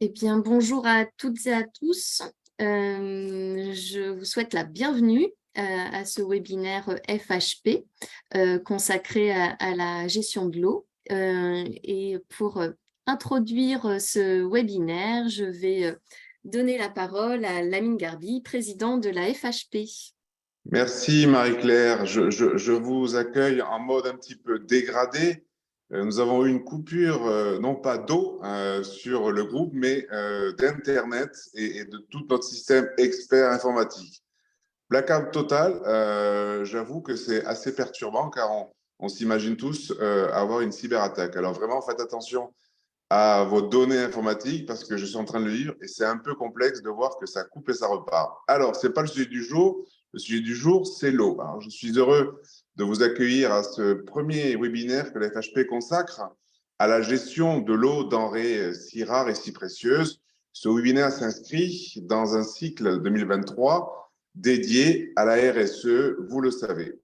Eh bien, bonjour à toutes et à tous. Je vous souhaite la bienvenue à ce webinaire FHP consacré à la gestion de l'eau. Et pour introduire ce webinaire, je vais donner la parole à Lamine Garbi, président de la FHP. Merci Marie-Claire. Je vous accueille en mode un petit peu dégradé. Nous avons eu une coupure, non pas d'eau sur le groupe, mais d'Internet et de tout notre système expert informatique. Blackout total, j'avoue que c'est assez perturbant car on s'imagine tous avoir une cyberattaque. Alors vraiment, faites attention à vos données informatiques parce que je suis en train de le vivre et c'est un peu complexe de voir que ça coupe et ça repart. Alors, ce n'est pas le sujet du jour. Le sujet du jour, c'est l'eau. Alors, je suis heureux de vous accueillir à ce premier webinaire que la FHP consacre à la gestion de l'eau, denrée si rare et si précieuse. Ce webinaire s'inscrit dans un cycle 2023 dédié à la RSE, vous le savez.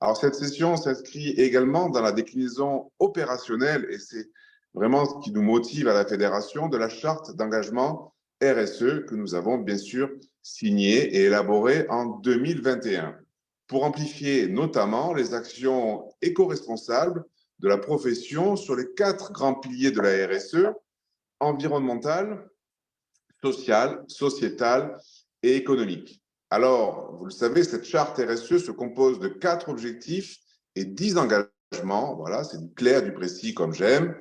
Alors, cette session s'inscrit également dans la déclinaison opérationnelle, et c'est vraiment ce qui nous motive à la Fédération, de la charte d'engagement RSE que nous avons bien sûr signée et élaborée en 2021 pour amplifier notamment les actions éco-responsables de la profession sur les 4 grands piliers de la RSE, environnementale, sociale, sociétale et économique. Alors, vous le savez, cette charte RSE se compose de 4 objectifs et 10 engagements. Voilà, c'est du clair, du précis comme j'aime.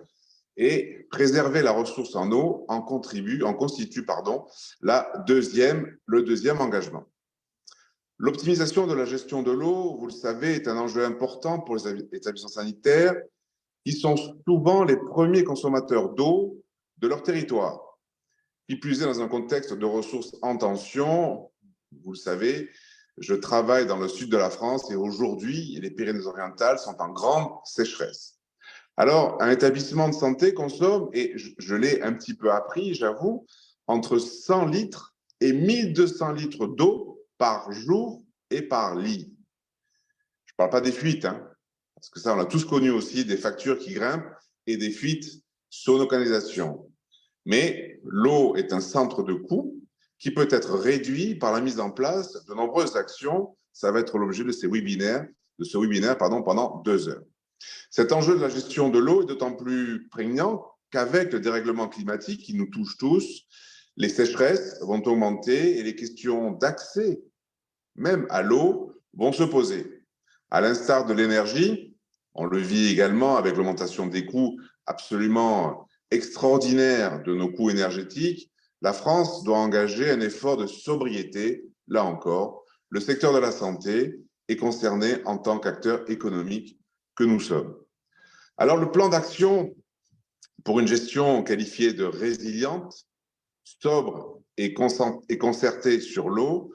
Et préserver la ressource en eau en constitue le deuxième engagement. L'optimisation de la gestion de l'eau, vous le savez, est un enjeu important pour les établissements sanitaires qui sont souvent les premiers consommateurs d'eau de leur territoire. Qui plus est, dans un contexte de ressources en tension, vous le savez, je travaille dans le sud de la France et aujourd'hui, les Pyrénées-Orientales sont en grande sécheresse. Alors, un établissement de santé consomme, et je l'ai un petit peu appris, j'avoue, entre 100 litres et 1200 litres d'eau par jour et par lit. Je ne parle pas des fuites, parce que ça, on a tous connu aussi, des factures qui grimpent et des fuites sur nos canalisations. Mais l'eau est un centre de coût qui peut être réduit par la mise en place de nombreuses actions. Ça va être l'objet de ce webinaire pendant 2 heures. Cet enjeu de la gestion de l'eau est d'autant plus prégnant qu'avec le dérèglement climatique qui nous touche tous, les sécheresses vont augmenter et les questions d'accès même à l'eau vont se poser. À l'instar de l'énergie, on le vit également avec l'augmentation des coûts absolument extraordinaire de nos coûts énergétiques, la France doit engager un effort de sobriété. Là encore, le secteur de la santé est concerné en tant qu'acteur économique que nous sommes. Alors, le plan d'action pour une gestion qualifiée de résiliente, sobre et concertée sur l'eau,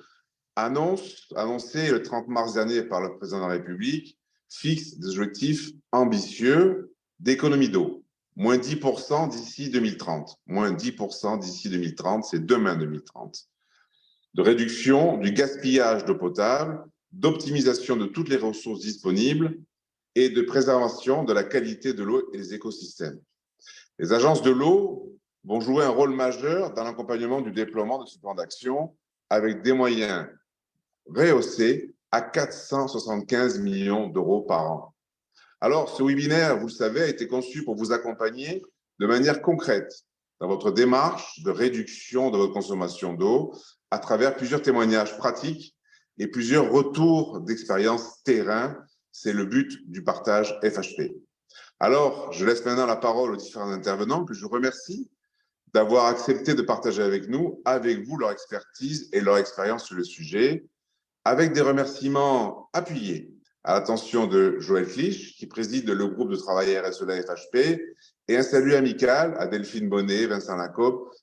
annoncé le 30 mars dernier par le président de la République, fixe des objectifs ambitieux d'économie d'eau. Moins 10% d'ici 2030. Moins 10% d'ici 2030, c'est demain 2030. De réduction du gaspillage d'eau potable, d'optimisation de toutes les ressources disponibles et de préservation de la qualité de l'eau et des écosystèmes. Les agences de l'eau vont jouer un rôle majeur dans l'accompagnement du déploiement de ce plan d'action avec des moyens rehaussés à 475 millions d'euros par an. Alors, ce webinaire, vous le savez, a été conçu pour vous accompagner de manière concrète dans votre démarche de réduction de votre consommation d'eau à travers plusieurs témoignages pratiques et plusieurs retours d'expérience terrain. C'est le but du partage FHP. Alors, je laisse maintenant la parole aux différents intervenants que je remercie d'avoir accepté de partager avec vous, leur expertise et leur expérience sur le sujet, avec des remerciements appuyés à l'attention de Joël Clich, qui préside le groupe de travail RSE de la FHP, et un salut amical à Delphine Bonnet, Vincent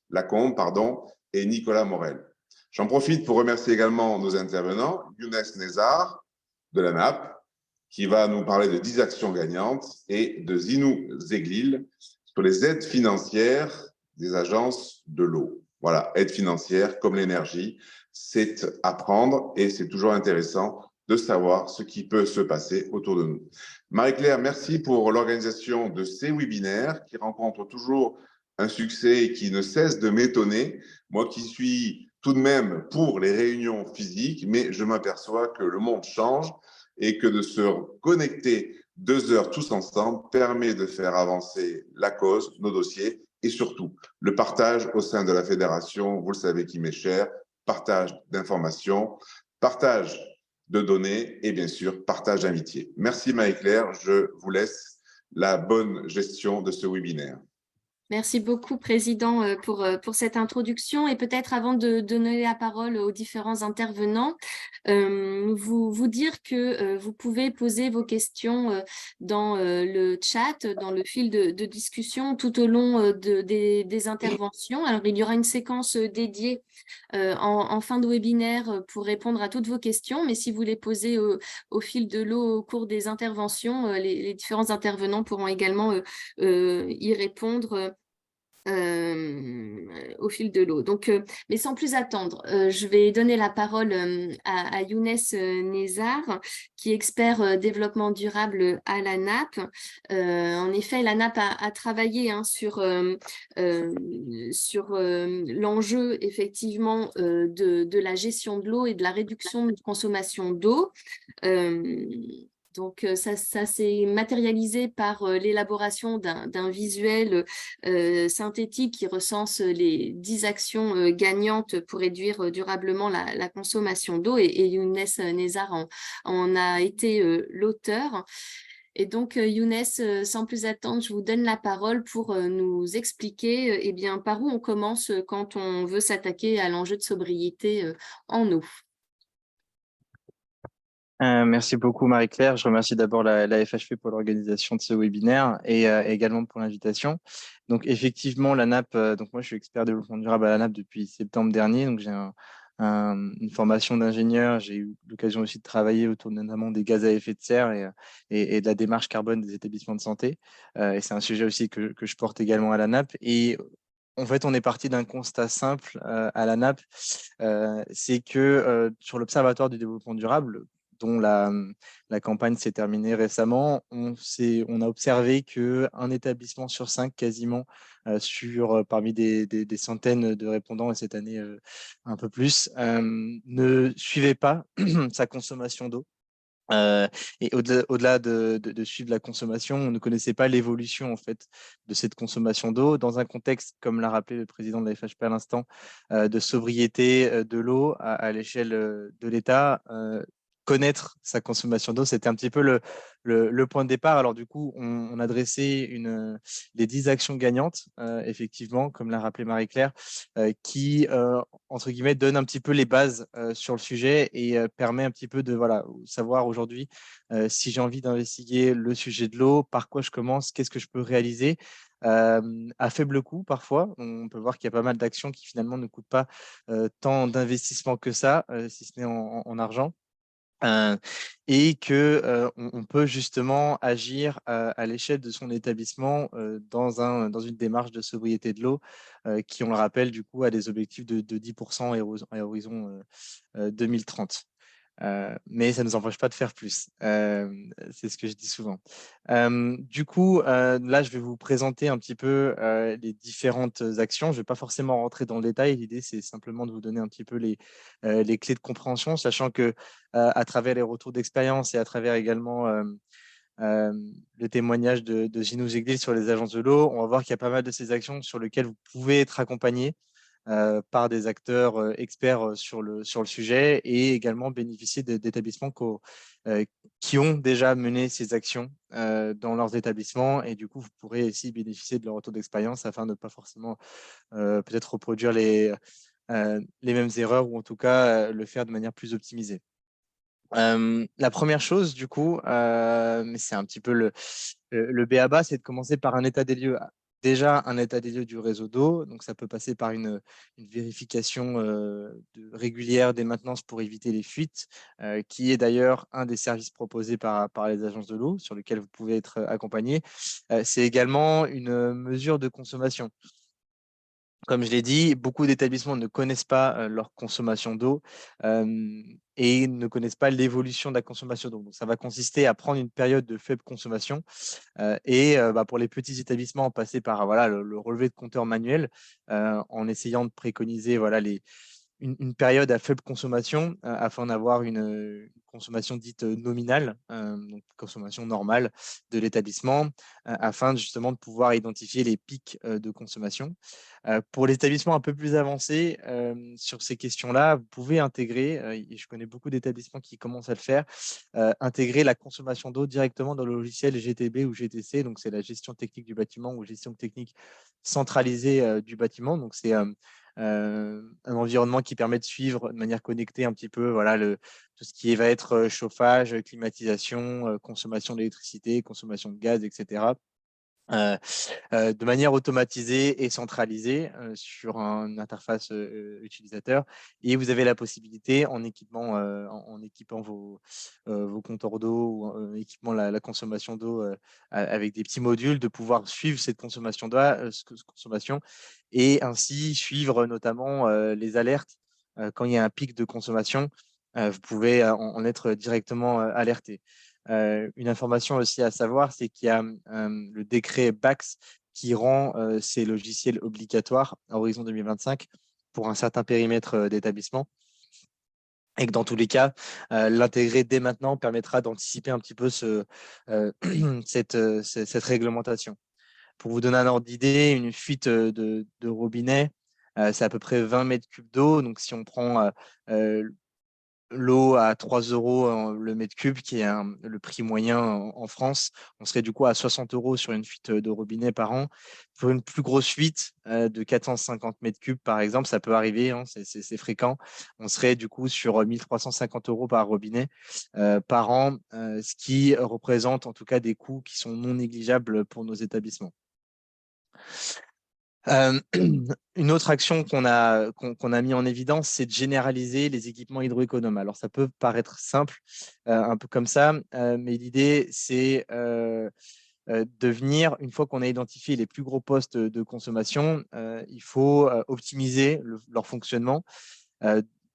Lacombe et Nicolas Morel. J'en profite pour remercier également nos intervenants, Younes Nezar de la NAP, qui va nous parler de 10 actions gagnantes, et de Zinou Zeglil sur les aides financières des agences de l'eau. Voilà, aides financières comme l'énergie, c'est à prendre et c'est toujours intéressant de savoir ce qui peut se passer autour de nous. Marie-Claire, merci pour l'organisation de ces webinaires qui rencontrent toujours un succès qui ne cesse de m'étonner. Moi qui suis tout de même pour les réunions physiques, mais je m'aperçois que le monde change et que de se connecter 2 heures tous ensemble permet de faire avancer la cause, nos dossiers et surtout le partage au sein de la fédération. Vous le savez qui m'est cher, partage d'informations, partage de données et bien sûr partage d'amitié. Merci Marie-Claire, je vous laisse la bonne gestion de ce webinaire. Merci beaucoup, Président, pour cette introduction. Et peut-être avant de donner la parole aux différents intervenants, vous dire que vous pouvez poser vos questions dans le chat, dans le fil de discussion tout au long des interventions. Alors, il y aura une séquence dédiée en fin de webinaire pour répondre à toutes vos questions. Mais si vous les posez au fil de l'eau au cours des interventions, les différents intervenants pourront également y répondre au fil de l'eau. Donc, mais sans plus attendre, je vais donner la parole à Younes Nezar, qui est expert développement durable à l'ANAP. En effet, l'ANAP a travaillé sur l'enjeu effectivement de la gestion de l'eau et de la réduction de consommation d'eau. Donc, ça s'est matérialisé par l'élaboration d'un visuel synthétique qui recense les 10 actions gagnantes pour réduire durablement la consommation d'eau et Younes Nezar en a été l'auteur. Et donc, Younes, sans plus attendre, je vous donne la parole pour nous expliquer eh bien, par où on commence quand on veut s'attaquer à l'enjeu de sobriété en eau. Merci beaucoup Marie-Claire. Je remercie d'abord la FHP pour l'organisation de ce webinaire et également pour l'invitation. Donc effectivement, la NAP, donc moi je suis expert développement durable à la NAP depuis septembre dernier, donc j'ai une formation d'ingénieur. J'ai eu l'occasion aussi de travailler autour notamment des gaz à effet de serre et de la démarche carbone des établissements de santé. Et c'est un sujet aussi que je porte également à la NAP. Et en fait, on est parti d'un constat simple à la NAP, c'est que sur l'Observatoire du développement durable, dont la campagne s'est terminée récemment, on a observé qu'un établissement sur 5, quasiment, parmi des centaines de répondants, et cette année un peu plus, ne suivait pas sa consommation d'eau. Et au-delà de suivre la consommation, on ne connaissait pas l'évolution en fait de cette consommation d'eau dans un contexte, comme l'a rappelé le président de la FHP à l'instant, de sobriété de l'eau à l'échelle de l'État. Connaître sa consommation d'eau, c'était un petit peu le point de départ. Alors du coup, on a dressé les 10 actions gagnantes, effectivement, comme l'a rappelé Marie-Claire, qui, entre guillemets, donne un petit peu les bases sur le sujet et permet un petit peu de savoir aujourd'hui si j'ai envie d'investiguer le sujet de l'eau, par quoi je commence, qu'est-ce que je peux réaliser. À faible coût parfois, on peut voir qu'il y a pas mal d'actions qui finalement ne coûtent pas tant d'investissement que ça, si ce n'est en argent. Et que on peut justement agir à l'échelle de son établissement dans une démarche de sobriété de l'eau qui, on le rappelle, du coup, a des objectifs de 10% à horizon 2030. Mais ça ne nous empêche pas de faire plus. C'est ce que je dis souvent. Du coup, là, je vais vous présenter un petit peu les différentes actions. Je ne vais pas forcément rentrer dans le détail. L'idée, c'est simplement de vous donner un petit peu les clés de compréhension, sachant que à travers les retours d'expérience et à travers également le témoignage de Ginou Zegdil sur les agences de l'eau, on va voir qu'il y a pas mal de ces actions sur lesquelles vous pouvez être accompagné par des acteurs experts sur le sujet et également bénéficier d'établissements qui ont déjà mené ces actions dans leurs établissements. Et du coup, vous pourrez aussi bénéficier de leur retour d'expérience afin de ne pas forcément peut-être reproduire les mêmes erreurs ou en tout cas le faire de manière plus optimisée. La première chose, du coup, mais c'est un petit peu le b.a.-ba, c'est de commencer par un état des lieux. Déjà, un état des lieux du réseau d'eau. Donc, ça peut passer par une vérification régulière des maintenances pour éviter les fuites, qui est d'ailleurs un des services proposés par les agences de l'eau, sur lequel vous pouvez être accompagné. C'est également une mesure de consommation. Comme je l'ai dit, beaucoup d'établissements ne connaissent pas leur consommation d'eau et ne connaissent pas l'évolution de la consommation d'eau. Donc, ça va consister à prendre une période de faible consommation pour les petits établissements, passer par voilà, le relevé de compteur manuel en essayant de préconiser voilà, une période à faible consommation afin d'avoir une consommation dite nominale, donc consommation normale de l'établissement, afin justement de pouvoir identifier les pics de consommation. Pour les établissements un peu plus avancés sur ces questions-là, vous pouvez intégrer, et je connais beaucoup d'établissements qui commencent à le faire, intégrer la consommation d'eau directement dans le logiciel GTB ou GTC, donc c'est la gestion technique du bâtiment ou gestion technique centralisée du bâtiment. Donc c'est un environnement qui permet de suivre de manière connectée un petit peu voilà, tout ce qui va être chauffage, climatisation, consommation d'électricité, consommation de gaz, etc. De manière automatisée et centralisée sur une interface utilisateur. Et vous avez la possibilité, en équipant vos compteurs d'eau ou en équipant la consommation d'eau avec des petits modules, de pouvoir suivre cette consommation d'eau, consommation et ainsi suivre notamment les alertes quand il y a un pic de consommation. Vous pouvez en être directement alerté. Une information aussi à savoir, c'est qu'il y a le décret BACS qui rend ces logiciels obligatoires à horizon 2025 pour un certain périmètre d'établissement. Et que dans tous les cas, l'intégrer dès maintenant permettra d'anticiper un petit peu cette réglementation. Pour vous donner un ordre d'idée, une fuite de robinet, c'est à peu près 20 mètres cubes d'eau. Donc, si on prend l'eau à 3 euros le mètre cube, qui est le prix moyen en France, on serait du coup à 60 euros sur une fuite de robinet par an. Pour une plus grosse fuite de 450 mètres cubes, par exemple, ça peut arriver, hein, c'est fréquent. On serait du coup sur 1 350 euros par robinet par an, ce qui représente en tout cas des coûts qui sont non négligeables pour nos établissements. Une autre action qu'on a mis en évidence, c'est de généraliser les équipements hydroéconomes. Alors, ça peut paraître simple, un peu comme ça, mais l'idée, c'est de venir, une fois qu'on a identifié les plus gros postes de consommation, il faut optimiser leur fonctionnement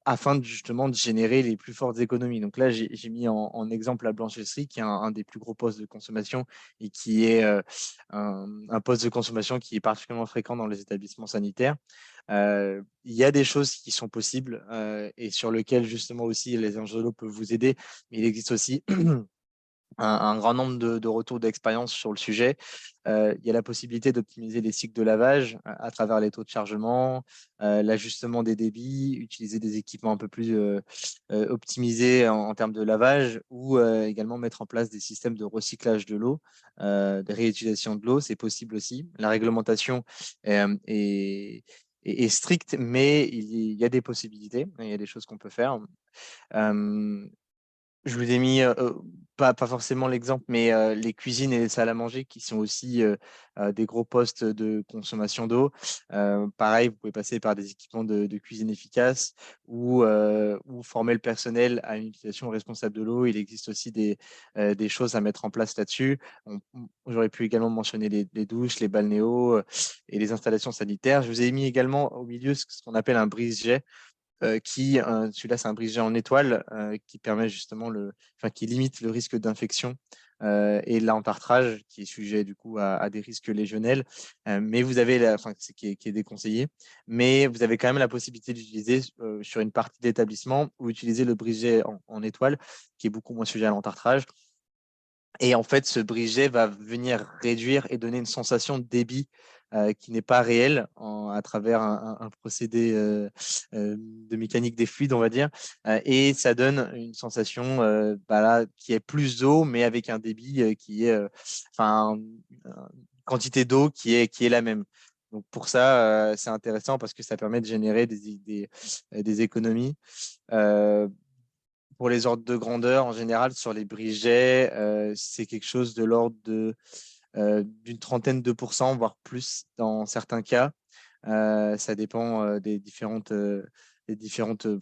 afin justement de générer les plus fortes économies. Donc là, j'ai mis en exemple la blanchisserie, qui est un des plus gros postes de consommation et qui est un poste de consommation qui est particulièrement fréquent dans les établissements sanitaires. Il y a des choses qui sont possibles et sur lesquelles justement aussi les ingénieurs peuvent vous aider, mais il existe aussi un grand nombre de retours d'expérience sur le sujet. Il y a la possibilité d'optimiser les cycles de lavage à travers les taux de chargement, l'ajustement des débits, utiliser des équipements un peu plus optimisés en termes de lavage ou également mettre en place des systèmes de recyclage de l'eau, de réutilisation de l'eau, c'est possible aussi. La réglementation est stricte, mais il y a des possibilités, il y a des choses qu'on peut faire. Je vous ai mis, pas forcément l'exemple, mais les cuisines et les salles à manger qui sont aussi des gros postes de consommation d'eau. Pareil, vous pouvez passer par des équipements de cuisine efficace ou former le personnel à une utilisation responsable de l'eau. Il existe aussi des choses à mettre en place là-dessus. J'aurais pu également mentionner les douches, les balnéos et les installations sanitaires. Je vous ai mis également au milieu ce qu'on appelle un brise-jet. Celui-là, c'est un brise-jet en étoile qui permet justement qui limite le risque d'infection et l'entartrage qui est sujet du coup à des risques légionnels. Mais vous avez, qui est déconseillé, mais vous avez quand même la possibilité d'utiliser sur une partie d'établissement ou utiliser le brise-jet en étoile qui est beaucoup moins sujet à l'entartrage. Et en fait, ce brise-jet va venir réduire et donner une sensation de débit qui n'est pas réelle à travers un procédé de mécanique des fluides, on va dire. Et ça donne une sensation qui est plus d'eau, mais avec un débit qui est, une quantité d'eau qui est la même. Donc pour ça, c'est intéressant parce que ça permet de générer des économies. Pour les ordres de grandeur, en général, sur les brise-jets, c'est quelque chose de l'ordre d'une trentaine de pourcents, voire plus dans certains cas. Ça dépend de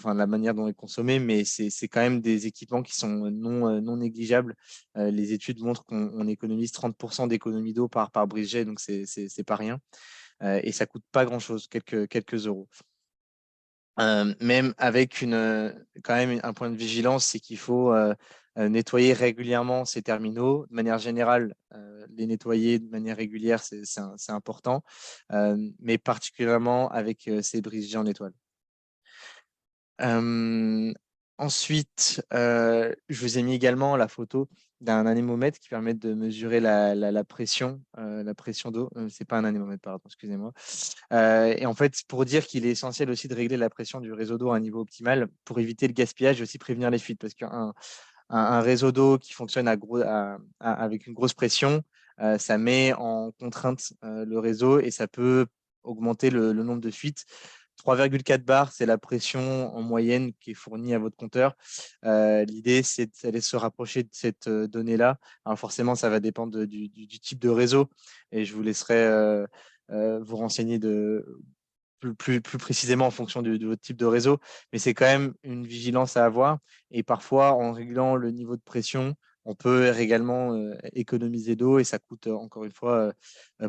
la manière dont est consommé, mais c'est quand même des équipements qui sont non négligeables. Les études montrent qu'on économise 30% d'économie d'eau par brise-jet, donc c'est pas rien. et ça ne coûte pas grand-chose, quelques euros. Même avec quand même un point de vigilance, c'est qu'il faut nettoyer régulièrement ces terminaux. De manière générale, les nettoyer de manière régulière, c'est important, mais particulièrement avec ces brise-jets en étoile. Ensuite, je vous ai mis également la photo d'un anémomètre qui permet de mesurer la pression d'eau. C'est pas un anémomètre, pardon, excusez-moi. Et en fait, pour dire qu'il est essentiel aussi de régler la pression du réseau d'eau à un niveau optimal pour éviter le gaspillage et aussi prévenir les fuites. Parce qu'un réseau d'eau qui fonctionne avec une grosse pression, ça met en contrainte le réseau et ça peut augmenter le nombre de fuites. 3,4 bars, c'est la pression en moyenne qui est fournie à votre compteur. L'idée, c'est d'aller se rapprocher de cette donnée-là. Alors forcément, ça va dépendre du type de réseau et je vous laisserai vous renseigner plus précisément en fonction de votre type de réseau, mais c'est quand même une vigilance à avoir. Et parfois, en réglant le niveau de pression, on peut également économiser d'eau et ça coûte encore une fois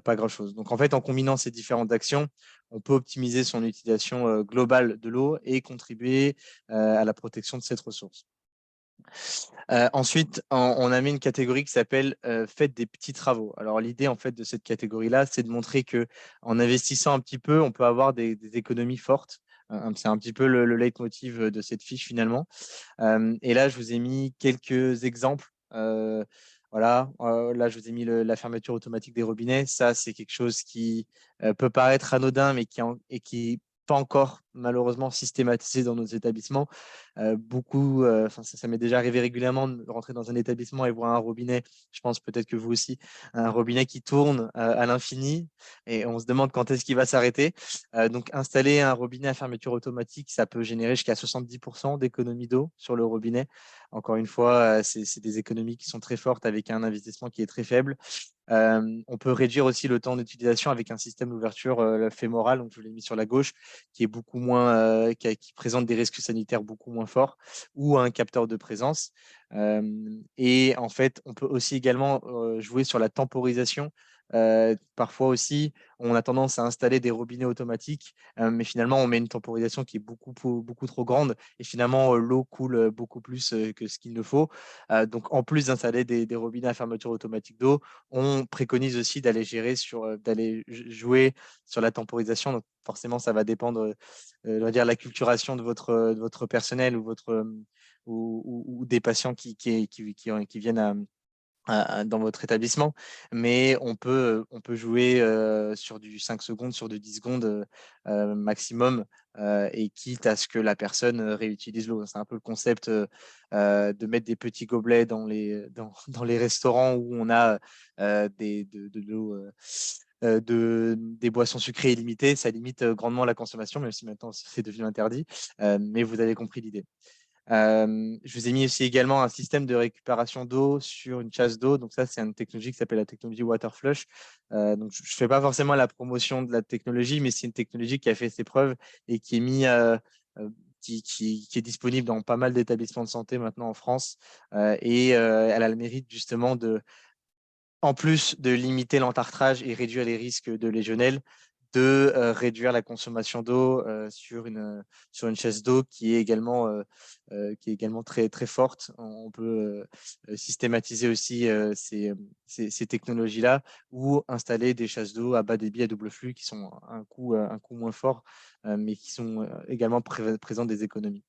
pas grand-chose. Donc en fait, en combinant ces différentes actions, on peut optimiser son utilisation globale de l'eau et contribuer à la protection de cette ressource. Ensuite, on a mis une catégorie qui s'appelle faites des petits travaux. Alors l'idée en fait de cette catégorie-là, c'est de montrer que en investissant un petit peu, on peut avoir des économies fortes. C'est un petit peu le leitmotiv de cette fiche finalement. Et là, je vous ai mis quelques exemples. Voilà, là, je vous ai mis la fermeture automatique des robinets. Ça, c'est quelque chose qui peut paraître anodin, mais qui n'est pas encore malheureusement systématisé dans nos établissements. Ça m'est déjà arrivé régulièrement de rentrer dans un établissement et voir un robinet, je pense peut-être que vous aussi, un robinet qui tourne à l'infini et on se demande quand est-ce qu'il va s'arrêter. Donc, installer un robinet à fermeture automatique, ça peut générer jusqu'à 70% d'économie d'eau sur le robinet. Encore une fois, c'est des économies qui sont très fortes avec un investissement qui est très faible. On peut réduire aussi le temps d'utilisation avec un système d'ouverture fémorale, donc je l'ai mis sur la gauche, qui est beaucoup moins, qui présente des risques sanitaires beaucoup moins forts, ou un capteur de présence. Et en fait, on peut aussi également jouer sur la temporisation. Parfois aussi, on a tendance à installer des robinets automatiques, mais finalement, on met une temporisation qui est beaucoup trop grande et finalement, l'eau coule beaucoup plus que ce qu'il ne faut. Donc, en plus d'installer des robinets à fermeture automatique d'eau, on préconise aussi d'aller jouer sur la temporisation. Donc, forcément, ça va dépendre, on va dire, l'acculturation de votre personnel ou des patients qui viennent dans votre établissement, mais on peut jouer sur du 5 secondes, sur du 10 secondes maximum, et quitte à ce que la personne réutilise l'eau. C'est un peu le concept de mettre des petits gobelets dans les restaurants où on a de l'eau. Des boissons sucrées illimitées, ça limite grandement la consommation, même si maintenant c'est devenu interdit, mais vous avez compris l'idée. Je vous ai mis aussi également un système de récupération d'eau sur une chasse d'eau. Donc ça, c'est une technologie qui s'appelle la technologie Water Flush. Donc je ne fais pas forcément la promotion de la technologie, mais c'est une technologie qui a fait ses preuves et qui est disponible dans pas mal d'établissements de santé maintenant en France. Et elle a le mérite justement en plus de limiter l'entartrage et réduire les risques de légionelle, de réduire la consommation d'eau sur une chaise d'eau qui est également très, très forte. On peut systématiser aussi ces technologies-là ou installer des chasses d'eau à bas débit à double flux qui sont un coût moins fort, mais qui sont également présentes des économies.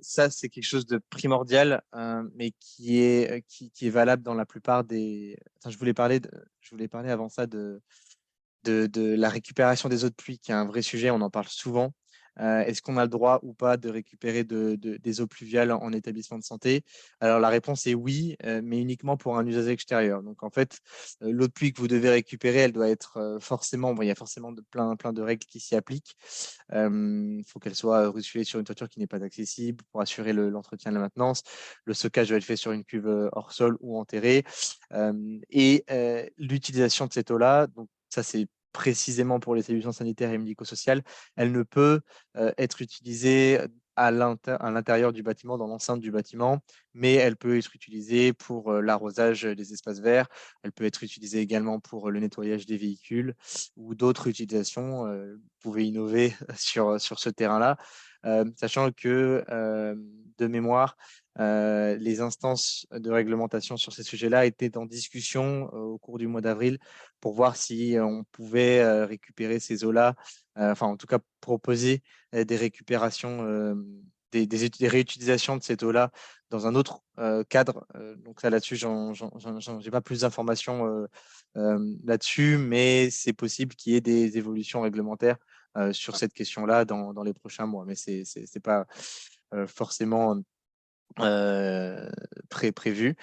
Ça, c'est quelque chose de primordial, mais qui est valable dans la plupart des. Enfin, je voulais parler avant ça de la récupération des eaux de pluie, qui est un vrai sujet, on en parle souvent. Est-ce qu'on a le droit ou pas de récupérer des eaux pluviales en établissement de santé? Alors la réponse est oui, mais uniquement pour un usage extérieur. Donc en fait, l'eau de pluie que vous devez récupérer, elle doit être forcément, il y a forcément plein de règles qui s'y appliquent. Il faut qu'elle soit reçue sur une toiture qui n'est pas accessible pour assurer l'entretien et la maintenance. Le stockage doit être fait sur une cuve hors sol ou enterrée. Et l'utilisation de cette eau-là, donc ça c'est précisément pour les établissements sanitaires et médico-sociaux, elle ne peut être utilisée à l'intérieur du bâtiment, dans l'enceinte du bâtiment, mais elle peut être utilisée pour l'arrosage des espaces verts, elle peut être utilisée également pour le nettoyage des véhicules ou d'autres utilisations. Vous pouvez innover sur ce terrain-là, sachant que, de mémoire, les instances de réglementation sur ces sujets-là étaient en discussion au cours du mois d'avril pour voir si on pouvait récupérer ces eaux-là, enfin en tout cas proposer des récupérations, des réutilisations de cette eau-là dans un autre cadre. Donc ça, là-dessus, j'ai pas plus d'informations là-dessus, mais c'est possible qu'il y ait des évolutions réglementaires sur cette question-là dans les prochains mois. Mais c'est pas forcément prévu.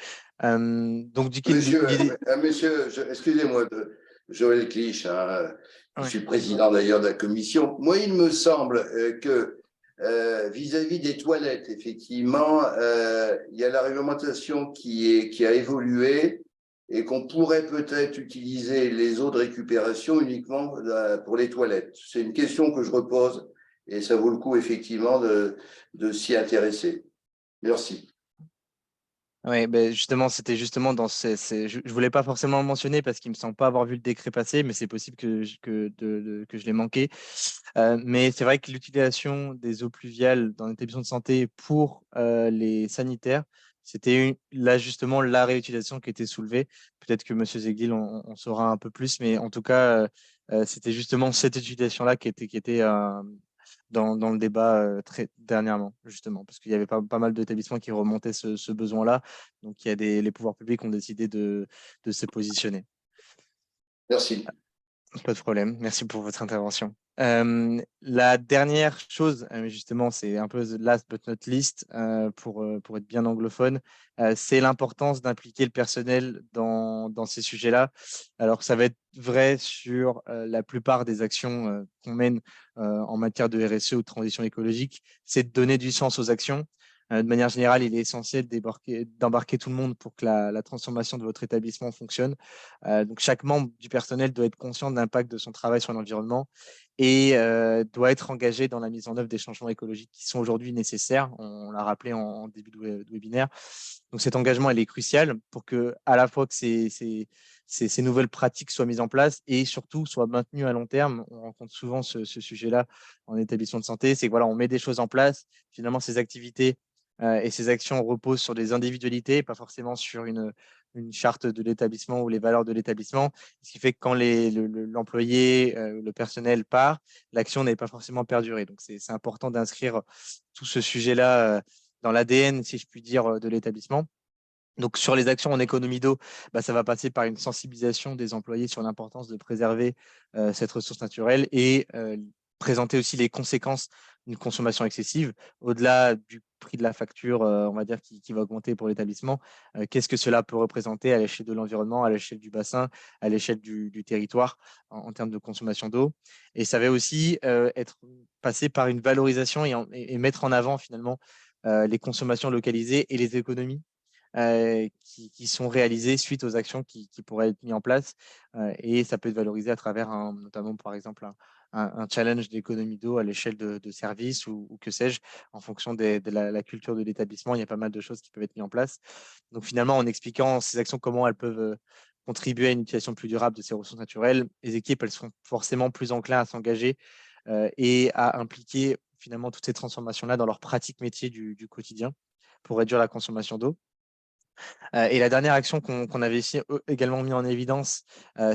Donc, Monsieur, excusez-moi, Joël Clich, hein, je ouais. suis président d'ailleurs de la commission. Moi, il me semble que vis-à-vis des toilettes, effectivement, il y a la réglementation qui a évolué et qu'on pourrait peut-être utiliser les eaux de récupération uniquement pour les toilettes. C'est une question que je repose et ça vaut le coup, effectivement, de s'y intéresser. Merci. Oui, ben justement, c'était justement dans je ne voulais pas forcément le mentionner parce qu'il ne me semble pas avoir vu le décret passer, mais c'est possible que je l'ai manqué. Mais c'est vrai que l'utilisation des eaux pluviales dans l'établissement de santé pour les sanitaires, c'était là justement la réutilisation qui était soulevée. Peut-être que M. Zegdil on saura un peu plus, mais en tout cas, c'était justement cette utilisation-là qui était dans le débat très dernièrement, justement, parce qu'il y avait pas mal d'établissements qui remontaient ce besoin-là. Donc, les pouvoirs publics ont décidé de se positionner. Merci. Pas de problème. Merci pour votre intervention. La dernière chose, justement, c'est un peu the last but not least, pour être bien anglophone, c'est l'importance d'impliquer le personnel dans ces sujets-là. Alors, ça va être vrai sur la plupart des actions qu'on mène en matière de RSE ou de transition écologique, c'est de donner du sens aux actions. De manière générale, il est essentiel d'embarquer tout le monde pour que la transformation de votre établissement fonctionne. Donc, chaque membre du personnel doit être conscient de l'impact de son travail sur l'environnement et doit être engagé dans la mise en œuvre des changements écologiques qui sont aujourd'hui nécessaires. On l'a rappelé en début de webinaire. Donc, cet engagement, il est crucial pour que, à la fois que ces nouvelles pratiques soient mises en place et surtout soient maintenues à long terme. On rencontre souvent ce sujet-là en établissement de santé. C'est que voilà, on met des choses en place. Finalement, ces activités et ces actions reposent sur des individualités, pas forcément sur une charte de l'établissement ou les valeurs de l'établissement, ce qui fait que quand l'employé, le personnel part, l'action n'est pas forcément perdurée. Donc, c'est important d'inscrire tout ce sujet-là dans l'ADN, si je puis dire, de l'établissement. Donc, sur les actions en économie d'eau, ça va passer par une sensibilisation des employés sur l'importance de préserver cette ressource naturelle et présenter aussi les conséquences d'une consommation excessive. Au-delà du prix de la facture, on va dire, qui va augmenter pour l'établissement, qu'est-ce que cela peut représenter à l'échelle de l'environnement, à l'échelle du bassin, à l'échelle du territoire en termes de consommation d'eau. Et ça va aussi être passé par une valorisation et mettre en avant finalement les consommations localisées et les économies qui sont réalisées suite aux actions qui pourraient être mises en place. Et ça peut être valorisé à travers, notamment, par exemple, un challenge d'économie d'eau à l'échelle de services ou que sais-je, en fonction de la culture de l'établissement. Il y a pas mal de choses qui peuvent être mises en place. Donc, finalement, en expliquant ces actions, comment elles peuvent contribuer à une utilisation plus durable de ces ressources naturelles, les équipes, elles seront forcément plus enclines à s'engager et à impliquer finalement toutes ces transformations-là dans leur pratique métier du quotidien pour réduire la consommation d'eau. Et la dernière action qu'on avait également mis en évidence,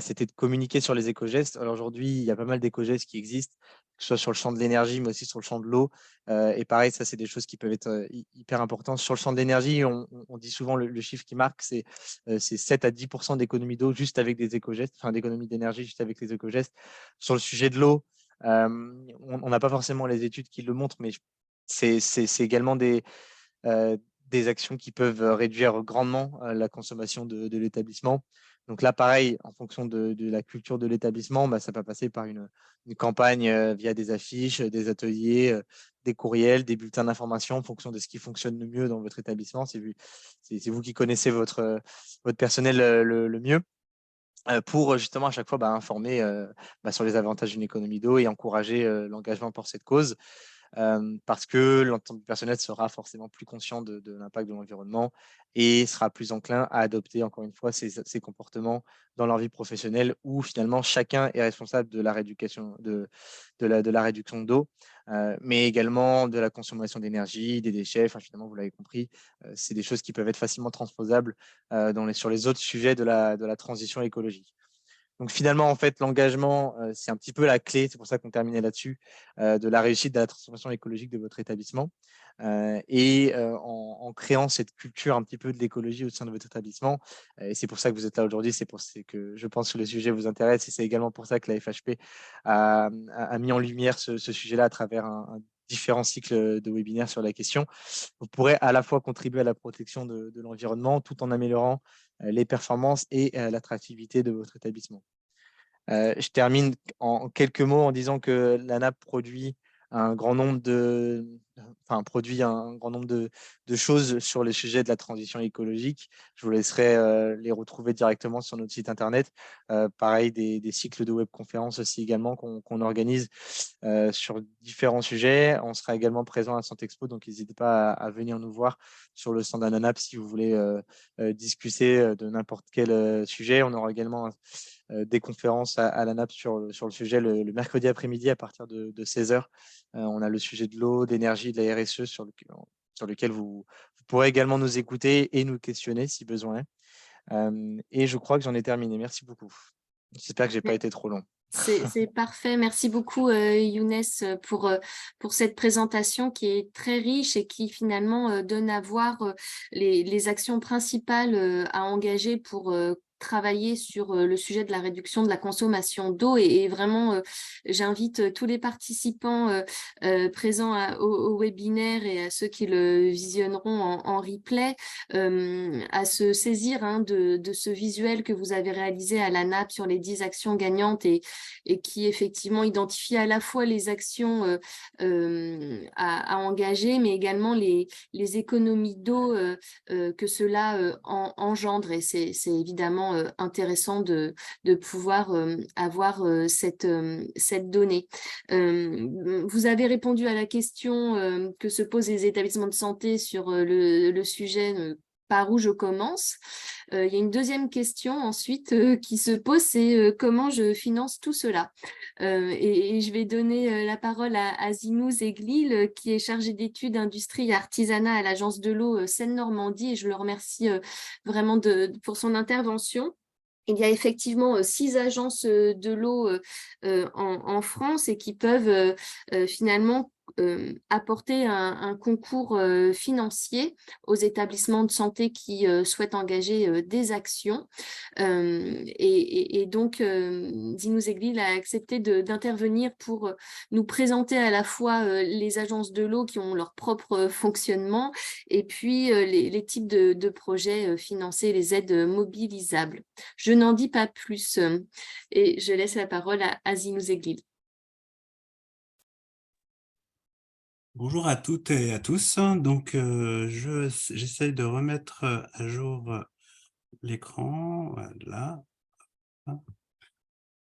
c'était de communiquer sur les éco-gestes. Alors aujourd'hui, il y a pas mal d'éco-gestes qui existent, que ce soit sur le champ de l'énergie, mais aussi sur le champ de l'eau. Et pareil, ça, c'est des choses qui peuvent être hyper importantes. Sur le champ de l'énergie, on dit souvent le chiffre qui marque, c'est 7 à 10% d'économie d'eau juste avec des éco-gestes, enfin d'économie d'énergie juste avec les éco-gestes. Sur le sujet de l'eau, on n'a pas forcément les études qui le montrent, mais c'est également des actions qui peuvent réduire grandement la consommation de l'établissement. Donc là, pareil, en fonction de la culture de l'établissement, ça peut passer par une campagne via des affiches, des ateliers, des courriels, des bulletins d'information en fonction de ce qui fonctionne le mieux dans votre établissement. C'est vous qui connaissez votre personnel le mieux pour justement à chaque fois informer sur les avantages d'une économie d'eau et encourager l'engagement pour cette cause. parce que l'ensemble du personnel sera forcément plus conscient de l'impact de l'environnement et sera plus enclin à adopter, encore une fois, ces comportements dans leur vie professionnelle où finalement chacun est responsable de la rééducation, de la réduction d'eau, mais également de la consommation d'énergie, des déchets. Enfin, finalement, vous l'avez compris, c'est des choses qui peuvent être facilement transposables sur les autres sujets de la transition écologique. Donc finalement, en fait, l'engagement, c'est un petit peu la clé, c'est pour ça qu'on terminait là-dessus, de la réussite de la transformation écologique de votre établissement. En créant cette culture un petit peu de l'écologie au sein de votre établissement, et c'est pour ça que vous êtes là aujourd'hui, c'est que je pense que le sujet vous intéresse, et c'est également pour ça que la FHP a mis en lumière ce sujet-là à travers un différents cycles de webinaires sur la question. Vous pourrez à la fois contribuer à la protection de l'environnement tout en améliorant les performances et l'attractivité de votre établissement. Je termine en quelques mots en disant que l'ANAP produit un grand nombre de choses sur les sujets de la transition écologique. Je vous laisserai les retrouver directement sur notre site internet. Pareil, des cycles de webconférences aussi également qu'on organise sur différents sujets. On sera également présent à Santexpo, donc n'hésitez pas à venir nous voir sur le stand d'ANAP si vous voulez discuter de n'importe quel sujet. On aura également des conférences à l'ANAP sur le sujet le mercredi après-midi à partir de 16h. On a le sujet de l'eau, d'énergie, de la RSE sur lequel vous pourrez également nous écouter et nous questionner si besoin est. Et je crois que j'en ai terminé. Merci beaucoup. J'espère que je n'ai pas été trop long. C'est parfait. Merci beaucoup, Younes, pour cette présentation qui est très riche et qui finalement donne à voir les actions principales à engager pour travailler sur le sujet de la réduction de la consommation d'eau. Et vraiment, j'invite tous les participants présents au webinaire et à ceux qui le visionneront en replay à se saisir de ce visuel que vous avez réalisé à l'ANAP sur les 10 actions gagnantes et qui effectivement identifie à la fois les actions à engager, mais également les économies d'eau que cela engendre. Et c'est évidemment intéressant de pouvoir avoir cette donnée. Vous avez répondu à la question que se posent les établissements de santé sur le sujet par où je commence. Il y a une deuxième question ensuite qui se pose, c'est comment je finance tout cela. Et je vais donner la parole à Zinou Zeglil, qui est chargé d'études industrie et artisanat à l'agence de l'eau Seine-Normandie, et je le remercie vraiment pour son intervention. Il y a effectivement 6 agences de l'eau en France et qui peuvent finalement apporter un concours financier aux établissements de santé qui souhaitent engager des actions. Et donc, Zinou Zeglil a accepté d'intervenir pour nous présenter à la fois les agences de l'eau qui ont leur propre fonctionnement et puis les types de projets financés, les aides mobilisables. Je n'en dis pas plus et je laisse la parole à Zinou Zeglil. Bonjour à toutes et à tous. Donc, j'essaye de remettre à jour l'écran. Voilà.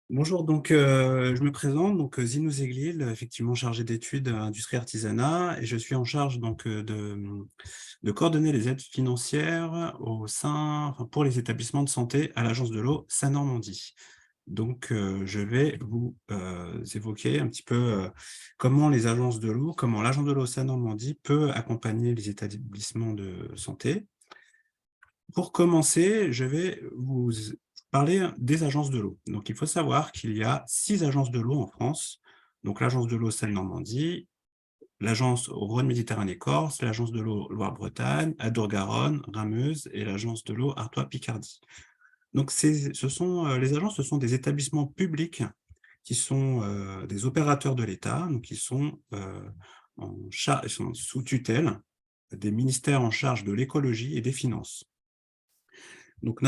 Bonjour, donc je me présente, donc Zinou Zeglil, effectivement chargé d'études industrie artisanat, et je suis en charge donc de coordonner les aides financières pour les établissements de santé à l'agence de l'eau Seine-Normandie. Donc, je vais vous évoquer un petit peu comment l'agence de l'eau Seine-Normandie peut accompagner les établissements de santé. Pour commencer, je vais vous parler des agences de l'eau. Donc, il faut savoir qu'il y a 6 agences de l'eau en France. Donc, l'agence de l'eau Seine-Normandie, l'agence Rhône-Méditerranée-Corse, l'agence de l'eau Loire-Bretagne, Adour-Garonne, Rhin-Meuse et l'agence de l'eau Artois-Picardie. Donc, les agences, ce sont des établissements publics qui sont des opérateurs de l'État, donc ils sont sous tutelle des ministères en charge de l'écologie et des finances. Donc,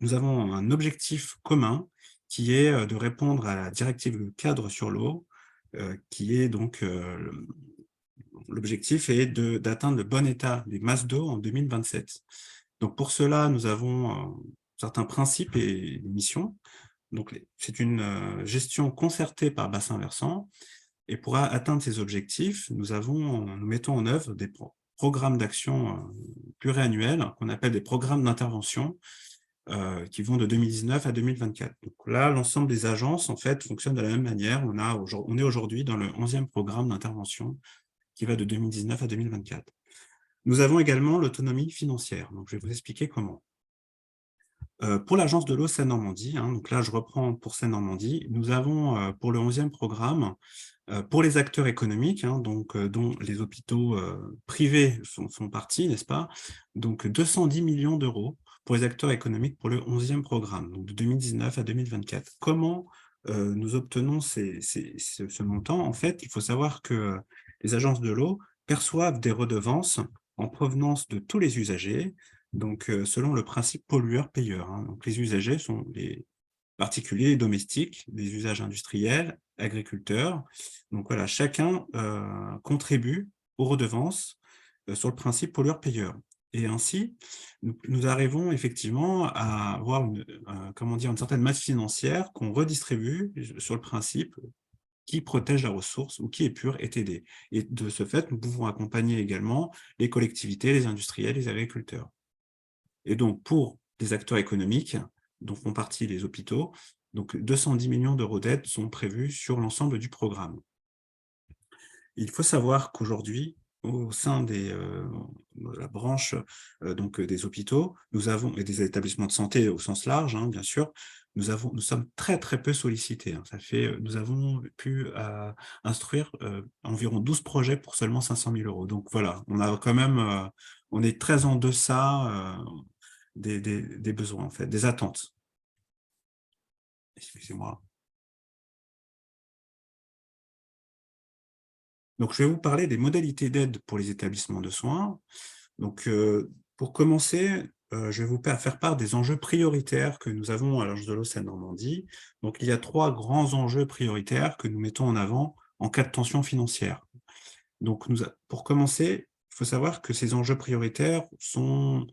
nous avons un objectif commun qui est de répondre à la directive cadre sur l'eau, qui est donc l'objectif est d'atteindre le bon état des masses d'eau en 2027. Donc, pour cela, nous avons certains principes et missions. Donc, c'est une gestion concertée par bassin versant. Et pour atteindre ces objectifs, nous mettons en œuvre des programmes d'action pluriannuels qu'on appelle des programmes d'intervention qui vont de 2019 à 2024. Donc là, l'ensemble des agences, en fait, fonctionnent de la même manière. On est aujourd'hui dans le 11e programme d'intervention qui va de 2019 à 2024. Nous avons également l'autonomie financière. Donc, je vais vous expliquer comment. Pour l'agence de l'eau Seine-Normandie, donc là, je reprends pour Seine-Normandie, nous avons pour le 11e programme, pour les acteurs économiques, donc, dont les hôpitaux privés font partie, n'est-ce pas? Donc, 210 millions d'euros pour les acteurs économiques pour le 11e programme, donc de 2019 à 2024. Comment nous obtenons ce montant? En fait, il faut savoir que les agences de l'eau perçoivent des redevances en provenance de tous les usagers, donc selon le principe pollueur-payeur. Donc les usagers sont les particuliers et domestiques, des usages industriels, agriculteurs. Donc voilà, chacun contribue aux redevances sur le principe pollueur-payeur. Et ainsi, nous arrivons effectivement à avoir une certaine masse financière qu'on redistribue sur le principe qui protège la ressource ou qui est pur est aidé. Et de ce fait, nous pouvons accompagner également les collectivités, les industriels, les agriculteurs. Et donc, pour les acteurs économiques, dont font partie les hôpitaux, donc 210 millions d'euros d'aide sont prévus sur l'ensemble du programme. Il faut savoir qu'aujourd'hui, au sein de la branche donc des hôpitaux, et des établissements de santé au sens large, bien sûr, nous sommes très très peu sollicités. Nous avons pu instruire environ 12 projets pour seulement 500 000 euros. Donc voilà, on a quand même, on est très en deçà des besoins, en fait, des attentes. Excusez-moi. Donc, je vais vous parler des modalités d'aide pour les établissements de soins. Donc, pour commencer, je vais vous faire part des enjeux prioritaires que nous avons à l'Agence de l'eau Seine-Normandie. Donc, il y a 3 grands enjeux prioritaires que nous mettons en avant en cas de tension financière. Donc, pour commencer, il faut savoir que ces enjeux prioritaires sont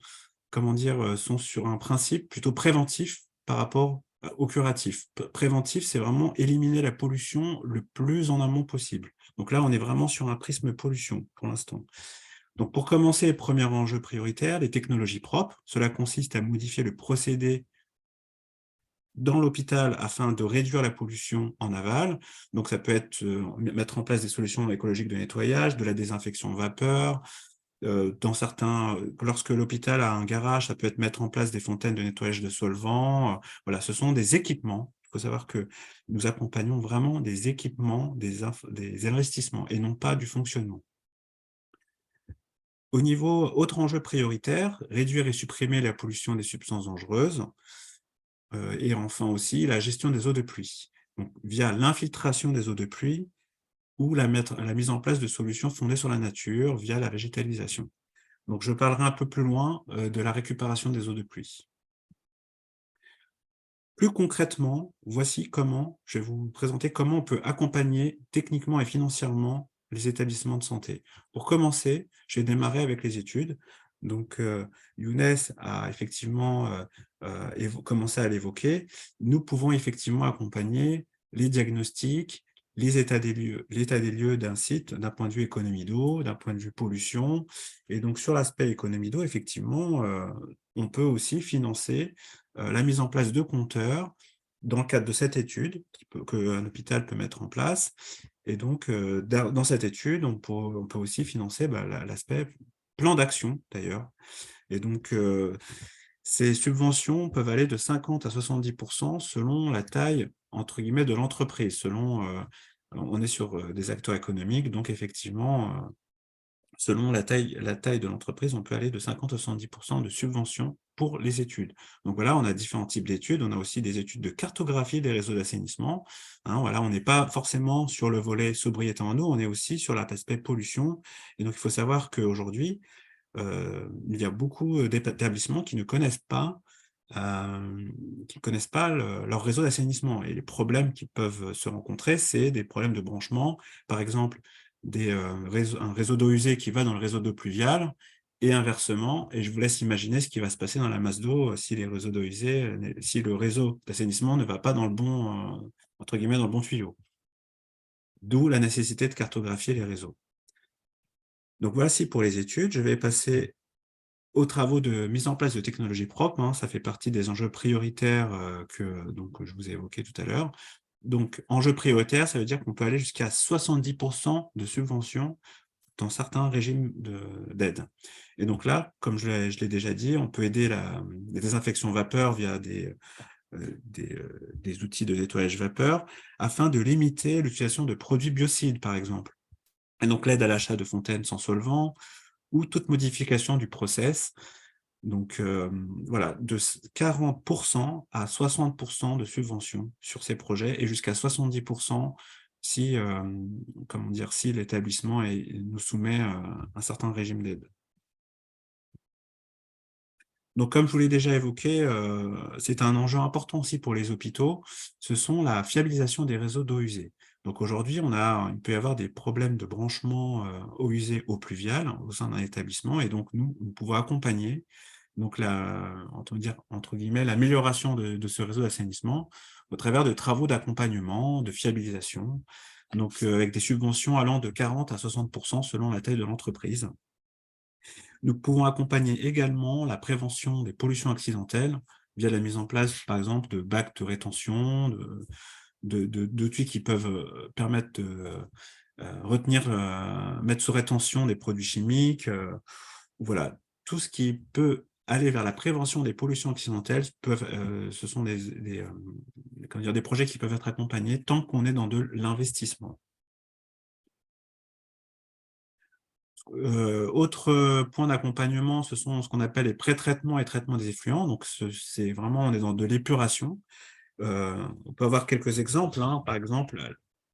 sur un principe plutôt préventif par rapport au curatif. Préventif, c'est vraiment éliminer la pollution le plus en amont possible. Donc là, on est vraiment sur un prisme pollution pour l'instant. Donc pour commencer, premier enjeu prioritaire, les technologies propres. Cela consiste à modifier le procédé dans l'hôpital afin de réduire la pollution en aval. Donc ça peut être mettre en place des solutions écologiques de nettoyage, de la désinfection vapeur. Lorsque l'hôpital a un garage, ça peut être mettre en place des fontaines de nettoyage de solvants. Voilà, ce sont des équipements. Il faut savoir que nous accompagnons vraiment des équipements, des investissements et non pas du fonctionnement. Au niveau autre enjeu prioritaire, réduire et supprimer la pollution des substances dangereuses. Et enfin aussi la gestion des eaux de pluie, donc, via l'infiltration des eaux de pluie ou la mise en place de solutions fondées sur la nature via la végétalisation. Donc, je parlerai un peu plus loin de la récupération des eaux de pluie. Plus concrètement, voici comment, je vais vous présenter comment on peut accompagner techniquement et financièrement les établissements de santé. Pour commencer, je vais démarrer avec les études. Donc, Younes a effectivement commencé à l'évoquer. Nous pouvons effectivement accompagner les diagnostics, l'état des lieux d'un site, d'un point de vue économie d'eau, d'un point de vue pollution. Et donc, sur l'aspect économie d'eau, effectivement, on peut aussi financer la mise en place de compteurs dans le cadre de cette étude qu'un hôpital peut mettre en place. Et donc, dans cette étude, on peut aussi financer l'aspect plan d'action, d'ailleurs. Et donc, ces subventions peuvent aller de 50 à 70% selon la taille, entre guillemets, de l'entreprise. On est sur des acteurs économiques, donc effectivement, selon la taille de l'entreprise, on peut aller de 50 à 70% de subventions pour les études. Donc voilà, on a différents types d'études. On a aussi des études de cartographie des réseaux d'assainissement. Voilà, on n'est pas forcément sur le volet sobriété en eau, on est aussi sur l'aspect pollution. Et donc, il faut savoir qu'aujourd'hui, il y a beaucoup d'établissements qui ne connaissent pas leur réseau d'assainissement. Et les problèmes qui peuvent se rencontrer, c'est des problèmes de branchement. Par exemple, un réseau d'eau usée qui va dans le réseau d'eau pluviale et inversement. Et je vous laisse imaginer ce qui va se passer dans la masse d'eau si le réseau d'assainissement ne va pas dans le bon, entre guillemets, dans le bon tuyau. d'où la nécessité de cartographier les réseaux. Donc voici pour les études. Je vais passer aux travaux de mise en place de technologies propres, hein. Ça fait partie des enjeux prioritaires que je vous ai évoqués tout à l'heure. Donc, enjeu prioritaire, ça veut dire qu'on peut aller jusqu'à 70% de subventions dans certains régimes d'aide. Et donc là, comme je l'ai déjà dit, on peut aider la désinfection vapeur via des outils de nettoyage vapeur afin de limiter l'utilisation de produits biocides, par exemple. Et donc l'aide à l'achat de fontaines sans solvant ou toute modification du process. Donc voilà, de 40% à 60% de subventions sur ces projets et jusqu'à 70% si, si l'établissement nous soumet un certain régime d'aide. Donc, comme je vous l'ai déjà évoqué, c'est un enjeu important aussi pour les hôpitaux, ce sont la fiabilisation des réseaux d'eau usée. Donc aujourd'hui, il peut y avoir des problèmes de branchement eau usée, eau pluviale au sein d'un établissement, et donc nous pouvons accompagner donc entre guillemets, l'amélioration de ce réseau d'assainissement au travers de travaux d'accompagnement, de fiabilisation, donc avec des subventions allant de 40 à 60% selon la taille de l'entreprise. Nous pouvons accompagner également la prévention des pollutions accidentelles via la mise en place, par exemple, de bacs de rétention, d'outils qui peuvent permettre de mettre sous rétention des produits chimiques. Voilà, tout ce qui peut aller vers la prévention des pollutions accidentelles, ce sont des projets qui peuvent être accompagnés tant qu'on est dans de l'investissement. Autre point d'accompagnement, ce sont ce qu'on appelle les pré-traitements et traitements des effluents. Donc, c'est vraiment, on est dans de l'épuration. On peut avoir quelques exemples, hein. Par exemple,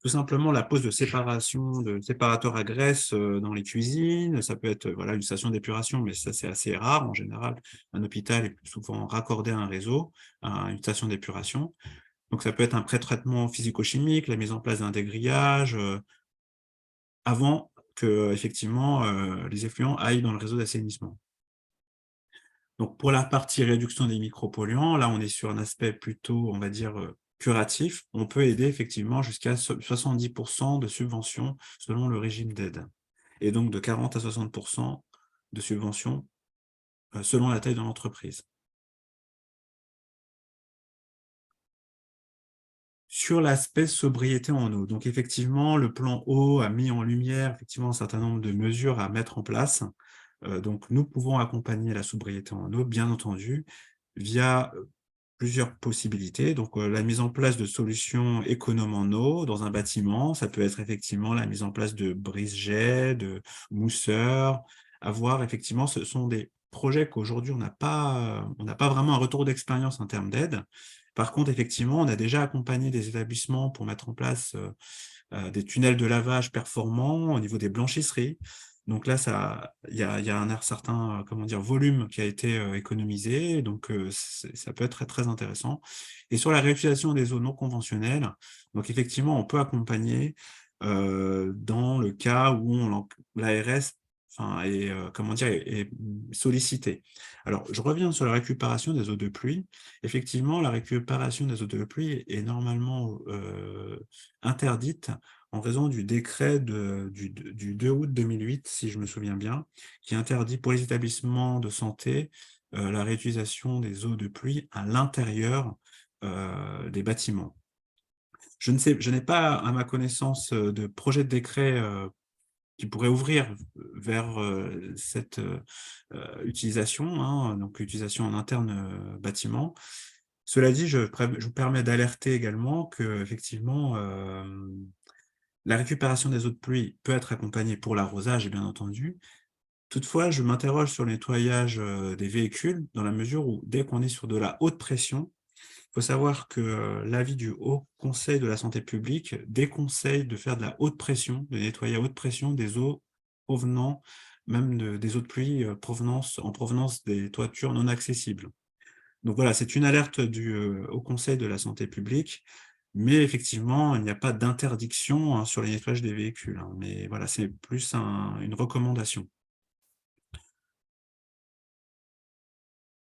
tout simplement la pose de séparateurs à graisse dans les cuisines. Ça peut être une station d'épuration, mais ça, c'est assez rare. En général, un hôpital est plus souvent raccordé à un réseau, à une station d'épuration. Donc, ça peut être un pré-traitement physico-chimique, la mise en place d'un dégrillage, avant que effectivement les effluents aillent dans le réseau d'assainissement. Donc pour la partie réduction des micropolluants, là on est sur un aspect plutôt, on va dire, curatif. On peut aider effectivement jusqu'à 70% de subventions selon le régime d'aide. Et donc de 40 à 60% de subventions selon la taille de l'entreprise. Sur l'aspect sobriété en eau, donc effectivement, le plan eau a mis en lumière effectivement un certain nombre de mesures à mettre en place. Donc nous pouvons accompagner la sobriété en eau, bien entendu, via plusieurs possibilités. Donc la mise en place de solutions économes en eau dans un bâtiment, ça peut être effectivement la mise en place de brise-jets, de mousseurs, effectivement, ce sont des projets qu'aujourd'hui on n'a pas vraiment un retour d'expérience en termes d'aide. Par contre, effectivement, on a déjà accompagné des établissements pour mettre en place des tunnels de lavage performants au niveau des blanchisseries. Donc là, il y a un certain volume qui a été économisé, donc ça peut être très, très intéressant. Et sur la réutilisation des eaux non conventionnelles, donc effectivement, on peut accompagner dans le cas où l'ARS est sollicité. Alors, je reviens sur la récupération des eaux de pluie. Effectivement, la récupération des eaux de pluie est normalement interdite en raison du décret du 2 août 2008, si je me souviens bien, qui interdit pour les établissements de santé la réutilisation des eaux de pluie à l'intérieur des bâtiments. Je n'ai pas, à ma connaissance, de projet de décret qui pourrait ouvrir vers cette utilisation, hein, donc utilisation en interne bâtiment. Cela dit, je vous permets d'alerter également que effectivement, la récupération des eaux de pluie peut être accompagnée pour l'arrosage, bien entendu. Toutefois, je m'interroge sur le nettoyage des véhicules, dans la mesure où, dès qu'on est sur de la haute pression, il faut savoir que l'avis du Haut Conseil de la santé publique déconseille de faire de la haute pression, de nettoyer à haute pression des eaux provenant, même des eaux de pluie en provenance des toitures non accessibles. Donc voilà, c'est une alerte du Haut Conseil de la santé publique, mais effectivement, il n'y a pas d'interdiction sur les nettoyages des véhicules, hein, mais voilà, c'est plus une recommandation.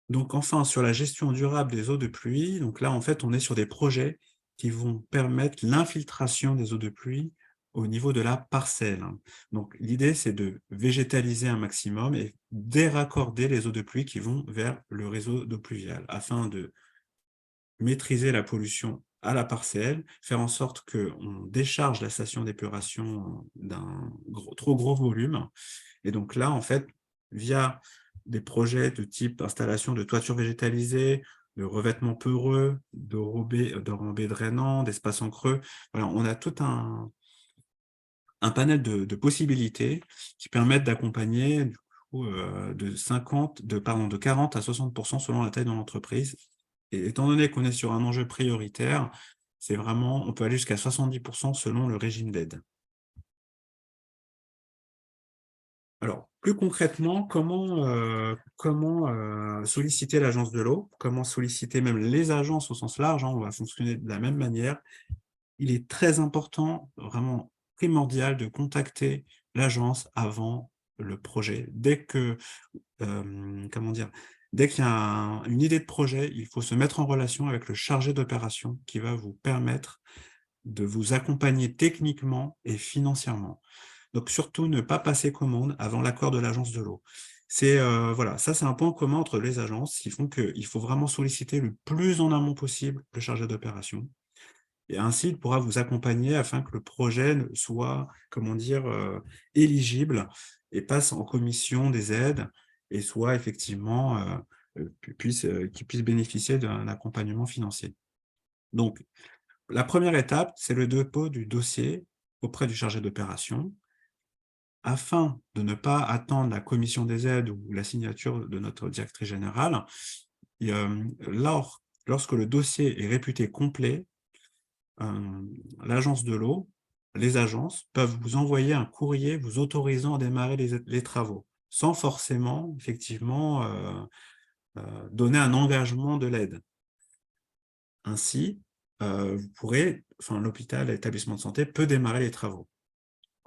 Donc enfin, sur la gestion durable des eaux de pluie, donc là, en fait, on est sur des projets qui vont permettre l'infiltration des eaux de pluie au niveau de la parcelle. Donc, l'idée, c'est de végétaliser un maximum et déraccorder les eaux de pluie qui vont vers le réseau d'eau pluviale afin de maîtriser la pollution à la parcelle, faire en sorte qu'on décharge la station d'épuration d'un trop gros volume. Et donc là, en fait, via des projets de type installation de toitures végétalisées, de revêtements peureux, d'enrobés drainants, d'espaces en creux, voilà, on a tout un panel de possibilités qui permettent d'accompagner du coup, de 40 à 60% selon la taille de l'entreprise. Et étant donné qu'on est sur un enjeu prioritaire, c'est vraiment, on peut aller jusqu'à 70% selon le régime d'aide. Alors, plus concrètement, comment solliciter l'agence de l'eau, comment solliciter même les agences au sens large, on va fonctionner de la même manière. Il est très important, vraiment primordial, de contacter l'agence avant le projet. Dès que, dès qu'il y a une idée de projet, il faut se mettre en relation avec le chargé d'opération qui va vous permettre de vous accompagner techniquement et financièrement. Donc surtout, ne pas passer commande avant l'accord de l'agence de l'eau. Voilà, ça c'est un point commun entre les agences qui font qu'il faut vraiment solliciter le plus en amont possible le chargé d'opération. Et ainsi, il pourra vous accompagner afin que le projet soit, éligible et passe en commission des aides et soit effectivement, qu'il puisse bénéficier d'un accompagnement financier. Donc, la première étape, c'est le dépôt du dossier auprès du chargé d'opération. Afin de ne pas attendre la commission des aides ou la signature de notre directrice générale, lorsque le dossier est réputé complet, l'agence de l'eau, les agences peuvent vous envoyer un courrier vous autorisant à démarrer les travaux, sans forcément, effectivement, donner un engagement de l'aide. Ainsi, l'hôpital, l'établissement de santé peut démarrer les travaux.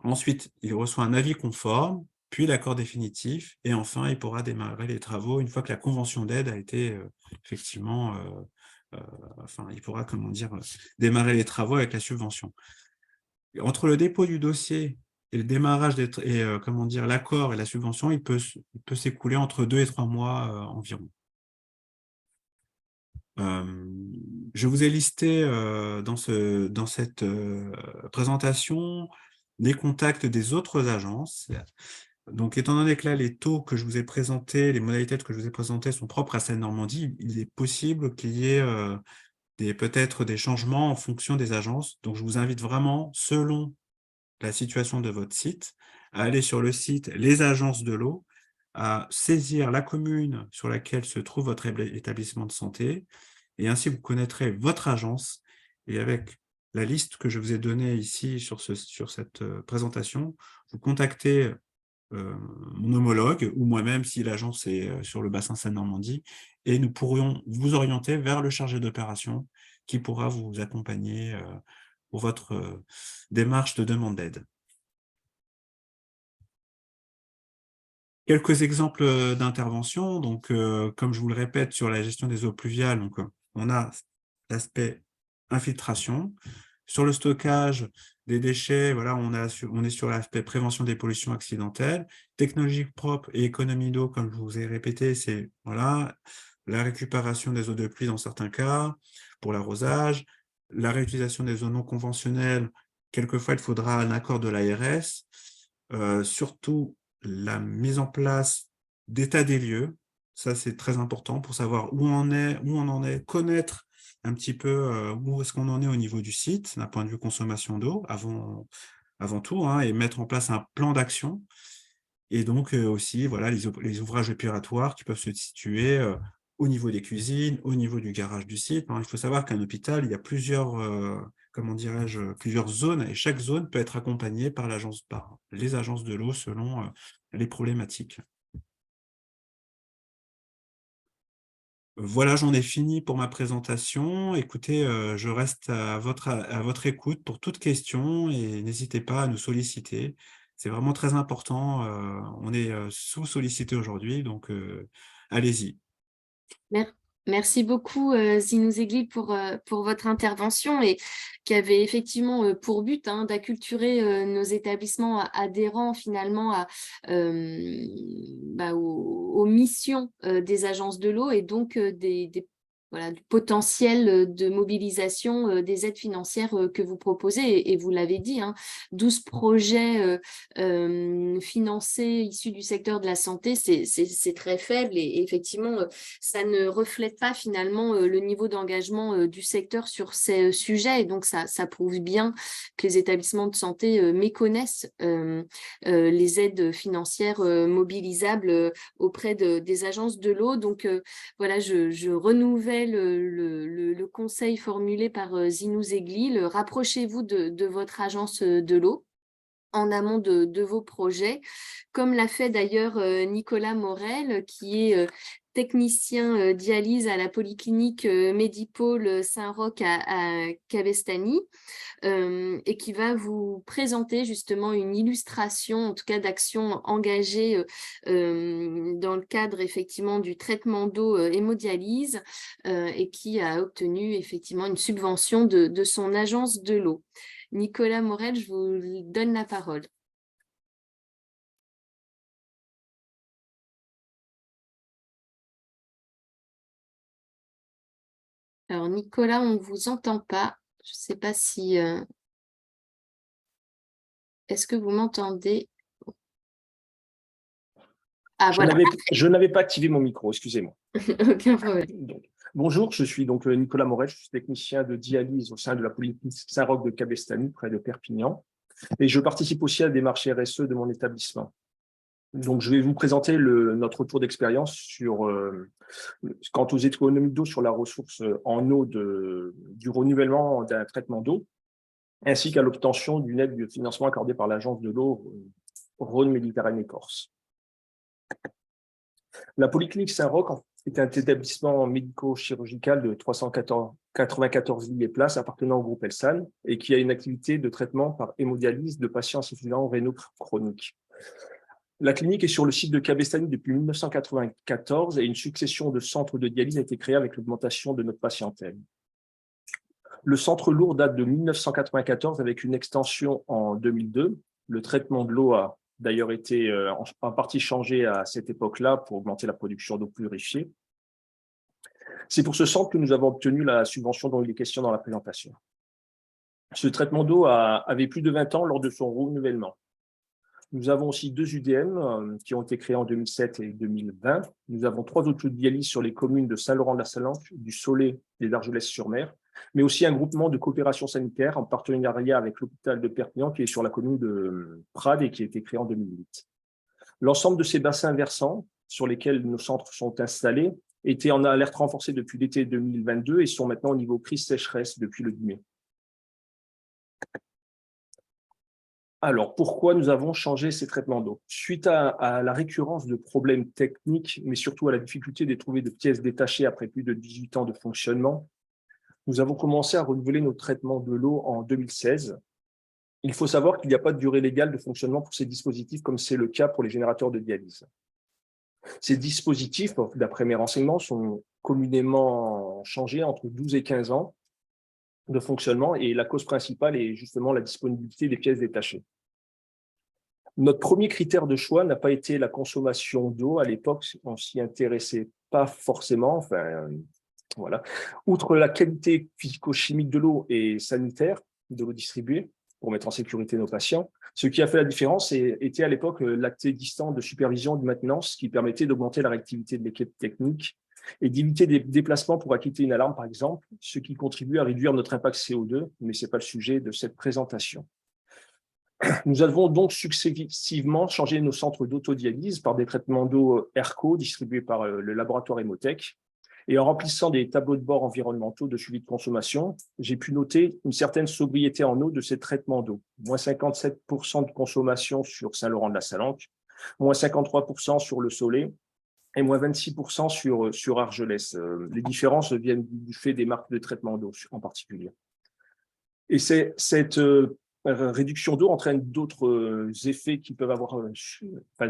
Ensuite, il reçoit un avis conforme, puis l'accord définitif, et enfin, il pourra démarrer les travaux une fois que la convention d'aide a été effectivement... il pourra, démarrer les travaux avec la subvention. Entre le dépôt du dossier et le démarrage l'accord et la subvention, il peut s'écouler entre 2 et 3 mois environ. Je vous ai listé dans cette présentation des contacts des autres agences. Donc, étant donné que là, les taux que je vous ai présentés, les modalités que je vous ai présentées sont propres à Seine-Normandie, il est possible qu'il y ait peut-être des changements en fonction des agences. Donc, je vous invite vraiment, selon la situation de votre site, à aller sur le site Les Agences de l'eau, à saisir la commune sur laquelle se trouve votre établissement de santé, et ainsi vous connaîtrez votre agence, et avec la liste que je vous ai donnée ici sur cette présentation, vous contactez mon homologue, ou moi-même si l'agence est sur le bassin Seine-Normandie, et nous pourrions vous orienter vers le chargé d'opération qui pourra vous accompagner pour votre démarche de demande d'aide. Quelques exemples d'intervention. Donc, comme je vous le répète, sur la gestion des eaux pluviales, donc, on a l'aspect infiltration. Sur le stockage des déchets, voilà, on est sur l'aspect prévention des pollutions accidentelles. Technologie propre et économie d'eau, comme je vous ai répété, c'est voilà, la récupération des eaux de pluie dans certains cas, pour l'arrosage, la réutilisation des eaux non conventionnelles. Quelquefois, il faudra un accord de l'ARS. Surtout, la mise en place d'état des lieux, ça c'est très important pour savoir où on en est, connaître un petit peu où est-ce qu'on en est au niveau du site, d'un point de vue consommation d'eau, avant tout, et mettre en place un plan d'action. Et donc aussi, voilà, les ouvrages épuratoires qui peuvent se situer au niveau des cuisines, au niveau du garage du site. Il faut savoir qu'un hôpital, il y a plusieurs zones, et chaque zone peut être accompagnée par les agences de l'eau selon les problématiques. Voilà, j'en ai fini pour ma présentation. Écoutez, je reste à votre écoute pour toute question et n'hésitez pas à nous solliciter. C'est vraiment très important. On est sous-sollicité aujourd'hui, donc allez-y. Merci beaucoup, Zinou Zegli, pour votre intervention et qui avait effectivement pour but d'acculturer nos établissements adhérents finalement aux missions des agences de l'eau et donc voilà, du potentiel de mobilisation des aides financières que vous proposez. Et vous l'avez dit, 12 projets financés issus du secteur de la santé, c'est très faible et effectivement, ça ne reflète pas finalement le niveau d'engagement du secteur sur ces sujets. Et donc, ça prouve bien que les établissements de santé méconnaissent les aides financières mobilisables auprès des agences de l'eau. Donc, voilà, je renouvelle le conseil formulé par Zinou Zegli. Rapprochez-vous de votre agence de l'eau en amont de vos projets, comme l'a fait d'ailleurs Nicolas Morel, qui est technicien dialyse à la polyclinique Medipôle Saint-Roch à Cabestany, et qui va vous présenter justement une illustration, en tout cas d'actions engagées dans le cadre effectivement du traitement d'eau hémodialyse et qui a obtenu effectivement une subvention de son agence de l'eau. Nicolas Morel, je vous donne la parole. Alors Nicolas, on ne vous entend pas. Je ne sais pas si... Est-ce que vous m'entendez? Ah, voilà. Je n'avais pas activé mon micro, excusez-moi. Aucun problème. Bonjour, je suis donc Nicolas Morel, je suis technicien de dialyse au sein de la polyclinique Saint-Roch de Cabestany, près de Perpignan, et je participe aussi à la démarche RSE de mon établissement. Donc, je vais vous présenter notre retour d'expérience quant aux économies d'eau sur la ressource en eau du renouvellement d'un traitement d'eau, ainsi qu'à l'obtention d'une aide de financement accordée par l'agence de l'eau Rhône-Méditerranée-Corse. La polyclinique Saint-Roch est un établissement médico-chirurgical de 394 lits et places appartenant au groupe Elsan et qui a une activité de traitement par hémodialyse de patients insuffisants rénaux chroniques. La clinique est sur le site de Cabestany depuis 1994 et une succession de centres de dialyse a été créée avec l'augmentation de notre patientèle. Le centre lourd date de 1994 avec une extension en 2002. Le traitement de l'eau a d'ailleurs été en partie changé à cette époque-là pour augmenter la production d'eau purifiée. C'est pour ce centre que nous avons obtenu la subvention dont il est question dans la présentation. Ce traitement d'eau avait plus de 20 ans lors de son renouvellement. Nous avons aussi 2 UDM qui ont été créés en 2007 et 2020. Nous avons 3 autodialyses sur les communes de Saint-Laurent-de-la-Salanque, du Soleil et d'Argelès-sur-Mer, mais aussi un groupement de coopération sanitaire en partenariat avec l'hôpital de Perpignan qui est sur la commune de Prades et qui a été créé en 2008. L'ensemble de ces bassins versants sur lesquels nos centres sont installés étaient en alerte renforcée depuis l'été 2022 et sont maintenant au niveau crise sécheresse depuis le 10 mai. Alors, pourquoi nous avons changé ces traitements d'eau? Suite à la récurrence de problèmes techniques, mais surtout à la difficulté de trouver de pièces détachées après plus de 18 ans de fonctionnement, nous avons commencé à renouveler nos traitements de l'eau en 2016. Il faut savoir qu'il n'y a pas de durée légale de fonctionnement pour ces dispositifs, comme c'est le cas pour les générateurs de dialyse. Ces dispositifs, d'après mes renseignements, sont communément changés entre 12 et 15 ans de fonctionnement et la cause principale est justement la disponibilité des pièces détachées. Notre premier critère de choix n'a pas été la consommation d'eau. À l'époque, on s'y intéressait pas forcément. Voilà. Outre la qualité physico-chimique de l'eau et sanitaire de l'eau distribuée pour mettre en sécurité nos patients, ce qui a fait la différence était à l'époque l'acte existant de supervision et de maintenance qui permettait d'augmenter la réactivité de l'équipe technique et d'éviter des déplacements pour acquitter une alarme, par exemple, ce qui contribue à réduire notre impact CO2, mais ce n'est pas le sujet de cette présentation. Nous avons donc successivement changé nos centres d'autodialyse par des traitements d'eau ERCO distribués par le laboratoire Hémotech. Et en remplissant des tableaux de bord environnementaux de suivi de consommation, j'ai pu noter une certaine sobriété en eau de ces traitements d'eau. Moins 57% de consommation sur Saint-Laurent-de-la-Salanque, moins 53% sur le Soleil, et moins 26% sur Argelès. Les différences viennent du fait des marques de traitement d'eau en particulier. Et cette réduction d'eau entraîne d'autres effets qui peuvent avoir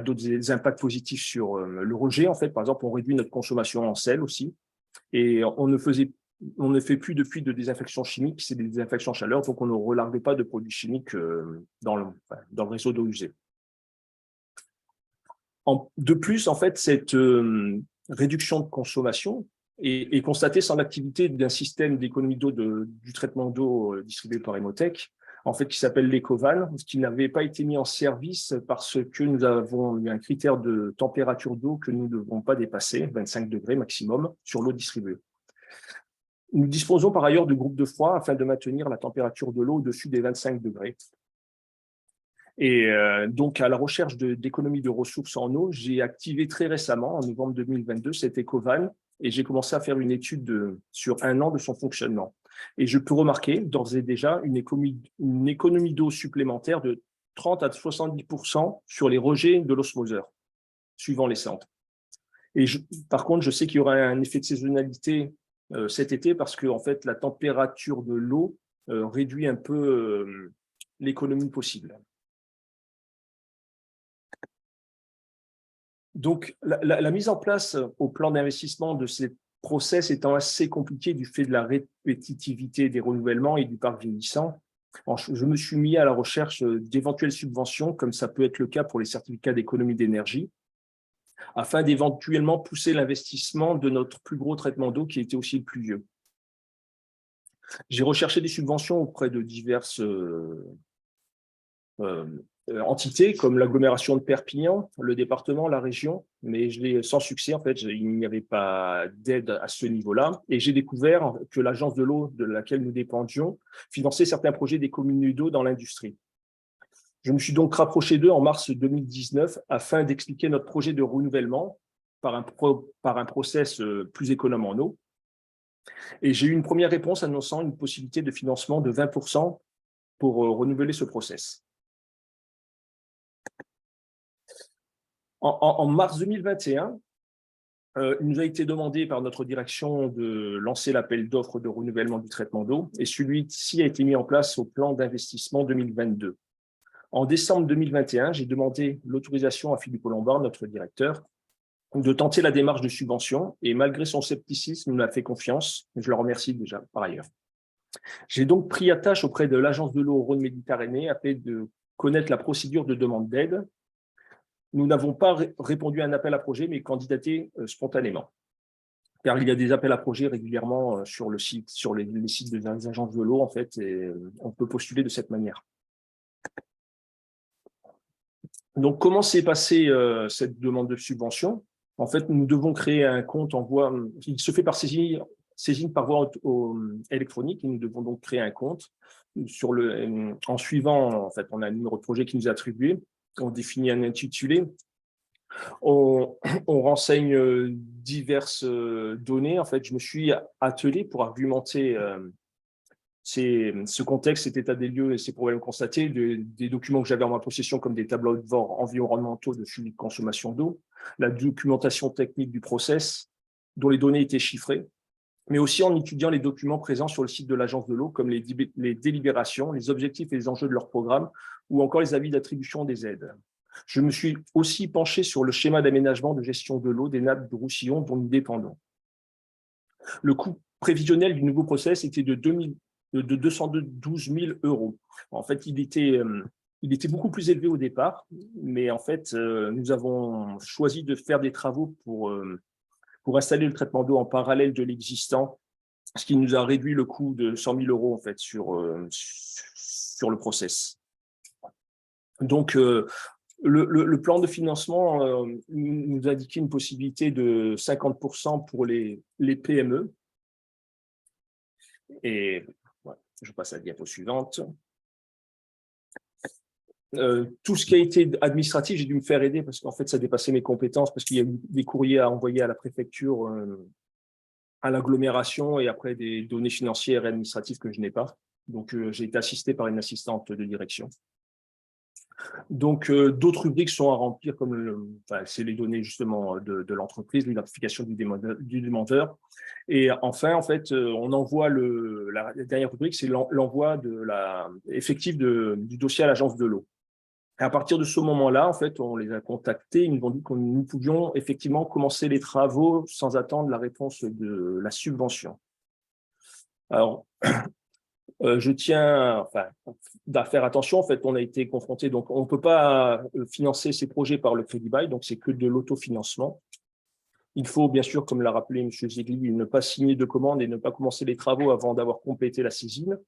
d'autres impacts positifs sur le rejet. En fait, par exemple, on réduit notre consommation en sel aussi. Et on ne fait plus de fuite de désinfection chimique, c'est des désinfections chaleur, donc on ne relargue pas de produits chimiques dans le réseau d'eau usée. De plus, en fait, cette réduction de consommation est constatée sans l'activité d'un système d'économie d'eau du traitement d'eau distribué par Emotech, en fait, qui s'appelle l'Ecoval, qui n'avait pas été mis en service parce que nous avons eu un critère de température d'eau que nous ne devons pas dépasser, 25 degrés maximum, sur l'eau distribuée. Nous disposons par ailleurs de groupes de froid afin de maintenir la température de l'eau au-dessus des 25 degrés. Et donc, à la recherche d'économie de ressources en eau, j'ai activé très récemment, en novembre 2022, cet Ecoval, et j'ai commencé à faire une étude sur 1 an de son fonctionnement. Et je peux remarquer d'ores et déjà une économie d'eau supplémentaire de 30 à 70% sur les rejets de l'osmoseur, suivant les centres. Et par contre, je sais qu'il y aura un effet de saisonnalité cet été parce que en fait, la température de l'eau réduit un peu l'économie possible. Donc, la mise en place au plan d'investissement de ces process étant assez compliqué du fait de la répétitivité des renouvellements et du parc vieillissant, je me suis mis à la recherche d'éventuelles subventions, comme ça peut être le cas pour les certificats d'économie d'énergie, afin d'éventuellement pousser l'investissement de notre plus gros traitement d'eau qui était aussi le plus vieux. J'ai recherché des subventions auprès de diverses entités comme l'agglomération de Perpignan, le département, la région, mais je l'ai sans succès. En fait, il n'y avait pas d'aide à ce niveau-là. Et j'ai découvert que l'agence de l'eau de laquelle nous dépendions finançait certains projets des communes d'eau dans l'industrie. Je me suis donc rapproché d'eux en mars 2019 afin d'expliquer notre projet de renouvellement par un process plus économe en eau. Et j'ai eu une première réponse annonçant une possibilité de financement de 20% pour renouveler ce process. En mars 2021, il nous a été demandé par notre direction de lancer l'appel d'offres de renouvellement du traitement d'eau et celui-ci a été mis en place au plan d'investissement 2022. En décembre 2021, j'ai demandé l'autorisation à Philippe Lombard, notre directeur, de tenter la démarche de subvention et malgré son scepticisme, il m'a fait confiance. Je le remercie déjà par ailleurs. J'ai donc pris attache auprès de l'Agence de l'eau Rhône-Méditerranée afin de connaître la procédure de demande d'aide. Nous n'avons pas répondu à un appel à projet, mais candidaté spontanément. Car il y a des appels à projets régulièrement sur les sites des agences de l'eau, en fait, et on peut postuler de cette manière. Donc, comment s'est passée cette demande de subvention? En fait, nous devons créer un compte en voie, il se fait par saisine par voie électronique, et nous devons donc créer un compte en suivant, en fait, on a un numéro de projet qui nous est attribué. On définit un intitulé, on renseigne diverses données. En fait, je me suis attelé pour argumenter ce contexte, cet état des lieux et ces problèmes constatés, des documents que j'avais en ma possession comme des tableaux de bord environnementaux de suivi de consommation d'eau, la documentation technique du process dont les données étaient chiffrées, mais aussi en étudiant les documents présents sur le site de l'Agence de l'eau, comme les délibérations, les objectifs et les enjeux de leur programme, ou encore les avis d'attribution des aides. Je me suis aussi penché sur le schéma d'aménagement de gestion de l'eau des nappes de Roussillon dont nous dépendons. Le coût prévisionnel du nouveau process était de 212 000 €. En fait, il était beaucoup plus élevé au départ, mais en fait, nous avons choisi de faire des travaux pour installer le traitement d'eau en parallèle de l'existant, ce qui nous a réduit le coût de 100 000 € en fait, sur le process. Donc, le plan de financement nous indiquait une possibilité de 50% pour les PME. Et voilà, je passe à la diapo suivante. Tout ce qui a été administratif, j'ai dû me faire aider parce qu'en fait, ça dépassait mes compétences parce qu'il y a eu des courriers à envoyer à la préfecture, à l'agglomération et après des données financières et administratives que je n'ai pas. Donc, j'ai été assisté par une assistante de direction. Donc, d'autres rubriques sont à remplir, comme c'est les données justement de l'entreprise, l'identification du demandeur. Et enfin, en fait, on envoie la dernière rubrique, c'est l'envoi effectif du dossier à l'agence de l'eau. À partir de ce moment-là, en fait, on les a contactés, ils nous ont dit que nous pouvions effectivement commencer les travaux sans attendre la réponse de la subvention. Alors, je tiens à faire attention, en fait, on a été confronté, donc on ne peut pas financer ces projets par le crédit bail, donc c'est que de l'autofinancement. Il faut bien sûr, comme l'a rappelé M. Zegli, ne pas signer de commande et ne pas commencer les travaux avant d'avoir complété la saisine.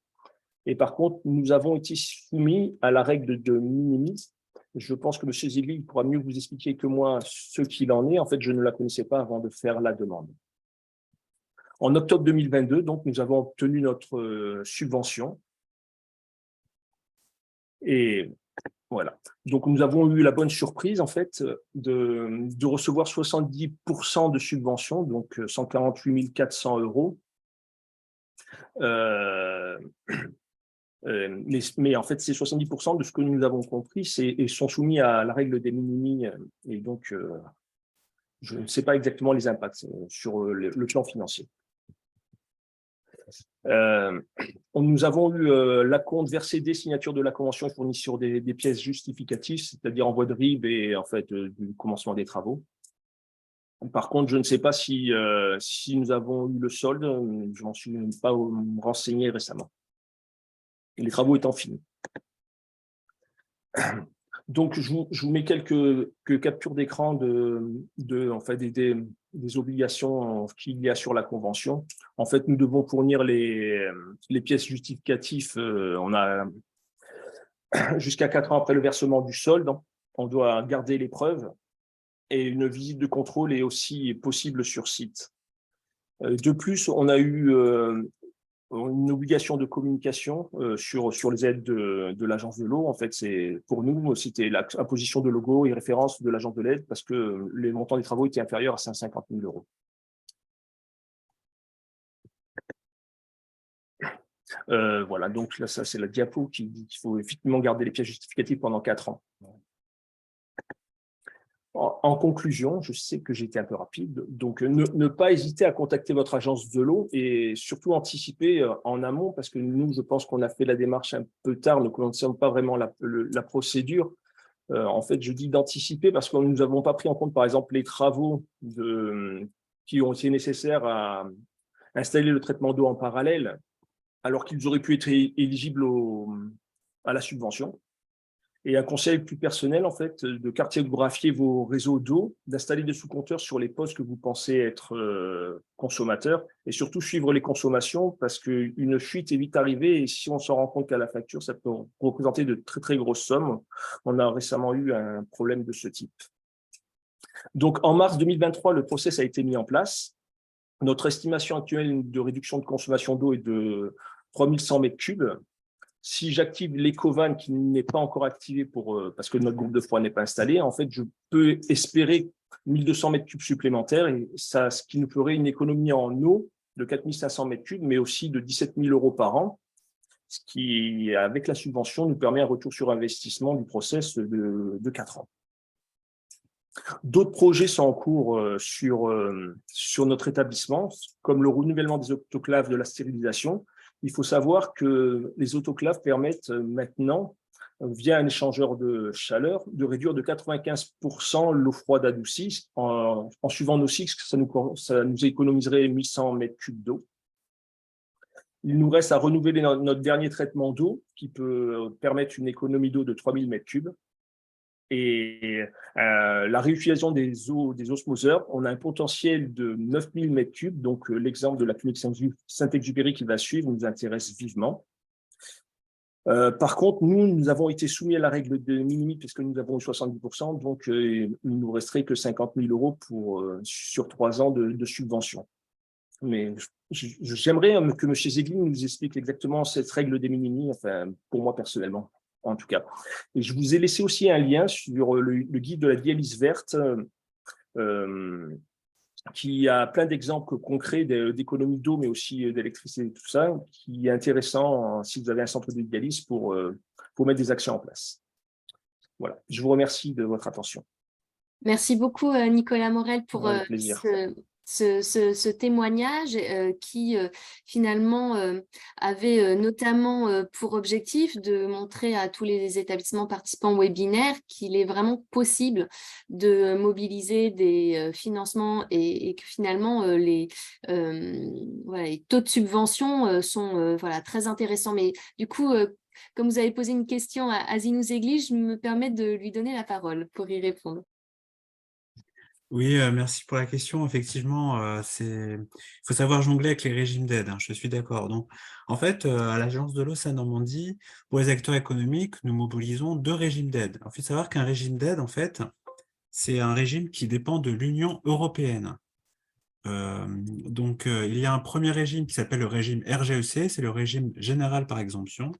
Et par contre, nous avons été soumis à la règle de minimis. Je pense que M. Zegli pourra mieux vous expliquer que moi ce qu'il en est. En fait, je ne la connaissais pas avant de faire la demande. En octobre 2022, donc, nous avons obtenu notre subvention. Et voilà. Donc, nous avons eu la bonne surprise, en fait, de recevoir 70% de subvention, donc 148 400 €. Mais en fait, ces 70% de ce que nous avons compris sont soumis à la règle des minimis. Et donc, je ne sais pas exactement les impacts sur le plan financier. Nous avons eu l'acompte versé des signatures de la convention et fourni sur des pièces justificatives, c'est-à-dire en voie de RIB et en fait du commencement des travaux. Par contre, je ne sais pas si nous avons eu le solde, je m'en suis pas renseigné récemment. Les travaux étant finis. Donc, je vous mets quelques captures d'écran en fait, des obligations qu'il y a sur la convention. En fait, nous devons fournir les pièces justificatives. On a jusqu'à 4 ans après le versement du solde. On doit garder les preuves et une visite de contrôle est aussi possible sur site. De plus, on a eu une obligation de communication sur les aides de l'agence de l'eau. En fait, pour nous, c'était l'imposition de logo et référence de l'agence de l'aide parce que les montants des travaux étaient inférieurs à 150 000 €. Voilà, donc là, ça, c'est la diapo qui dit qu'il faut effectivement garder les pièces justificatives pendant 4 ans. En conclusion, je sais que j'ai été un peu rapide, donc ne pas hésiter à contacter votre agence de l'eau et surtout anticiper en amont, parce que nous, je pense qu'on a fait la démarche un peu tard, nous ne connaissons pas vraiment la procédure. En fait, je dis d'anticiper parce que nous n'avons pas pris en compte, par exemple, les travaux qui ont été nécessaires à installer le traitement d'eau en parallèle, alors qu'ils auraient pu être éligibles à la subvention. Et un conseil plus personnel, en fait, de cartographier vos réseaux d'eau, d'installer des sous-compteurs sur les postes que vous pensez être consommateurs et surtout suivre les consommations parce qu'une fuite est vite arrivée et si on s'en rend compte qu'à la facture, ça peut représenter de très, très grosses sommes. On a récemment eu un problème de ce type. Donc, en mars 2023, le process a été mis en place. Notre estimation actuelle de réduction de consommation d'eau est de 3100 m3. Si j'active l'Ecovan qui n'est pas encore activé parce que notre groupe de froid n'est pas installé, en fait, je peux espérer 1200 m3 supplémentaires et ça, ce qui nous ferait une économie en eau de 4500 m3, mais aussi de 17 000 € par an, ce qui, avec la subvention, nous permet un retour sur investissement du process de 4 ans. D'autres projets sont en cours sur notre établissement, comme le renouvellement des autoclaves de la stérilisation. Il faut savoir que les autoclaves permettent maintenant, via un échangeur de chaleur, de réduire de 95% l'eau froide adoucie. En suivant nos cycles, ça nous économiserait 1100 m3 d'eau. Il nous reste à renouveler notre dernier traitement d'eau qui peut permettre une économie d'eau de 3000 m3. Et la réutilisation des osmoseurs, on a un potentiel de 9000 m3, donc l'exemple de la clinique Saint-Exupéry qui va suivre nous intéresse vivement. Par contre, nous avons été soumis à la règle de minimis puisque nous avons eu 70%, donc il ne nous resterait que 50 000 € sur 3 ans de subvention. Mais j'aimerais que M. Zegli nous explique exactement cette règle des minimis, enfin, pour moi personnellement. En tout cas. Et je vous ai laissé aussi un lien sur le guide de la dialyse verte qui a plein d'exemples concrets d'économie d'eau, mais aussi d'électricité et tout ça, qui est intéressant si vous avez un centre de dialyse pour mettre des actions en place. Voilà. Je vous remercie de votre attention. Merci beaucoup, Nicolas Morel, pour ce témoignage qui finalement avait notamment pour objectif de montrer à tous les établissements participants au webinaire qu'il est vraiment possible de mobiliser des financements et que finalement voilà, les taux de subvention sont voilà, très intéressants. Mais du coup, comme vous avez posé une question à Zinou Zegli, je me permets de lui donner la parole pour y répondre. Oui, merci pour la question. Effectivement, il faut savoir jongler avec les régimes d'aide, hein, je suis d'accord. Donc, en fait, à l'Agence de l'eau Seine-Normandie, pour les acteurs économiques, nous mobilisons 2 régimes d'aide. Il faut savoir qu'un régime d'aide, en fait, c'est un régime qui dépend de l'Union européenne. Il y a un premier régime qui s'appelle le régime RGEC, c'est le régime général par exemption,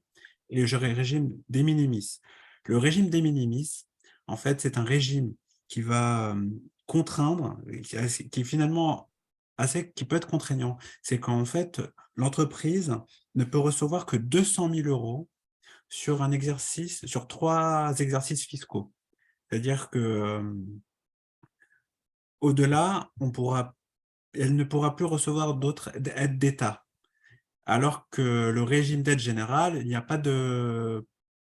et le régime de minimis. Le régime de minimis, en fait, c'est un régime qui va contraindre, qui est finalement qui peut être contraignant. C'est qu'en fait, l'entreprise ne peut recevoir que 200 000 € sur un exercice, sur 3 exercices fiscaux. C'est-à-dire que au-delà, elle ne pourra plus recevoir d'autres aides d'État. Alors que le régime d'aide générale, il n'y a pas de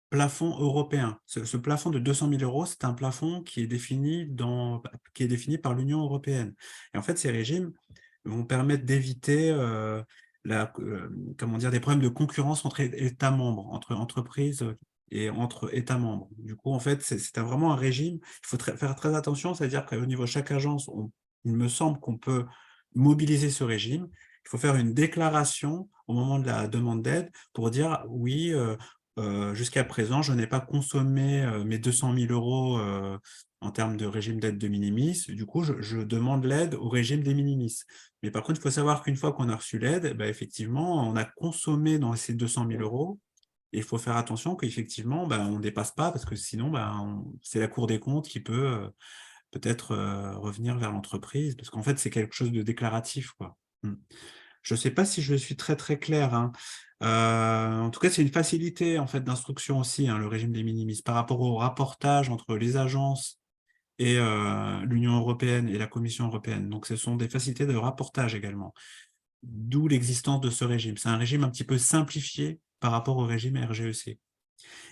plafond européen. Ce plafond de 200 000 €, c'est un plafond qui est défini par l'Union européenne. Et en fait, ces régimes vont permettre d'éviter des problèmes de concurrence entre États membres, entre entreprises et entre États membres. Du coup, en fait, c'est vraiment un régime. Il faut faire très attention, c'est-à-dire qu'au niveau de chaque agence, il me semble qu'on peut mobiliser ce régime. Il faut faire une déclaration au moment de la demande d'aide pour dire oui, jusqu'à présent, je n'ai pas consommé mes 200 000 € en termes de régime d'aide de minimis. Du coup, je demande l'aide au régime des minimis. Mais par contre, il faut savoir qu'une fois qu'on a reçu l'aide, effectivement, on a consommé dans ces 200 000 € et il faut faire attention qu'effectivement, on ne dépasse pas parce que sinon, c'est la Cour des comptes qui peut peut-être revenir vers l'entreprise parce qu'en fait, c'est quelque chose de déclaratif, quoi. Je ne sais pas si je suis très très clair, hein. En tout cas, c'est une facilité en fait d'instruction aussi, hein, le régime des minimis, par rapport au rapportage entre les agences et l'Union européenne et la Commission européenne. Donc, ce sont des facilités de rapportage également, d'où l'existence de ce régime. C'est un régime un petit peu simplifié par rapport au régime RGEC.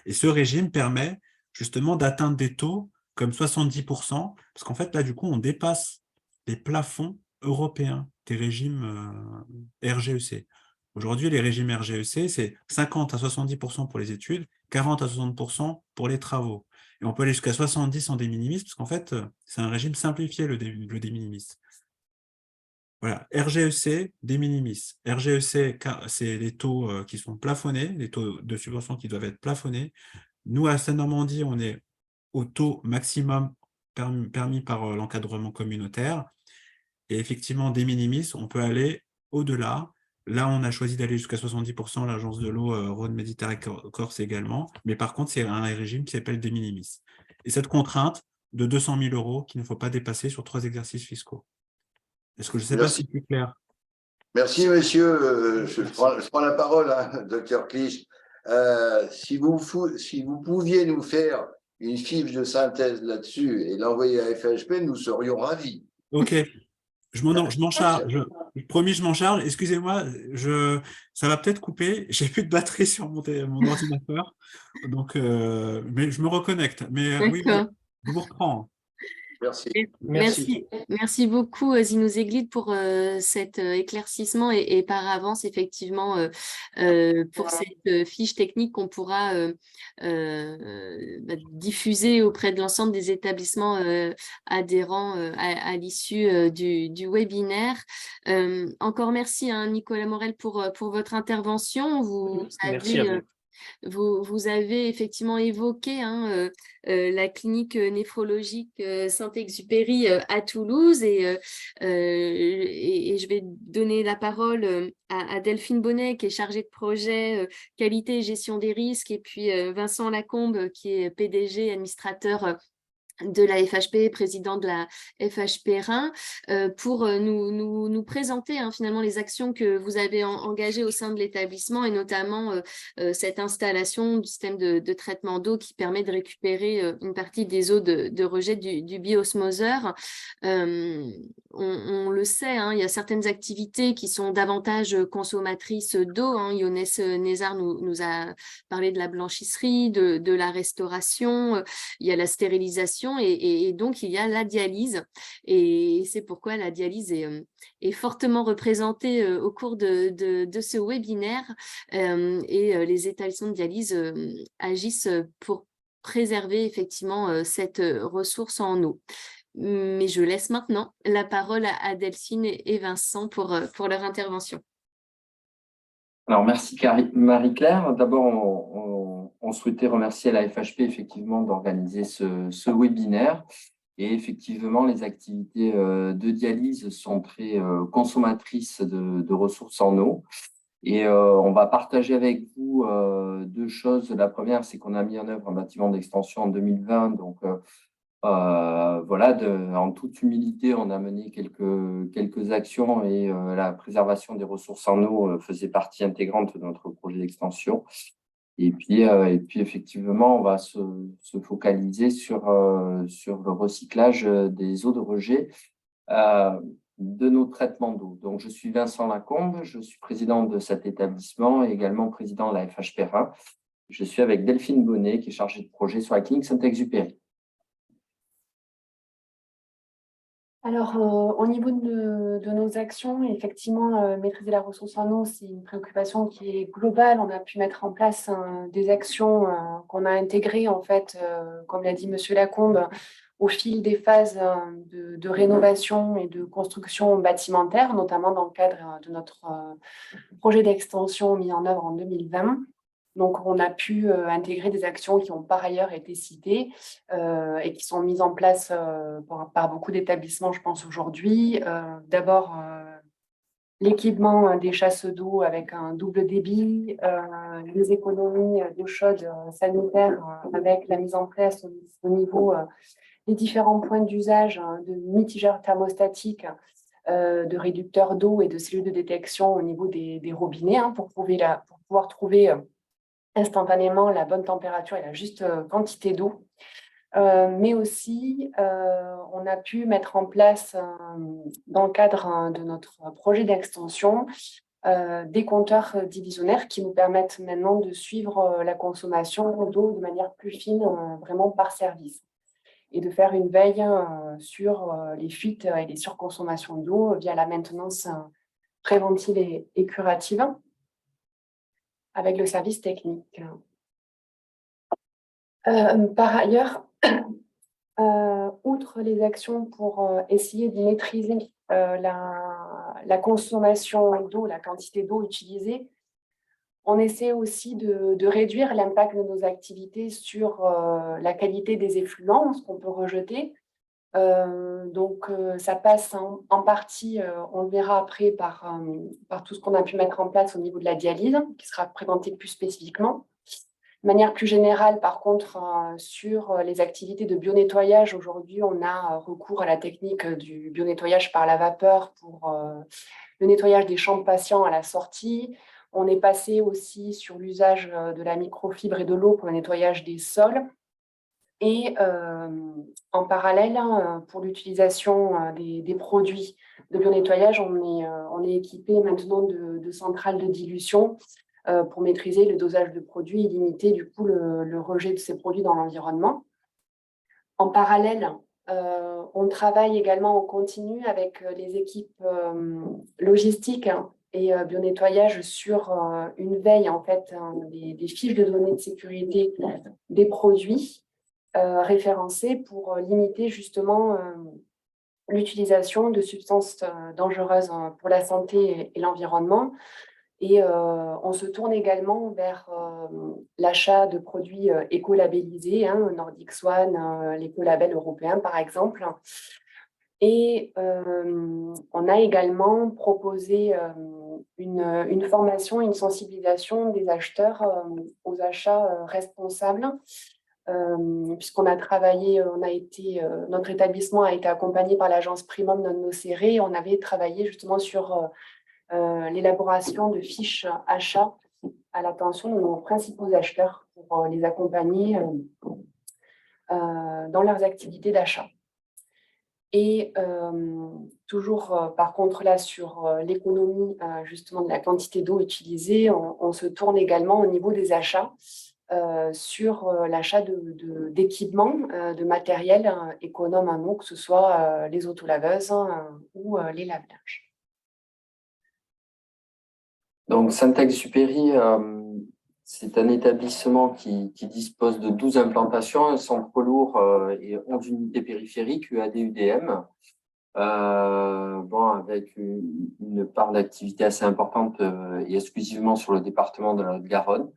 Et ce régime permet justement d'atteindre des taux comme 70%, parce qu'en fait, là, du coup, on dépasse les plafonds européens des régimes RGEC. Aujourd'hui, les régimes RGEC, c'est 50 à 70% pour les études, 40 à 60% pour les travaux. Et on peut aller jusqu'à 70 en de minimis, parce qu'en fait, c'est un régime simplifié, le de minimis. Voilà, RGEC, de minimis. RGEC, c'est les taux qui sont plafonnés, les taux de subvention qui doivent être plafonnés. Nous, à Seine-Normandie, on est au taux maximum permis par l'encadrement communautaire. Et effectivement, des minimis, on peut aller au-delà. Là, on a choisi d'aller jusqu'à 70%, l'agence de l'eau Rhône-Méditerranée-Corse également. Mais par contre, c'est un régime qui s'appelle des minimis. Et cette contrainte de 200 000 € qu'il ne faut pas dépasser sur 3 exercices fiscaux. Est-ce que je ne sais pas si c'est plus clair? Merci, monsieur. Je prends la parole, hein, docteur Clich. Si vous pouviez nous faire une fiche de synthèse là-dessus et l'envoyer à FHP, nous serions ravis. Ok, je m'en charge. Promis, je m'en charge. Excusez-moi, ça va peut-être couper. J'ai plus de batterie sur mon ordinateur, donc mais je me reconnecte. Mais oui, D'accord. je vous reprends. Merci. Merci beaucoup Zinou Zegli pour cet éclaircissement et par avance effectivement pour cette fiche technique qu'on pourra diffuser auprès de l'ensemble des établissements adhérents à l'issue du webinaire. Encore merci hein, Nicolas Morel pour votre intervention. Merci à vous. Vous avez effectivement évoqué hein, la clinique néphrologique Saint-Exupéry à Toulouse et je vais donner la parole à Delphine Bonnet qui est chargée de projet qualité et gestion des risques et puis Vincent Lacombe qui est PDG, administrateur de la FHP, président de la FHP Rhin, pour nous présenter finalement les actions que vous avez engagées au sein de l'établissement et notamment cette installation du système de traitement d'eau qui permet de récupérer une partie des eaux de rejet du biosmoseur. On le sait, il y a certaines activités qui sont davantage consommatrices d'eau. Yonès Nézard nous a parlé de la blanchisserie, de la restauration, il y a la stérilisation et donc il y a la dialyse. Et c'est pourquoi la dialyse est fortement représentée au cours de ce webinaire et les établissements de dialyse agissent pour préserver effectivement cette ressource en eau. Mais je laisse maintenant la parole à Delphine et Vincent pour leur intervention. Alors, merci Marie-Claire. D'abord, on souhaitait remercier la FHP effectivement d'organiser ce webinaire. Et effectivement, les activités de dialyse sont très consommatrices de ressources en eau. Et on va partager avec vous deux choses. La première, c'est qu'on a mis en œuvre un bâtiment d'extension en 2020. Donc, voilà, en toute humilité, on a mené quelques actions et la préservation des ressources en eau faisait partie intégrante de notre projet d'extension. Et puis effectivement, on va se focaliser sur le recyclage des eaux de rejet de nos traitements d'eau. Donc, je suis Vincent Lacombe, je suis président de cet établissement et également président de la FHP Rhin. Je suis avec Delphine Bonnet, qui est chargée de projet sur la clinique Saint-Exupéry. Alors, au niveau de nos actions, effectivement, maîtriser la ressource en eau, c'est une préoccupation qui est globale. On a pu mettre en place des actions qu'on a intégrées, en fait, comme l'a dit M. Lacombe, au fil des phases de rénovation et de construction bâtimentaire, notamment dans le cadre de notre projet d'extension mis en œuvre en 2020. Donc, on a pu intégrer des actions qui ont par ailleurs été citées et qui sont mises en place par beaucoup d'établissements, je pense, aujourd'hui. D'abord, l'équipement des chasses d'eau avec un double débit, les économies d'eau chaude sanitaire avec la mise en place au niveau des différents points d'usage de mitigeurs thermostatiques, de réducteurs d'eau et de cellules de détection au niveau des robinets pour pouvoir trouver instantanément la bonne température et la juste quantité d'eau. Mais aussi, on a pu mettre en place, dans le cadre de notre projet d'extension, des compteurs divisionnaires qui nous permettent maintenant de suivre la consommation d'eau de manière plus fine, vraiment par service, et de faire une veille sur les fuites et les surconsommations d'eau via la maintenance préventive et curative, avec le service technique. Par ailleurs, outre les actions pour essayer de maîtriser la consommation d'eau, la quantité d'eau utilisée, on essaie aussi de réduire l'impact de nos activités sur la qualité des effluents, ce qu'on peut rejeter. Donc, ça passe en partie, on le verra après, par tout ce qu'on a pu mettre en place au niveau de la dialyse, qui sera présenté plus spécifiquement. De manière plus générale, par contre, sur les activités de bionettoyage, aujourd'hui, on a recours à la technique du bionettoyage par la vapeur pour le nettoyage des chambres patients à la sortie. On est passé aussi sur l'usage de la microfibre et de l'eau pour le nettoyage des sols. Et en parallèle, pour l'utilisation des produits de bionettoyage, on est équipé maintenant de centrales de dilution pour maîtriser le dosage de produits et limiter du coup le rejet de ces produits dans l'environnement. En parallèle, on travaille également en continu avec les équipes logistiques et bionettoyage sur une veille en fait des fiches de données de sécurité des produits référencés pour limiter justement l'utilisation de substances dangereuses pour la santé et l'environnement. Et on se tourne également vers l'achat de produits écolabellisés, Nordic Swan, l'écolabel européen par exemple. Et on a également proposé une formation, une sensibilisation des acheteurs aux achats responsables puisqu'on a travaillé, notre établissement a été accompagné par l'agence Primum Non Nocere. On avait travaillé justement sur l'élaboration de fiches achats à l'attention de nos principaux acheteurs pour les accompagner dans leurs activités d'achat. Et toujours, par contre, là, sur l'économie justement de la quantité d'eau utilisée, on se tourne également au niveau des achats sur l'achat d'équipements, de matériel économe en eau, que ce soit les autolaveuses ou les lave-linges. Donc, Saint-Exupéry, c'est un établissement qui dispose de 12 implantations, un centre lourd et 11 unités périphériques, UAD, UDM. Avec une part d'activité assez importante et exclusivement sur le département de la Haute-Garonne.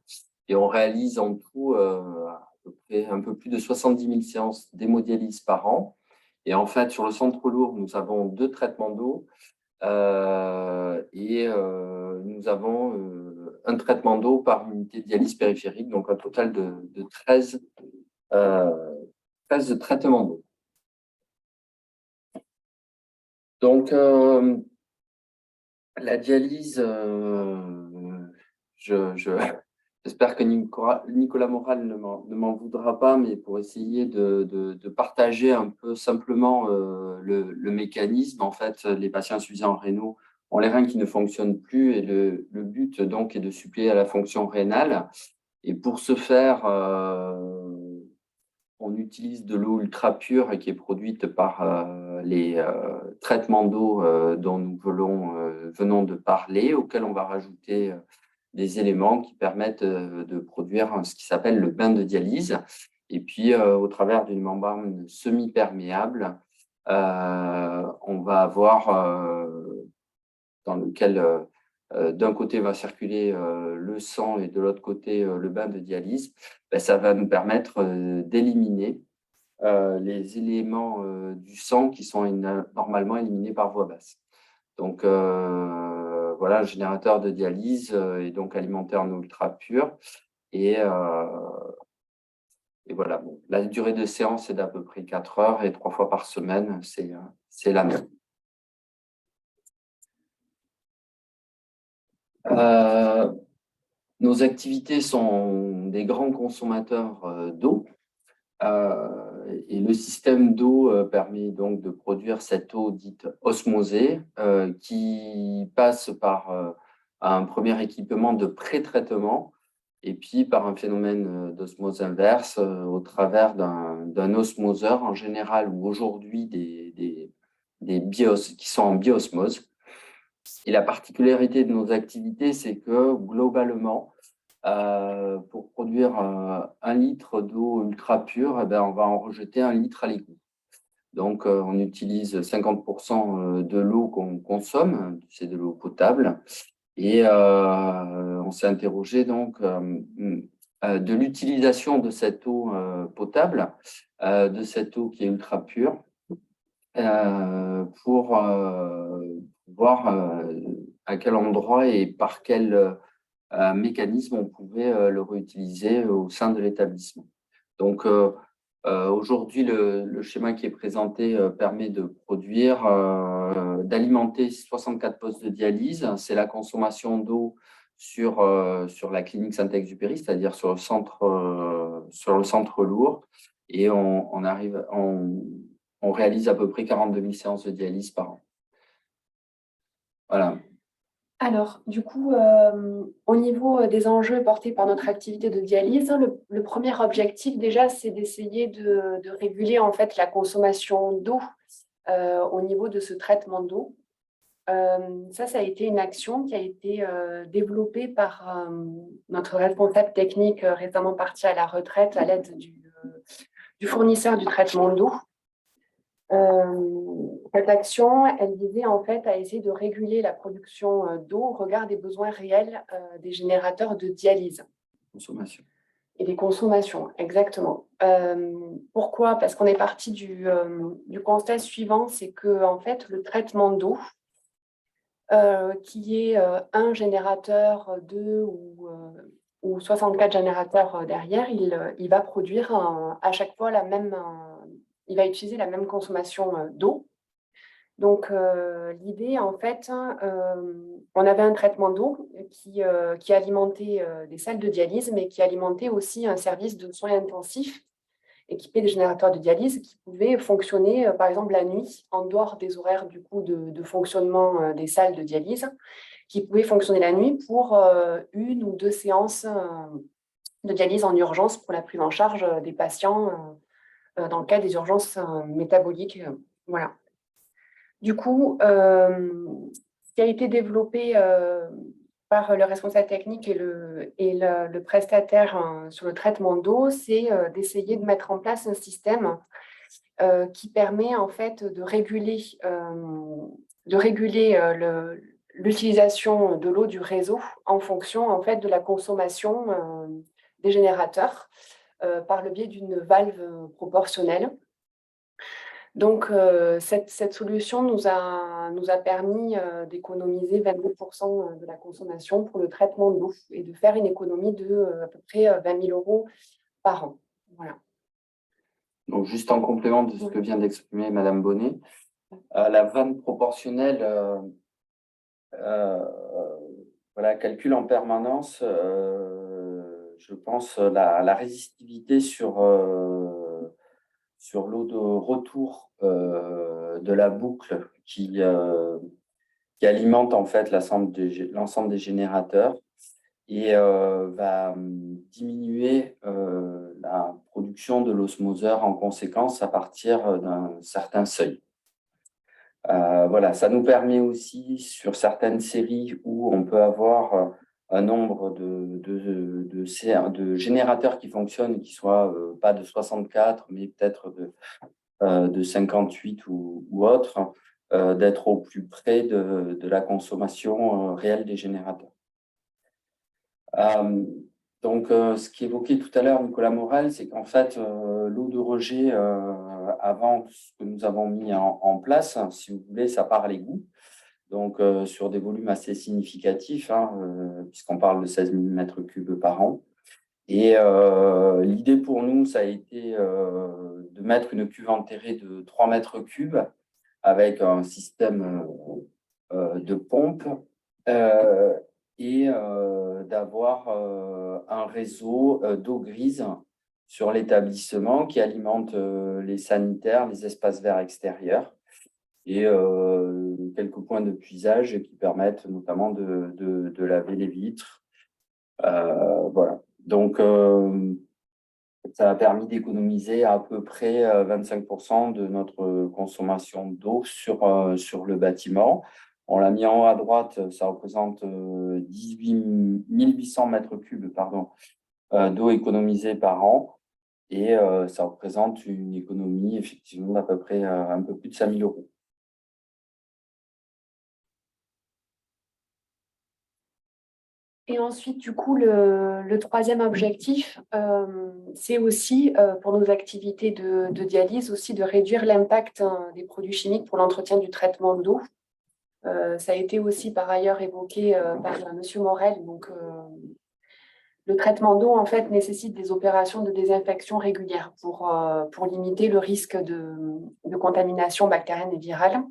Et on réalise en tout à peu près un peu plus de 70 000 séances d'hémodialyse par an. Et en fait, sur le centre lourd, nous avons 2 traitements d'eau nous avons un traitement d'eau par unité de dialyse périphérique, donc un total de 13 traitements d'eau. Donc, la dialyse, j'espère que Nicolas Moral ne m'en voudra pas, mais pour essayer de partager un peu simplement le mécanisme, en fait, les patients insuffisants rénaux ont les reins qui ne fonctionnent plus et le but donc est de suppléer à la fonction rénale. Et pour ce faire, on utilise de l'eau ultra pure qui est produite par les traitements d'eau dont nous venons de parler, auxquels on va rajouter des éléments qui permettent de produire ce qui s'appelle le bain de dialyse. Et puis, au travers d'une membrane semi-perméable, on va avoir, dans lequel d'un côté va circuler le sang et de l'autre côté le bain de dialyse, ça va nous permettre d'éliminer les éléments du sang qui sont normalement éliminés par voie basse. Donc, voilà, le générateur de dialyse est donc alimenté en eau ultra pure. Et voilà, bon, la durée de séance est d'à peu près 4 heures et 3 fois par semaine, c'est la même. Nos activités sont des grands consommateurs d'eau. Et le système d'eau permet donc de produire cette eau dite osmosée qui passe par un premier équipement de pré-traitement et puis par un phénomène d'osmose inverse au travers d'un osmoseur en général ou aujourd'hui des bios qui sont en biosmose. Et la particularité de nos activités, c'est que globalement, pour produire 1 litre d'eau ultra pure, on va en rejeter 1 litre à l'égout. Donc, on utilise 50% de l'eau qu'on consomme, c'est de l'eau potable. Et on s'est interrogé donc de l'utilisation de cette eau potable, de cette eau qui est ultra pure, pour voir à quel endroit et par quel mécanisme on pouvait le réutiliser au sein de l'établissement. Donc, aujourd'hui, le schéma qui est présenté permet de produire, d'alimenter 64 postes de dialyse. C'est la consommation d'eau sur la clinique Saint-Exupéry, c'est-à-dire sur le centre lourd. Et on réalise à peu près 42 000 séances de dialyse par an. Voilà. Alors, du coup, au niveau des enjeux portés par notre activité de dialyse, le premier objectif déjà, c'est d'essayer de réguler en fait la consommation d'eau au niveau de ce traitement d'eau. Ça a été une action qui a été développée par notre responsable technique récemment parti à la retraite à l'aide du fournisseur du traitement d'eau. Cette action, elle visait en fait à essayer de réguler la production d'eau au regard des besoins réels des générateurs de dialyse. Consommation. Et des consommations, exactement. Pourquoi? Parce qu'on est parti du constat suivant, c'est que en fait, le traitement d'eau, qui est un générateur, 2 ou 64 générateurs derrière, il va produire à chaque fois il va utiliser la même consommation d'eau. Donc, l'idée, en fait, on avait un traitement d'eau qui alimentait des salles de dialyse, mais qui alimentait aussi un service de soins intensifs équipé de générateurs de dialyse qui pouvaient fonctionner, par exemple, la nuit, en dehors des horaires du coup, de fonctionnement des salles de dialyse, qui pouvaient fonctionner la nuit pour 1 ou 2 séances de dialyse en urgence pour la prise en charge des patients dans le cas des urgences métaboliques. Voilà. Du coup, ce qui a été développé par le responsable technique et le prestataire sur le traitement d'eau, c'est d'essayer de mettre en place un système qui permet en fait de réguler l'utilisation de l'eau du réseau en fonction en fait de la consommation des générateurs par le biais d'une valve proportionnelle. Donc, cette solution nous a permis d'économiser 22% de la consommation pour le traitement de l'eau et de faire une économie de à peu près 20 000 € par an. Voilà. Donc, juste en complément de ce que vient d'exprimer Madame Bonnet, la vanne proportionnelle voilà, calcule en permanence, je pense, la résistivité sur l'eau de retour de la boucle qui alimente en fait l'ensemble des générateurs et va diminuer la production de l'osmoseur en conséquence à partir d'un certain seuil. Voilà, ça nous permet aussi sur certaines séries où on peut avoir un nombre de générateurs qui fonctionnent et qui soient pas de 64, mais peut-être de 58 ou autre, d'être au plus près de la consommation réelle des générateurs. Donc, ce qu'évoquait tout à l'heure Nicolas Morel, c'est qu'en fait, l'eau de rejet, avant ce que nous avons mis en place, si vous voulez, ça part à l'égout. Donc, sur des volumes assez significatifs, puisqu'on parle de 16 000 m3 par an. Et l'idée pour nous, ça a été de mettre une cuve enterrée de 3 m3 avec un système de pompe et d'avoir un réseau d'eau grise sur l'établissement qui alimente les sanitaires, les espaces verts extérieurs et quelques points de puisage qui permettent notamment de laver les vitres. Voilà. Donc, ça a permis d'économiser à peu près 25% de notre consommation d'eau sur le bâtiment. On l'a mis en haut à droite, ça représente 18 800 m3 d'eau économisée par an. Et ça représente une économie effectivement d'à peu près un peu plus de 5 000 €. Et ensuite, du coup, le troisième objectif, c'est aussi pour nos activités de dialyse, aussi de réduire l'impact des produits chimiques pour l'entretien du traitement d'eau. Ça a été aussi par ailleurs évoqué par M. Morel. Donc, le traitement d'eau, en fait, nécessite des opérations de désinfection régulières pour limiter le risque de contamination bactérienne et virale,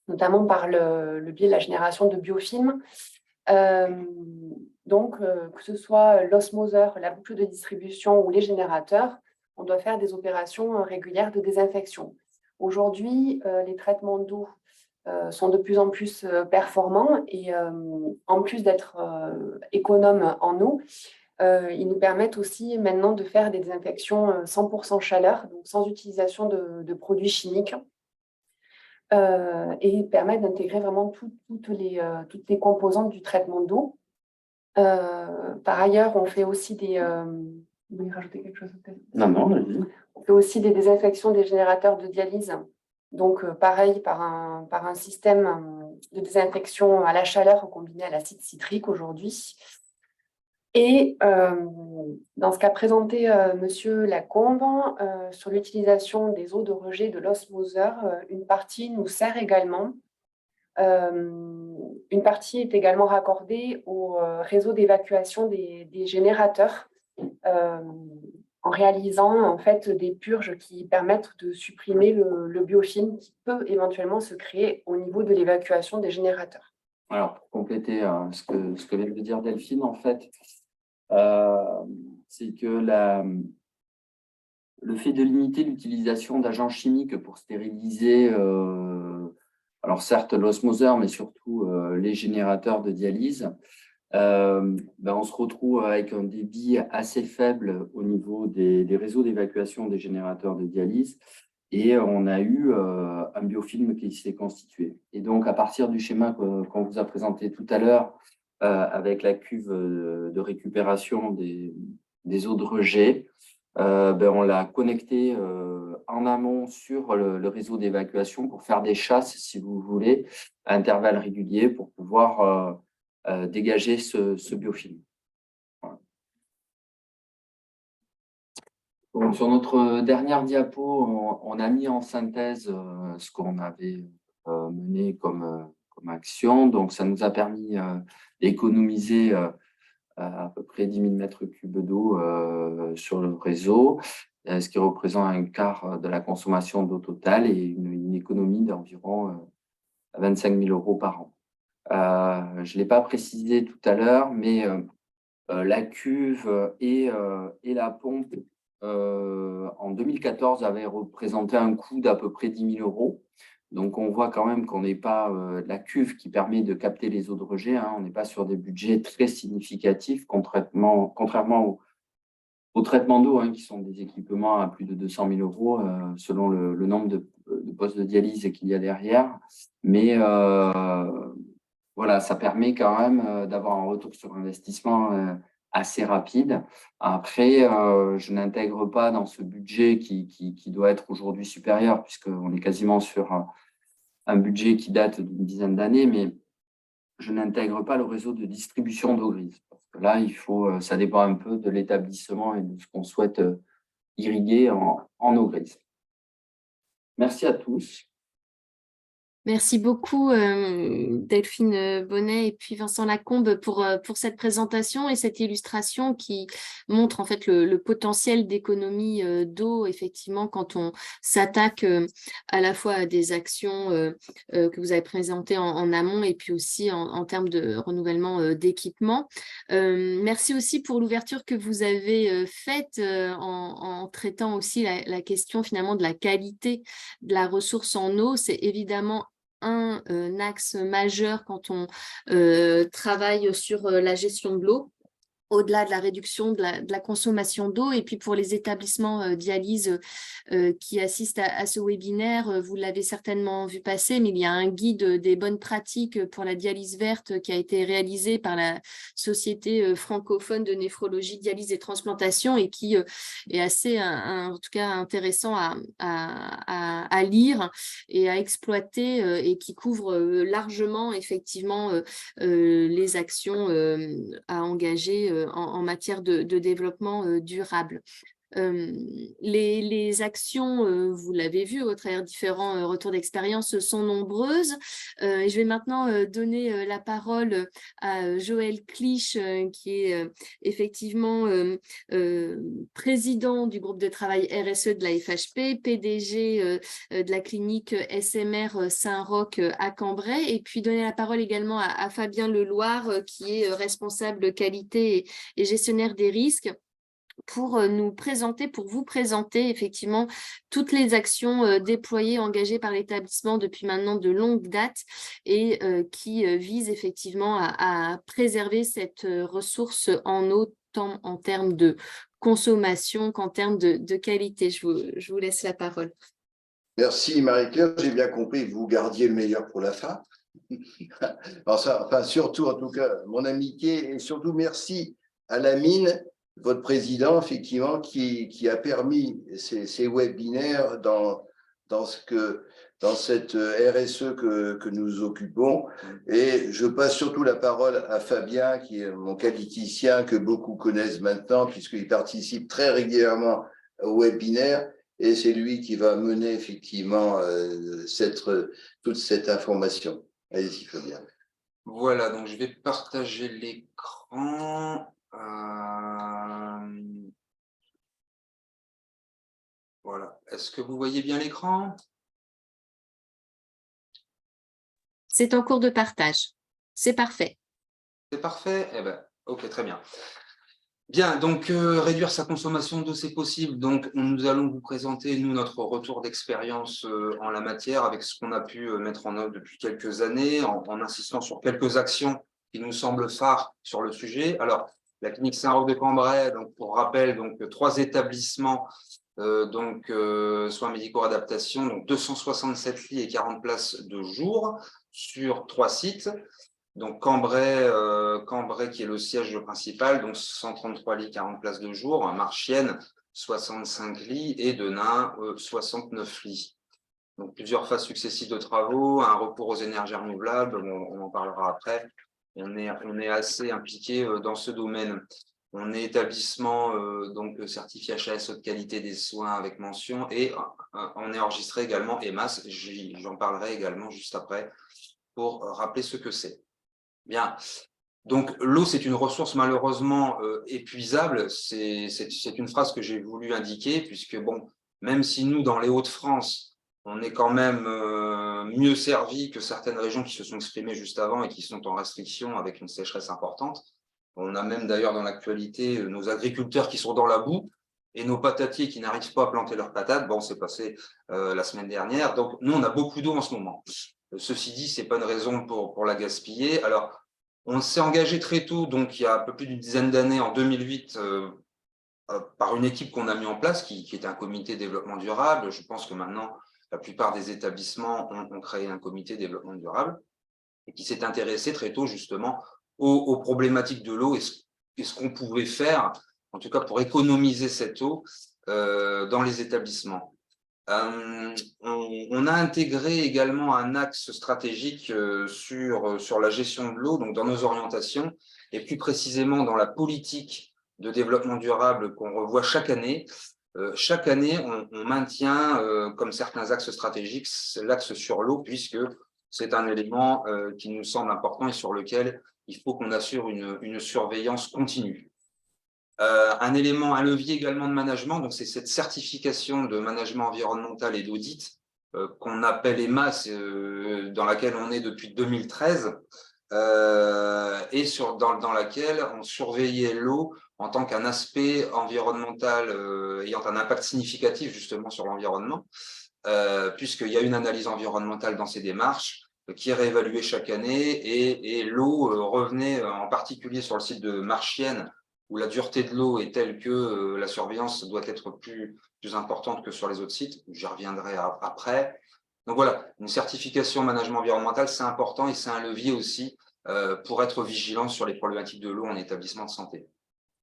notamment par le biais de la génération de biofilms. Donc, que ce soit l'osmoseur, la boucle de distribution ou les générateurs, on doit faire des opérations régulières de désinfection. Aujourd'hui, les traitements d'eau sont de plus en plus performants et en plus d'être économes en eau, ils nous permettent aussi maintenant de faire des désinfections 100% chaleur, donc sans utilisation de produits chimiques. Et permettent d'intégrer vraiment toutes les composantes du traitement d'eau. Par ailleurs, on fait aussi des... Vous voulez rajouter quelque chose peut-être ? Non, vas-y. On fait aussi des désinfections des générateurs de dialyse. Donc, pareil, par un système de désinfection à la chaleur combiné à l'acide citrique aujourd'hui. Et dans ce qu'a présenté Monsieur Lacombe, sur l'utilisation des eaux de rejet de l'osmoseur, une partie nous sert également Une partie est également raccordée au réseau d'évacuation des générateurs en réalisant en fait des purges qui permettent de supprimer le biofilm qui peut éventuellement se créer au niveau de l'évacuation des générateurs. Alors, pour compléter ce que vient de dire Delphine, en fait, c'est que le fait de limiter l'utilisation d'agents chimiques pour stériliser, alors certes l'osmoseur, mais surtout les générateurs de dialyse, on se retrouve avec un débit assez faible au niveau des réseaux d'évacuation des générateurs de dialyse et on a eu un biofilm qui s'est constitué. Et donc, à partir du schéma qu'on vous a présenté tout à l'heure, avec la cuve de récupération des eaux de rejet, on l'a connecté en amont sur le réseau d'évacuation pour faire des chasses, si vous voulez, à intervalles réguliers pour pouvoir dégager ce biofilm. Voilà. Donc, sur notre dernière diapo, on a mis en synthèse ce qu'on avait mené comme action. Donc, ça nous a permis d'économiser à peu près 10 000 mètres cubes d'eau sur le réseau, ce qui représente un quart de la consommation d'eau totale et une économie d'environ 25 000 € par an. Je ne l'ai pas précisé tout à l'heure, mais la cuve et la pompe en 2014 avaient représenté un coût d'à peu près 10 000 €. Donc, on voit quand même qu'on n'est pas la cuve qui permet de capter les eaux de rejet. Hein, on n'est pas sur des budgets très significatifs, contrairement au traitement d'eau, hein, qui sont des équipements à plus de 200 000 € selon le nombre de postes de dialyse qu'il y a derrière. Mais voilà, ça permet quand même d'avoir un retour sur investissement assez rapide. Après, je n'intègre pas dans ce budget qui doit être aujourd'hui supérieur, puisqu'on est quasiment sur un budget qui date d'une dizaine d'années, mais je n'intègre pas le réseau de distribution d'eau grise. Parce que là, ça dépend un peu de l'établissement et de ce qu'on souhaite irriguer en eau grise. Merci à tous. Merci beaucoup Delphine Bonnet et puis Vincent Lacombe pour cette présentation et cette illustration qui montre en fait le potentiel d'économie d'eau effectivement quand on s'attaque à la fois à des actions que vous avez présentées en amont et puis aussi en termes de renouvellement d'équipements. Merci aussi pour l'ouverture que vous avez faite en traitant aussi la question finalement de la qualité de la ressource en eau. C'est évidemment un axe majeur quand on travaille sur la gestion de l'eau, au-delà de la réduction de la consommation d'eau. Et puis pour les établissements dialyse qui assistent à ce webinaire, vous l'avez certainement vu passer, mais il y a un guide des bonnes pratiques pour la dialyse verte qui a été réalisé par la Société francophone de néphrologie, dialyse et transplantation et qui est assez, en tout cas, intéressant à lire et à exploiter et qui couvre largement, effectivement, les actions à engager en matière de développement durable. Les actions, vous l'avez vu au travers différents retours d'expérience, sont nombreuses. Et je vais maintenant donner la parole à Joël Clich, qui est effectivement président du groupe de travail RSE de la FHP, PDG de la clinique SMR Saint-Roch à Cambrai, et puis donner la parole également à Fabien Leloir, qui est responsable qualité et gestionnaire des risques, pour vous présenter effectivement toutes les actions déployées, engagées par l'établissement depuis maintenant de longue date et qui visent effectivement à préserver cette ressource en eau, tant en termes de consommation qu'en termes de qualité. Je vous laisse la parole. Merci Marie-Claire, j'ai bien compris que vous gardiez le meilleur pour la fin. Surtout, en tout cas, mon amitié et surtout merci à Lamine, votre président, effectivement, qui a permis ces webinaires dans cette RSE que nous occupons. Et je passe surtout la parole à Fabien, qui est mon qualiticien que beaucoup connaissent maintenant, puisqu'il participe très régulièrement au webinaire. Et c'est lui qui va mener effectivement toute cette information. Allez-y, Fabien. Voilà, donc je vais partager l'écran. Voilà. Est-ce que vous voyez bien l'écran? C'est en cours de partage. C'est parfait. C'est parfait? Eh ben, ok, très bien. Bien, donc réduire sa consommation d'eau, c'est possible. Donc, nous allons vous présenter, nous, notre retour d'expérience en la matière avec ce qu'on a pu mettre en œuvre depuis quelques années, en insistant sur quelques actions qui nous semblent phares sur le sujet. Alors, la clinique Saint-Roch de Cambrai, donc, pour rappel, donc 3 établissements, soins médico-adaptation, donc 267 lits et 40 places de jour sur 3 sites. Donc Cambrai, qui est le siège principal, donc 133 lits, 40 places de jour, Marchienne, 65 lits et Denain, 69 lits. Donc plusieurs phases successives de travaux, un recours aux énergies renouvelables, on en parlera après. On est assez impliqué dans ce domaine. On est établissement donc certifié HAS haute qualité des soins avec mention et on est enregistré également EMAS, j'en parlerai également juste après pour rappeler ce que c'est. Bien, donc l'eau c'est une ressource malheureusement épuisable, c'est une phrase que j'ai voulu indiquer puisque bon, même si nous dans les Hauts-de-France, on est quand même mieux servi que certaines régions qui se sont exprimées juste avant et qui sont en restriction avec une sécheresse importante. On a même d'ailleurs dans l'actualité nos agriculteurs qui sont dans la boue et nos patatiers qui n'arrivent pas à planter leurs patates. Bon, c'est passé la semaine dernière, donc nous on a beaucoup d'eau en ce moment. Ceci dit, ce n'est pas une raison pour la gaspiller. Alors, on s'est engagé très tôt, donc il y a un peu plus d'une dizaine d'années, en 2008, par une équipe qu'on a mis en place, qui était un comité développement durable. Je pense que maintenant, la plupart des établissements ont créé un comité développement durable et qui s'est intéressé très tôt justement aux problématiques de l'eau et ce qu'on pouvait faire, en tout cas pour économiser cette eau dans les établissements. On a intégré également un axe stratégique sur la gestion de l'eau, donc dans nos orientations, et plus précisément dans la politique de développement durable qu'on revoit chaque année. Chaque année, on maintient, comme certains axes stratégiques, l'axe sur l'eau, puisque c'est un élément qui nous semble important et sur lequel il faut qu'on assure une surveillance continue. Un élément, un levier également de management, donc c'est cette certification de management environnemental et d'audit qu'on appelle EMAS, dans laquelle on est depuis 2013, et dans laquelle on surveillait l'eau en tant qu'un aspect environnemental ayant un impact significatif justement sur l'environnement, puisqu'il y a une analyse environnementale dans ces démarches qui est réévaluée chaque année, et l'eau revenait en particulier sur le site de Marchienne, où la dureté de l'eau est telle que la surveillance doit être plus importante que sur les autres sites. J'y reviendrai après. Donc voilà, une certification management environnemental, c'est important et c'est un levier aussi pour être vigilant sur les problématiques de l'eau en établissement de santé.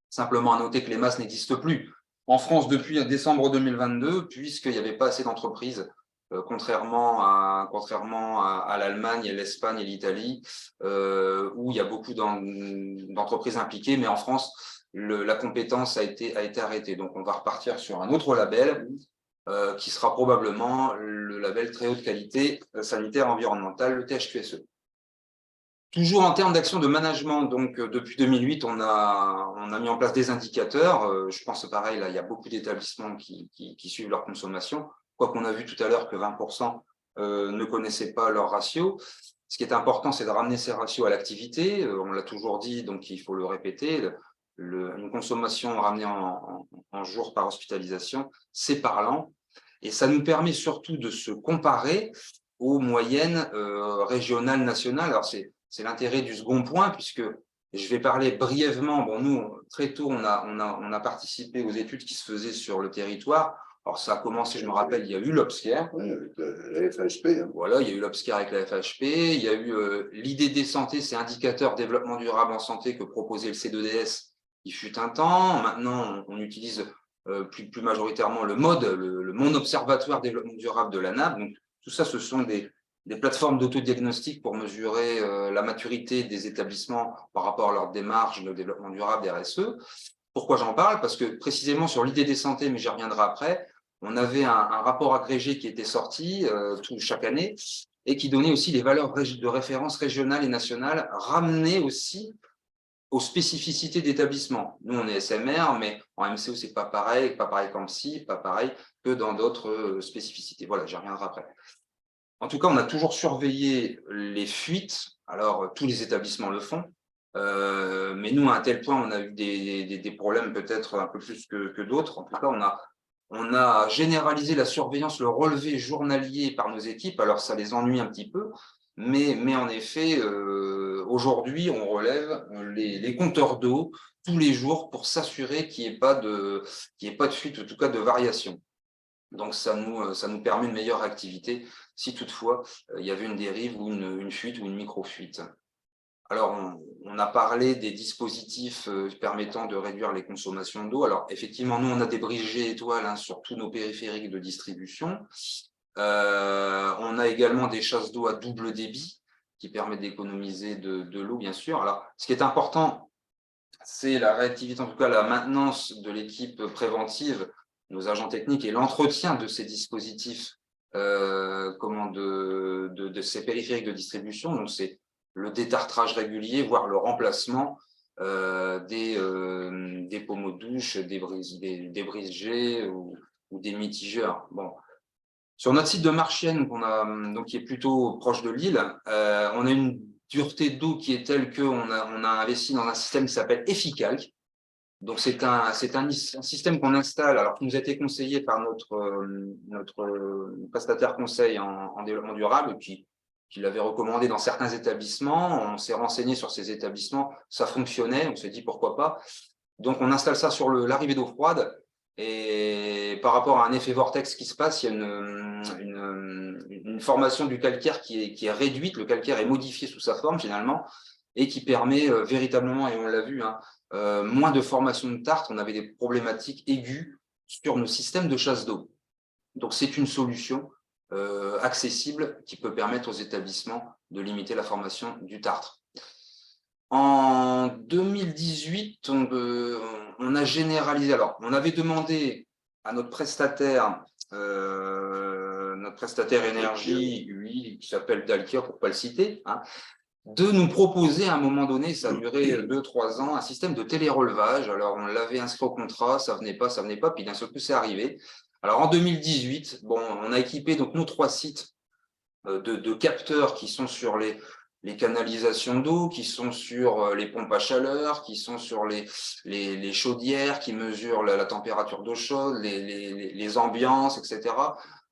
Simplement à noter que l'EMAS n'existe plus en France depuis décembre 2022, puisqu'il n'y avait pas assez d'entreprises, contrairement à l'Allemagne, et l'Espagne et l'Italie, où il y a beaucoup d'entreprises impliquées, mais en France, la compétence a été arrêtée. Donc, on va repartir sur un autre label qui sera probablement le label très haute qualité sanitaire environnementale, le THQSE. Toujours en termes d'action de management, donc depuis 2008, on a mis en place des indicateurs. Je pense pareil, là, il y a beaucoup d'établissements qui suivent leur consommation, quoiqu'on a vu tout à l'heure que 20% ne connaissaient pas leur ratio. Ce qui est important, c'est de ramener ces ratios à l'activité. On l'a toujours dit, donc il faut le répéter. Une consommation ramenée en jours par hospitalisation, c'est parlant. Et ça nous permet surtout de se comparer aux moyennes régionales, nationales. Alors, c'est l'intérêt du second point, puisque je vais parler brièvement. Bon, nous, très tôt, on a participé aux études qui se faisaient sur le territoire. Alors, ça a commencé, je me rappelle, il y a eu l'Obscare. Oui, avec la FHP. Hein. Voilà, il y a eu l'Obscare avec la FHP. Il y a eu l'IDD santé, c'est indicateur développement durable en santé que proposait le C2DS. Il fut un temps. Maintenant, on utilise plus majoritairement le MODE, le Monde Observatoire Développement Durable de l'ANAB. Donc, tout ça, ce sont des plateformes d'autodiagnostic pour mesurer la maturité des établissements par rapport à leur démarche de développement durable, RSE. Pourquoi j'en parle? Parce que précisément sur l'IDD santé, mais j'y reviendrai après, on avait un rapport agrégé qui était sorti chaque année et qui donnait aussi les valeurs de référence régionales et nationales, ramenées aussi aux spécificités d'établissement. Nous, on est SMR, mais en MCO, c'est pas pareil qu'en psy, pas pareil que dans d'autres spécificités. Voilà, j'y reviendrai après. En tout cas, on a toujours surveillé les fuites. Alors, tous les établissements le font. Mais nous, à un tel point, on a eu des problèmes peut-être un peu plus que d'autres. En tout cas, on a généralisé la surveillance, le relevé journalier par nos équipes. Alors, ça les ennuie un petit peu. Mais en effet, aujourd'hui, on relève les compteurs d'eau tous les jours pour s'assurer qu'il n'y ait pas de fuite, en tout cas de variation. Donc, ça nous permet une meilleure activité si toutefois il y avait une dérive ou une fuite ou une micro-fuite. Alors, on a parlé des dispositifs permettant de réduire les consommations d'eau. Alors, effectivement, nous, on a des brises étoiles sur tous nos périphériques de distribution. On a également des chasses d'eau à double débit qui permettent d'économiser de l'eau, bien sûr. Alors, ce qui est important, c'est la réactivité, en tout cas la maintenance de l'équipe préventive, nos agents techniques et l'entretien de ces dispositifs, de ces périphériques de distribution. Donc, c'est le détartrage régulier, voire le remplacement des pommeaux de douche, des brise-jets ou des mitigeurs. Bon. Sur notre site de Marchienne, qui est plutôt proche de Lille, on a une dureté d'eau qui est telle qu'on a investi dans un système qui s'appelle Efficalc. Donc, c'est un système qu'on installe, alors qui nous a été conseillé par notre prestataire conseil en développement durable, qui l'avait recommandé dans certains établissements. On s'est renseigné sur ces établissements, ça fonctionnait, on s'est dit pourquoi pas. Donc, on installe ça sur l'arrivée d'eau froide. Et par rapport à un effet vortex qui se passe, il y a une formation du calcaire qui est réduite. Le calcaire est modifié sous sa forme, finalement, et qui permet véritablement, et on l'a vu, moins de formation de tartre. On avait des problématiques aiguës sur nos systèmes de chasse d'eau. Donc, c'est une solution accessible qui peut permettre aux établissements de limiter la formation du tartre. En 2018, on a généralisé. Alors, on avait demandé à notre prestataire énergie, lui, qui s'appelle Dalkia, pour ne pas le citer, de nous proposer à un moment donné, ça a duré 2-3 ans, un système de télérelevage. Alors, on l'avait inscrit au contrat, ça venait pas, puis d'un seul coup, c'est arrivé. Alors, en 2018, on a équipé donc nos 3 sites de capteurs qui sont sur les canalisations d'eau, qui sont sur les pompes à chaleur, qui sont sur les chaudières, qui mesurent la température d'eau chaude, les ambiances, etc.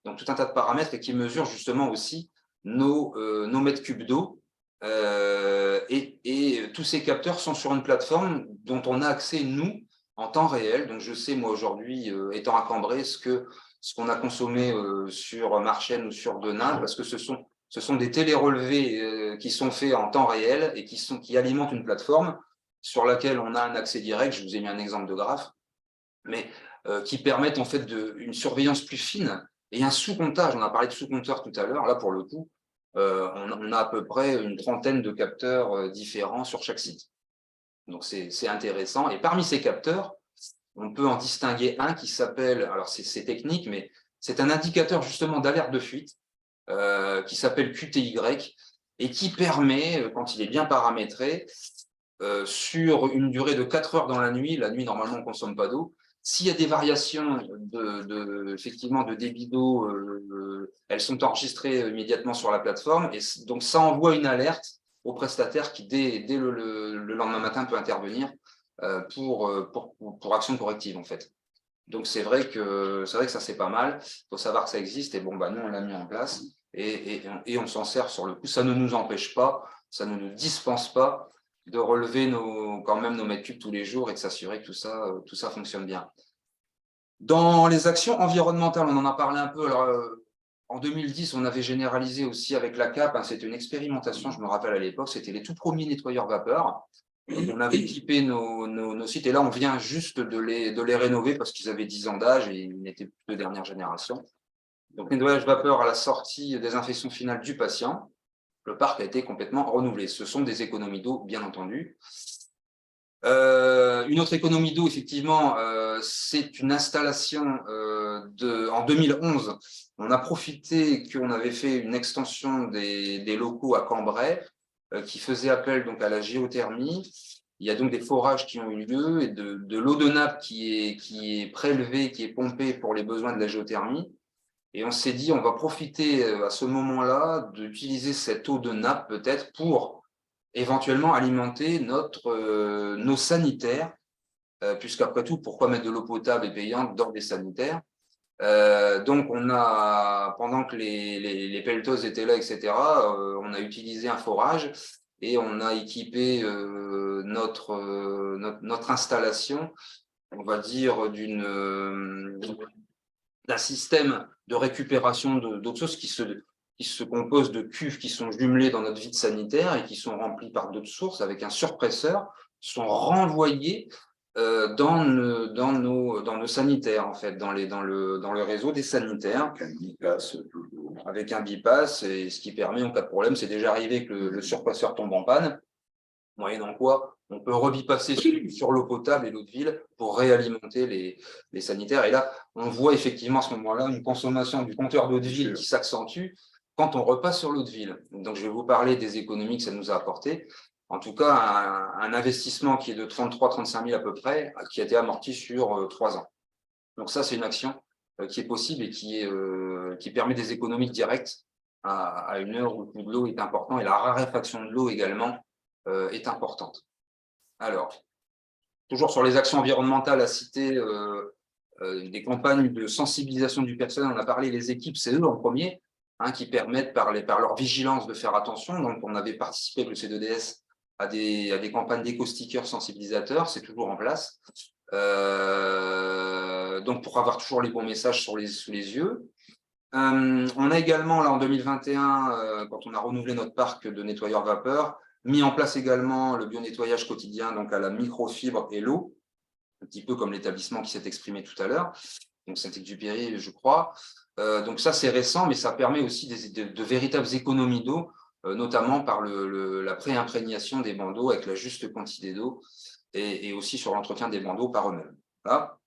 Donc, tout un tas de paramètres et qui mesurent justement aussi nos mètres cubes d'eau. Et tous ces capteurs sont sur une plateforme dont on a accès, nous, en temps réel. Donc, je sais, moi, aujourd'hui, étant à Cambrai, ce qu'on a consommé sur Marchienne ou sur Denain, parce que ce sont des télérelevés qui sont faits en temps réel et qui alimentent une plateforme sur laquelle on a un accès direct. Je vous ai mis un exemple de graphe, mais qui permettent en fait une surveillance plus fine et un sous-comptage. On a parlé de sous-compteur tout à l'heure. Là, pour le coup, on a à peu près une trentaine de capteurs différents sur chaque site. Donc, c'est intéressant. Et parmi ces capteurs, on peut en distinguer un qui s'appelle, alors c'est technique, mais c'est un indicateur justement d'alerte de fuite qui s'appelle QTY et qui permet, quand il est bien paramétré, sur une durée de 4 heures dans la nuit normalement on ne consomme pas d'eau, s'il y a des variations effectivement de débit d'eau, elles sont enregistrées immédiatement sur la plateforme et donc ça envoie une alerte au prestataire qui dès le lendemain matin peut intervenir pour action corrective en fait. Donc c'est vrai que ça c'est pas mal, il faut savoir que ça existe et nous on l'a mis en place et on s'en sert sur le coup. Ça ne nous empêche pas, ça ne nous dispense pas de relever quand même nos mètres cubes tous les jours et de s'assurer que tout ça fonctionne bien. Dans les actions environnementales, on en a parlé un peu. Alors, en 2010, on avait généralisé aussi avec la CAP, c'était une expérimentation, je me rappelle à l'époque, c'était les tout premiers nettoyeurs vapeur. On avait équipé nos sites et là, on vient juste de les rénover parce qu'ils avaient 10 ans d'âge et ils n'étaient plus de dernière génération. Donc, nettoyage vapeur à la sortie des infections finales du patient. Le parc a été complètement renouvelé. Ce sont des économies d'eau, bien entendu. Une autre économie d'eau, effectivement, c'est une installation en 2011. On a profité qu'on avait fait une extension des locaux à Cambrai qui faisait appel donc à la géothermie. Il y a donc des forages qui ont eu lieu et de l'eau de nappe qui est prélevée, qui est pompée pour les besoins de la géothermie. Et on s'est dit, on va profiter à ce moment-là d'utiliser cette eau de nappe peut-être pour éventuellement alimenter nos sanitaires, puisqu'après tout, pourquoi mettre de l'eau potable et payante dans des sanitaires? Donc, pendant que les pelleteuses étaient là, etc., on a utilisé un forage et on a équipé notre installation, on va dire, d'un système de récupération d'eau de source qui se compose de cuves qui sont jumelées dans notre vide sanitaire et qui sont remplies par d'autres sources avec un surpresseur, sont renvoyées dans nos sanitaires, en fait, dans le réseau des sanitaires. Avec un bypass, et ce qui permet, en cas de problème, c'est déjà arrivé que le surpresseur tombe en panne, moyennant quoi on peut rebipasser sur l'eau potable et l'eau de ville pour réalimenter les sanitaires. Et là, on voit effectivement à ce moment-là une consommation du compteur d'eau de ville qui s'accentue quand on repasse sur l'eau de ville. Donc, je vais vous parler des économies que ça nous a apporté. En tout cas, un investissement qui est de 33-35 000 à peu près, qui a été amorti sur 3 ans. Donc ça, c'est une action qui est possible et qui permet des économies directes à une heure où le coût de l'eau est important et la raréfaction de l'eau également est importante. Alors, toujours sur les actions environnementales à citer, des campagnes de sensibilisation du personnel, on a parlé, les équipes, c'est eux en premier, qui permettent par leur vigilance de faire attention. Donc, on avait participé avec le C2DS à des campagnes d'éco-stickers sensibilisateurs, c'est toujours en place. Donc, pour avoir toujours les bons messages sous les yeux. On a également, là, en 2021, quand on a renouvelé notre parc de nettoyeurs vapeur, mis en place également le bio-nettoyage quotidien, donc à la microfibre et l'eau, un petit peu comme l'établissement qui s'est exprimé tout à l'heure, donc Saint-Exupéry, je crois. Donc ça, c'est récent, mais ça permet aussi de véritables économies d'eau, notamment par la pré-imprégnation des bancs d'eau avec la juste quantité d'eau et aussi sur l'entretien des bancs d'eau par eux-mêmes. Voilà.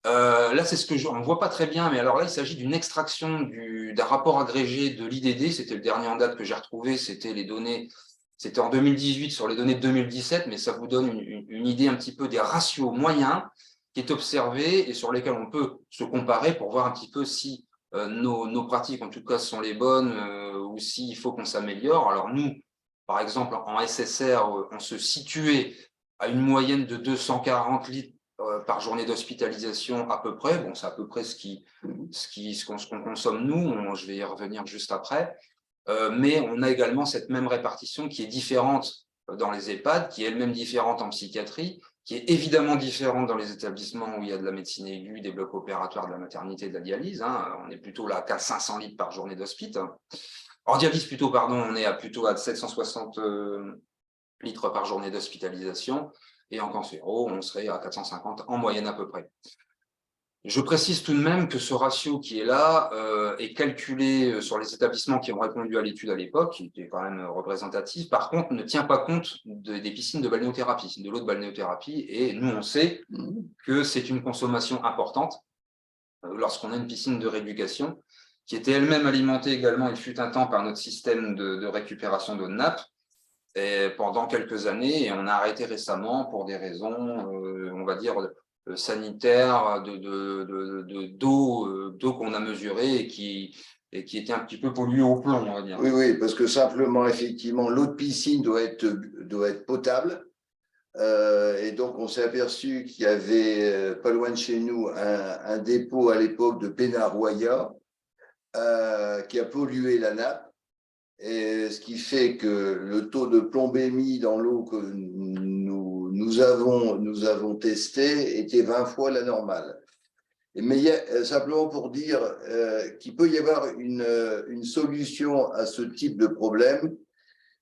Là, c'est ce que on ne voit pas très bien, mais alors là, il s'agit d'une extraction d'un rapport agrégé de l'IDD. C'était le dernier en date que j'ai retrouvé. C'était les données, c'était en 2018 sur les données de 2017, mais ça vous donne une idée un petit peu des ratios moyens qui est observé et sur lesquels on peut se comparer pour voir un petit peu si nos pratiques, en tout cas, sont les bonnes ou s'il faut qu'on s'améliore. Alors nous, par exemple, en SSR, on se situait à une moyenne de 240 litres par journée d'hospitalisation à peu près. Bon, c'est à peu près ce qu'on consomme nous. Je vais y revenir juste après. Mais on a également cette même répartition qui est différente dans les EHPAD, qui est elle-même différente en psychiatrie, qui est évidemment différente dans les établissements où il y a de la médecine aiguë, des blocs opératoires, de la maternité, de la dialyse. On est plutôt là à 500 litres par journée d'hospite. En dialyse, on est plutôt à 760 litres par journée d'hospitalisation. Et en cancéro, on serait à 450 en moyenne à peu près. Je précise tout de même que ce ratio qui est là est calculé sur les établissements qui ont répondu à l'étude à l'époque, qui était quand même représentatif. Par contre, ne tient pas compte des piscines de balnéothérapie, de l'eau de balnéothérapie. Et nous, on sait que c'est une consommation importante lorsqu'on a une piscine de rééducation qui était elle-même alimentée également, il fut un temps, par notre système de récupération d'eau de nappe. Et pendant quelques années, et on a arrêté récemment pour des raisons, on va dire, sanitaires, d'eau qu'on a mesurée et qui était un petit peu polluée au plomb, on va dire. Oui, parce que simplement, effectivement, l'eau de piscine doit être potable. Et donc, on s'est aperçu qu'il y avait, pas loin de chez nous, un dépôt à l'époque de Pénaroya qui a pollué la nappe. Et ce qui fait que le taux de plombémie dans l'eau que nous avons testé était 20 fois la normale. Mais simplement pour dire qu'il peut y avoir une solution à ce type de problème,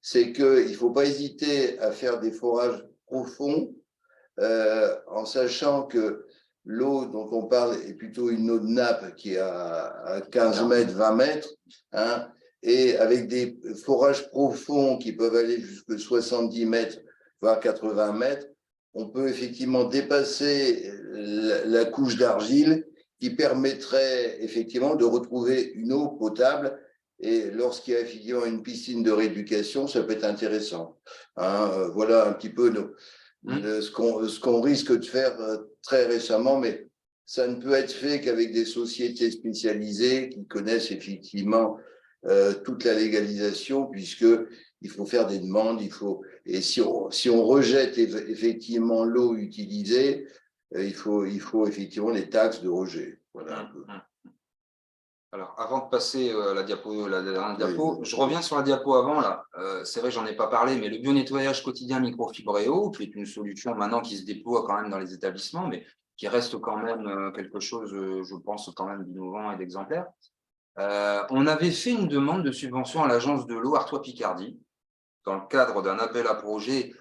c'est qu'il ne faut pas hésiter à faire des forages profonds en sachant que l'eau dont on parle est plutôt une eau de nappe qui est à 15 mètres, 20 mètres, et avec des forages profonds qui peuvent aller jusqu'à 70 mètres, voire 80 mètres, on peut effectivement dépasser la couche d'argile qui permettrait effectivement de retrouver une eau potable. Et lorsqu'il y a effectivement une piscine de rééducation, ça peut être intéressant. Voilà un petit peu ce qu'on risque de faire très récemment, mais ça ne peut être fait qu'avec des sociétés spécialisées qui connaissent effectivement toute la légalisation, puisqu'il faut faire des demandes, et si on rejette effectivement l'eau utilisée, il faut effectivement les taxes de rejet. Voilà un peu. Alors, avant de passer à la dernière diapo, je reviens sur la diapo avant. Là. C'est vrai, j'en ai pas parlé, mais le bio-nettoyage quotidien microfibréo, qui est une solution maintenant qui se déploie quand même dans les établissements, mais qui reste quand même quelque chose, je pense, quand même d'innovant et d'exemplaire. On avait fait une demande de subvention à l'agence de l'eau Artois-Picardie, dans le cadre d'un appel à projet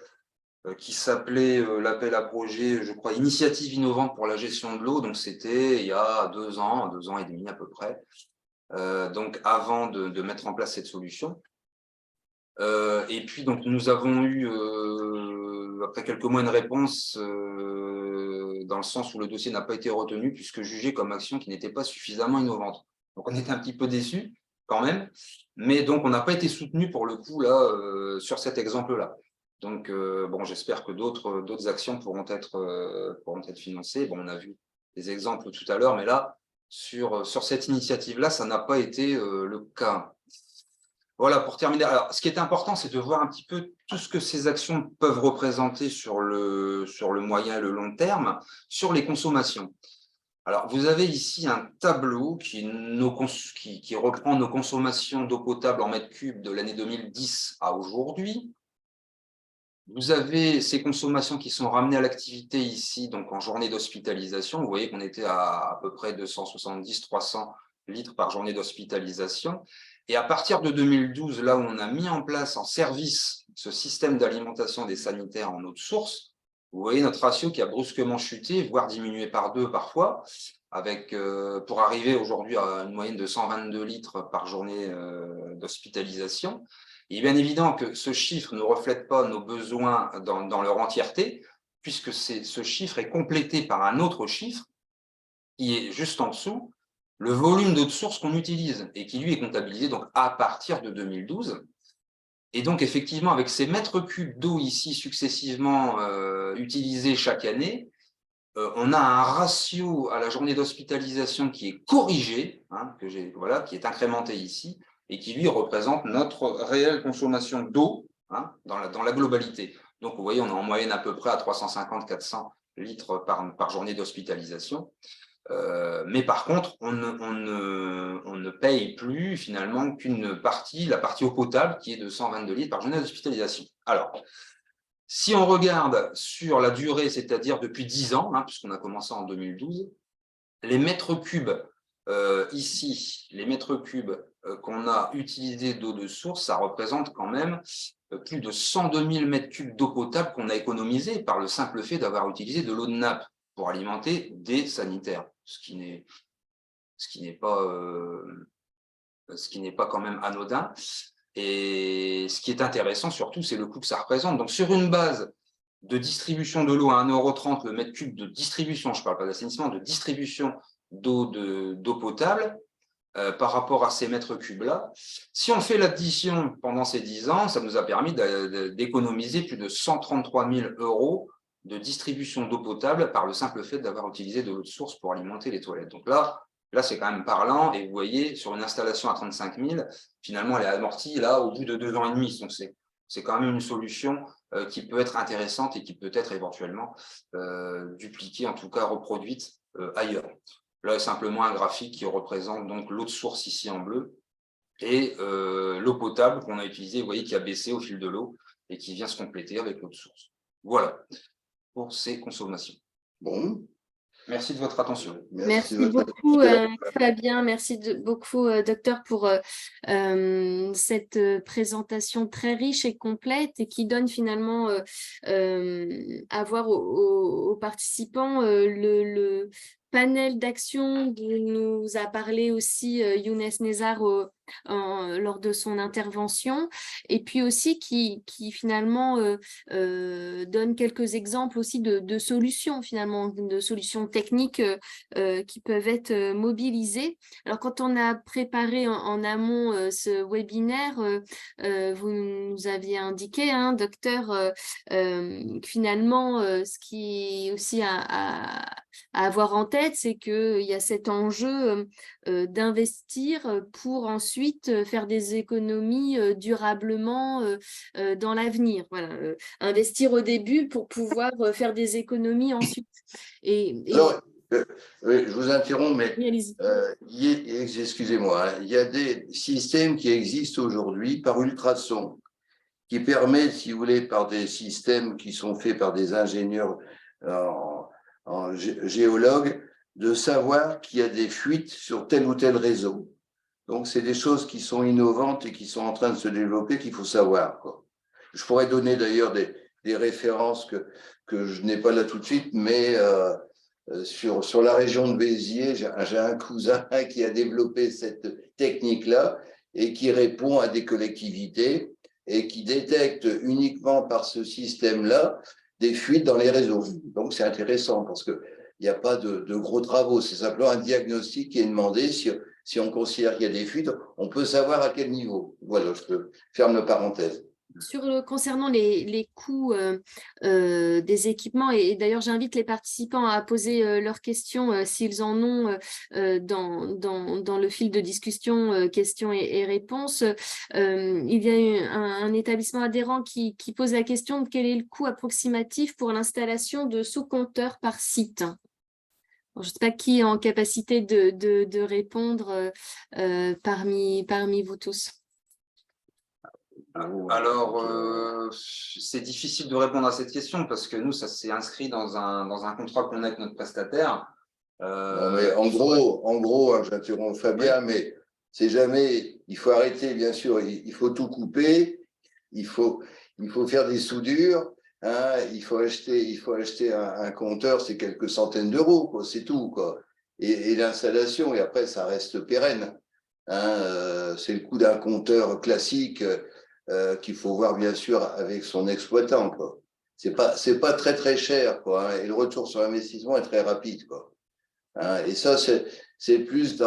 qui s'appelait l'appel à projet, je crois, Initiative innovante pour la gestion de l'eau. Donc, c'était il y a 2 ans et demi à peu près, donc avant de mettre en place cette solution. Et puis, donc, nous avons eu, après quelques mois, une réponse dans le sens où le dossier n'a pas été retenu, puisque jugé comme action qui n'était pas suffisamment innovante. Donc, on était un petit peu déçus quand même, mais donc, on n'a pas été soutenu pour le coup là sur cet exemple-là. Donc, bon, j'espère que d'autres actions pourront être financées. Bon, on a vu des exemples tout à l'heure, mais là, sur cette initiative-là, ça n'a pas été le cas. Voilà, pour terminer. Alors, ce qui est important, c'est de voir un petit peu tout ce que ces actions peuvent représenter sur le moyen et le long terme, sur les consommations. Alors, vous avez ici un tableau qui reprend nos consommations d'eau potable en mètres cubes de l'année 2010 à aujourd'hui. Vous avez ces consommations qui sont ramenées à l'activité ici, donc en journée d'hospitalisation. Vous voyez qu'on était à peu près 270-300 litres par journée d'hospitalisation. Et à partir de 2012, là où on a mis en place en service ce système d'alimentation des sanitaires en eau de source, vous voyez notre ratio qui a brusquement chuté, voire diminué par 2 parfois, pour arriver aujourd'hui à une moyenne de 122 litres par journée d'hospitalisation. Il est bien évident que ce chiffre ne reflète pas nos besoins dans leur entièreté, puisque ce chiffre est complété par un autre chiffre qui est juste en dessous, le volume d'eau de source qu'on utilise et qui, lui, est comptabilisé donc, à partir de 2012. Et donc, effectivement, avec ces mètres cubes d'eau ici successivement utilisés chaque année, on a un ratio à la journée d'hospitalisation qui est corrigé, hein, qui est incrémenté ici, et qui, lui, représente notre réelle consommation d'eau hein, dans la globalité. Donc, vous voyez, on est en moyenne à peu près à 350-400 litres par journée d'hospitalisation. Mais par contre, on ne paye plus finalement qu'une partie, la partie eau potable, qui est de 122 litres par journée d'hospitalisation. Alors, si on regarde sur la durée, c'est-à-dire depuis 10 ans, hein, puisqu'on a commencé en 2012, les mètres cubes ici, les mètres cubes qu'on a utilisés d'eau de source, ça représente quand même plus de 102 000 mètres cubes d'eau potable qu'on a économisé par le simple fait d'avoir utilisé de l'eau de nappe pour alimenter des sanitaires, ce qui n'est pas quand même anodin. Et ce qui est intéressant surtout, c'est le coût que ça représente. Donc sur une base de distribution de l'eau à 1,30 € le mètre cube de distribution, je ne parle pas d'assainissement, de distribution d'eau potable, par rapport à ces mètres cubes-là, si on fait l'addition pendant ces 10 ans, ça nous a permis d'économiser plus de 133 000 € de distribution d'eau potable par le simple fait d'avoir utilisé de l'eau de source pour alimenter les toilettes. Donc là c'est quand même parlant, et vous voyez, sur une installation à 35 000, finalement, elle est amortie là au bout de 2 ans et demi. Donc c'est quand même une solution qui peut être intéressante et qui peut être éventuellement dupliquée, en tout cas reproduite ailleurs. Là, simplement un graphique qui représente donc l'eau de source ici en bleu et l'eau potable qu'on a utilisée, vous voyez, qui a baissé au fil de l'eau et qui vient se compléter avec l'eau de source. Voilà pour ces consommations. Bon. Merci de votre attention. Merci beaucoup, Fabien. Merci beaucoup, docteur, pour cette présentation très riche et complète et qui donne finalement à voir aux participants panel d'action dont nous a parlé aussi Younes Nezar lors de son intervention, et puis aussi qui finalement donne quelques exemples aussi de solutions, finalement, de solutions techniques qui peuvent être mobilisées. Alors, quand on a préparé en amont ce webinaire, vous nous aviez indiqué, hein, docteur, que finalement, ce qui est aussi à avoir en tête, c'est qu'il y a cet enjeu d'investir pour ensuite faire des économies durablement dans l'avenir. Voilà, investir au début pour pouvoir faire des économies ensuite. Alors, oui, je vous interromps, mais Oui, allez-y. excusez-moi, hein, il y a des systèmes qui existent aujourd'hui par ultrasons, qui permettent, si vous voulez, par des systèmes qui sont faits par des ingénieurs géologues, de savoir qu'il y a des fuites sur tel ou tel réseau. Donc, c'est des choses qui sont innovantes et qui sont en train de se développer qu'il faut savoir, quoi. Je pourrais donner d'ailleurs des références que je n'ai pas là tout de suite, mais sur la région de Béziers, j'ai un cousin qui a développé cette technique-là et qui répond à des collectivités et qui détecte uniquement par ce système-là des fuites dans les réseaux. Donc, c'est intéressant parce qu'il n'y a pas de gros travaux. C'est simplement un diagnostic qui est demandé. Si on considère qu'il y a des fuites, on peut savoir à quel niveau. Voilà, je ferme la parenthèse. Concernant les coûts des équipements, et d'ailleurs j'invite les participants à poser leurs questions s'ils en ont dans le fil de discussion questions et réponses. Il y a eu un établissement adhérent qui pose la question de quel est le coût approximatif pour l'installation de sous-compteurs par site. Je ne sais pas qui est en capacité de répondre parmi vous tous. Alors, c'est difficile de répondre à cette question parce que nous, ça s'est inscrit dans un contrat qu'on a avec notre prestataire. Non, mais en gros, hein, j'interromps Fabien, Oui. mais c'est jamais, il faut arrêter, bien sûr, il faut tout couper, il faut faire des soudures, hein, il faut acheter un compteur, c'est quelques centaines d'euros, quoi, c'est tout, quoi. Et l'installation, et après, ça reste pérenne. Hein, c'est le coût d'un compteur classique qu'il faut voir, bien sûr, avec son exploitant, quoi. C'est pas très, très cher, quoi, hein, et le retour sur investissement est très rapide, quoi. Hein, et ça, c'est plus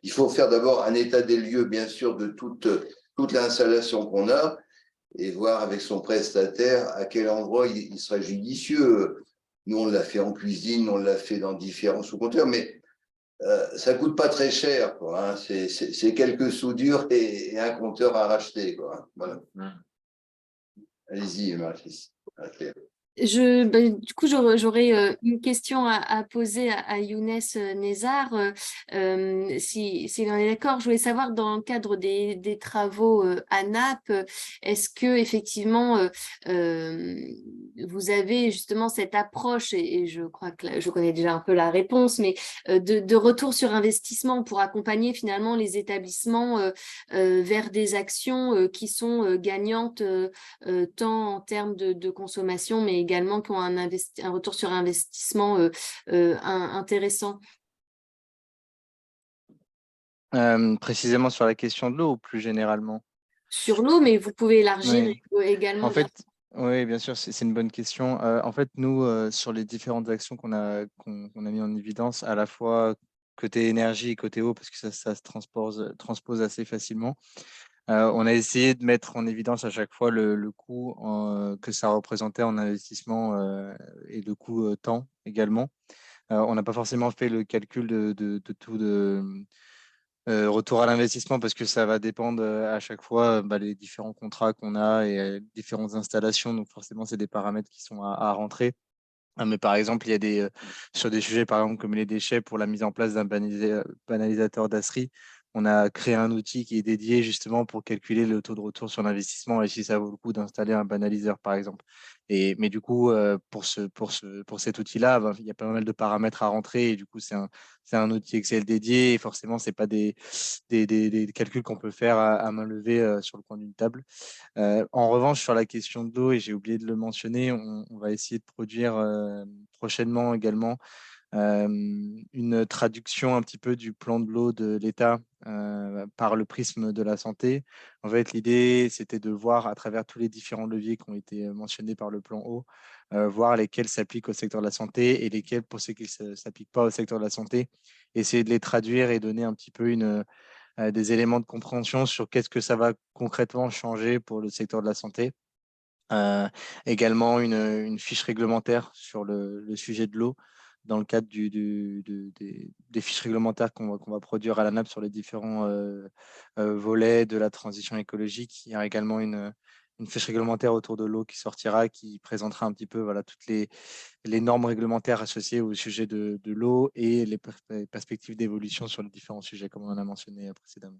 il faut faire d'abord un état des lieux, bien sûr, de toute l'installation qu'on a et voir avec son prestataire à quel endroit il serait judicieux. Nous, on l'a fait en cuisine, on l'a fait dans différents sous-compteurs, mais ça coûte pas très cher, quoi, hein. C'est quelques soudures et un compteur à racheter, quoi. Voilà. Allez-y, Marie-Claire. Du coup, j'aurais une question à poser à Younes Nezar. S'il en est d'accord, je voulais savoir, dans le cadre des travaux ANAP, est-ce que effectivement vous avez justement cette approche, et je crois que je connais déjà un peu la réponse, mais de retour sur investissement pour accompagner finalement les établissements vers des actions qui sont gagnantes tant en termes de consommation, mais également qui ont un retour sur investissement intéressant. Précisément sur la question de l'eau ou plus généralement? Sur l'eau, mais vous pouvez élargir Oui. également. En fait, oui, bien sûr, c'est une bonne question. En fait, nous, sur les différentes actions qu'on a mis en évidence, à la fois côté énergie et côté eau, parce que ça se transpose assez facilement, on a essayé de mettre en évidence à chaque fois le coût que ça représentait en investissement et le coût temps également. On n'a pas forcément fait le calcul de tout retour à l'investissement parce que ça va dépendre à chaque fois les différents contrats qu'on a et différentes installations. Donc forcément, c'est des paramètres qui sont à rentrer. Mais par exemple, il y a sur des sujets par exemple comme les déchets, pour la mise en place d'un banalisateur d'ASRI, on a créé un outil qui est dédié justement pour calculer le taux de retour sur l'investissement et si ça vaut le coup d'installer un banaliseur, par exemple. Mais du coup, pour cet outil-là, il y a pas mal de paramètres à rentrer et du coup, c'est un outil Excel dédié et forcément, ce n'est pas des calculs qu'on peut faire à main levée sur le coin d'une table. En revanche, sur la question de l'eau, et j'ai oublié de le mentionner, on va essayer de produire prochainement également une traduction un petit peu du plan de l'eau de l'État par le prisme de la santé. En fait, l'idée, c'était de voir à travers tous les différents leviers qui ont été mentionnés par le plan eau, voir lesquels s'appliquent au secteur de la santé et lesquels, pour ceux qui ne s'appliquent pas au secteur de la santé, essayer de les traduire et donner un petit peu des éléments de compréhension sur qu'est-ce que ça va concrètement changer pour le secteur de la santé. Également une fiche réglementaire sur le sujet de l'eau dans le cadre des fiches réglementaires qu'on va produire à l'ANAP sur les différents volets de la transition écologique. Il y a également une fiche réglementaire autour de l'eau qui sortira, qui présentera un petit peu voilà, toutes les normes réglementaires associées au sujet de l'eau et les perspectives d'évolution sur les différents sujets, comme on en a mentionné précédemment.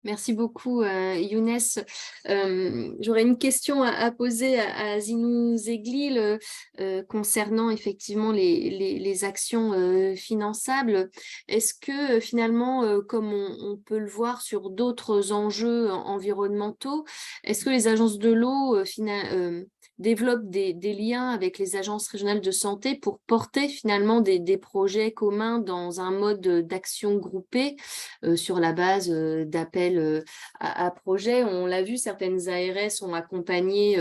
Merci beaucoup, Younes. J'aurais une question à poser à Zinou Zeglil concernant effectivement les actions finançables. Est-ce que finalement, comme on peut le voir sur d'autres enjeux environnementaux, est-ce que les agences de l'eau développent des liens avec les agences régionales de santé pour porter finalement des projets communs dans un mode d'action groupée sur la base d'appels à projets? On l'a vu, certaines ARS ont accompagné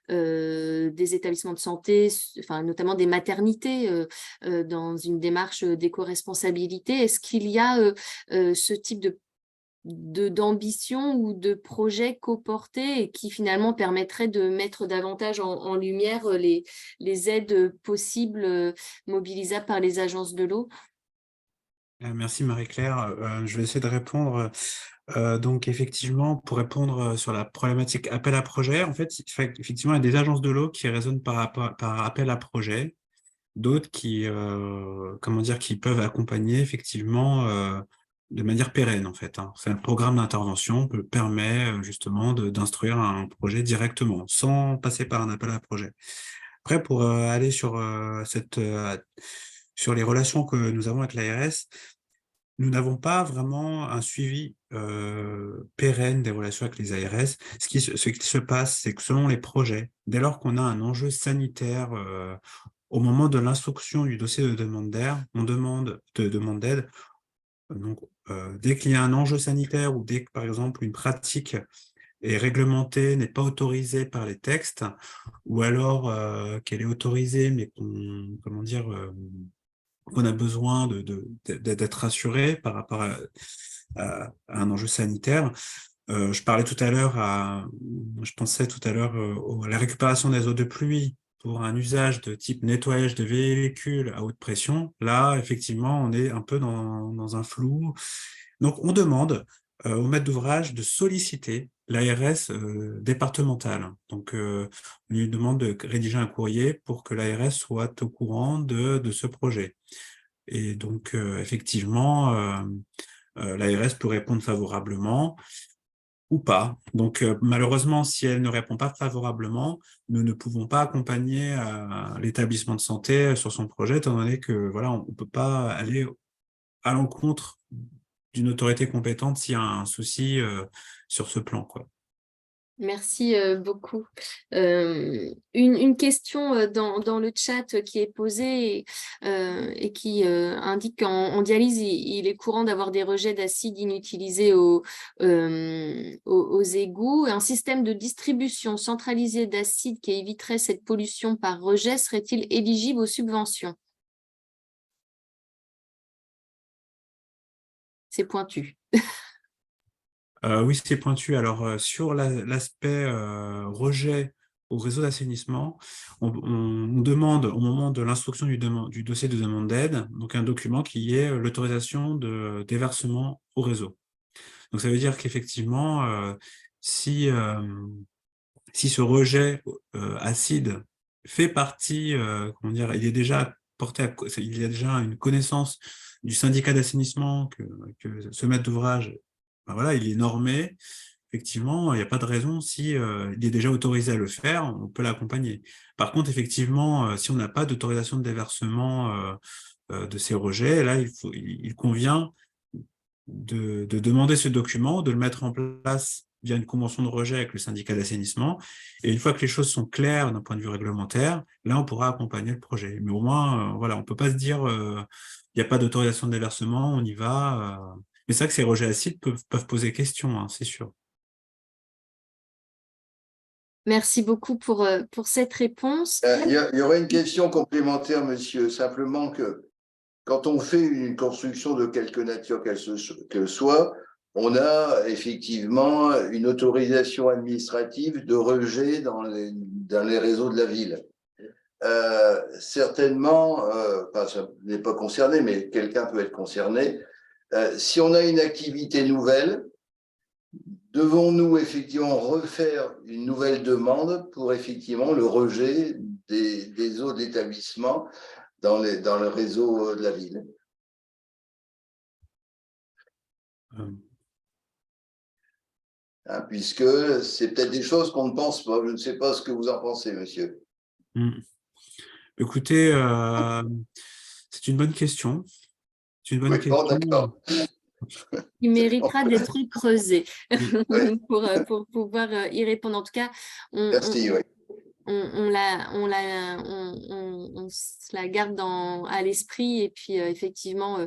des établissements de santé, enfin, notamment des maternités dans une démarche d'éco-responsabilité. Est-ce qu'il y a ce type d'ambition ou de projet coporté et qui finalement permettrait de mettre davantage en lumière les aides possibles mobilisables par les agences de l'eau? Merci Marie-Claire. Je vais essayer de répondre. Donc effectivement, pour répondre sur la problématique appel à projet, en fait, effectivement, il y a des agences de l'eau qui raisonnent par appel à projet, d'autres qui, qui peuvent accompagner effectivement de manière pérenne, en fait. C'est un programme d'intervention qui permet justement d'instruire un projet directement, sans passer par un appel à projet. Après, pour aller sur sur les relations que nous avons avec l'ARS, nous n'avons pas vraiment un suivi pérenne des relations avec les ARS. Ce qui se passe, c'est que selon les projets, dès lors qu'on a un enjeu sanitaire au moment de l'instruction du dossier de demande d'aide, donc dès qu'il y a un enjeu sanitaire ou dès que, par exemple, une pratique est réglementée, n'est pas autorisée par les textes, ou alors qu'elle est autorisée, mais qu'on a besoin d'être rassuré par rapport à un enjeu sanitaire. Je pensais tout à l'heure à la récupération des eaux de pluie pour un usage de type nettoyage de véhicules à haute pression. Là, effectivement, on est un peu dans un flou. Donc, on demande au maître d'ouvrage de solliciter l'ARS départementale. Donc, on lui demande de rédiger un courrier pour que l'ARS soit au courant de ce projet. Et donc, effectivement, l'ARS peut répondre favorablement ou pas. Donc, malheureusement, si elle ne répond pas favorablement, nous ne pouvons pas accompagner l'établissement de santé sur son projet, étant donné que voilà, on ne peut pas aller à l'encontre d'une autorité compétente s'il y a un souci sur ce plan, quoi. Merci beaucoup. Une question dans le chat qui est posée et qui indique qu'en dialyse, il est courant d'avoir des rejets d'acide inutilisés aux égouts. Un système de distribution centralisé d'acide qui éviterait cette pollution par rejet serait-il éligible aux subventions? C'est pointu. Oui, c'est pointu. Alors, sur l'aspect rejet au réseau d'assainissement, on demande au moment de l'instruction du dossier de demande d'aide, donc un document qui est l'autorisation de déversement au réseau. Donc, ça veut dire qu'effectivement, si ce rejet acide fait partie, il est déjà il y a déjà une connaissance du syndicat d'assainissement que ce maître d'ouvrage, ben voilà, il est normé. Effectivement, il n'y a pas de raison si il est déjà autorisé à le faire, on peut l'accompagner. Par contre, effectivement, si on n'a pas d'autorisation de déversement de ces rejets, là, il convient de demander ce document, de le mettre en place via une convention de rejet avec le syndicat d'assainissement. Et une fois que les choses sont claires d'un point de vue réglementaire, là, on pourra accompagner le projet. Mais au moins, voilà, on ne peut pas se dire il n'y a pas d'autorisation de déversement, on y va. Mais c'est vrai que ces rejets acides peuvent poser question, hein, c'est sûr. Merci beaucoup pour cette réponse. Il y aurait une question complémentaire, monsieur, simplement que quand on fait une construction de quelque nature qu'elle soit, on a effectivement une autorisation administrative de rejet dans les réseaux de la ville. Certainement, enfin, ça n'est pas concerné, mais quelqu'un peut être concerné. Si on a une activité nouvelle, devons-nous effectivement refaire une nouvelle demande pour effectivement le rejet des eaux de l'établissement dans le réseau de la ville? Hein, puisque c'est peut-être des choses qu'on ne pense pas. Je ne sais pas ce que vous en pensez, monsieur. Écoutez, c'est une bonne question. C'est une bonne question. Bon, d'accord. Il méritera d'être creusé Ouais. pour pouvoir y répondre. En tout cas, Merci, oui. on se la garde à l'esprit et puis effectivement,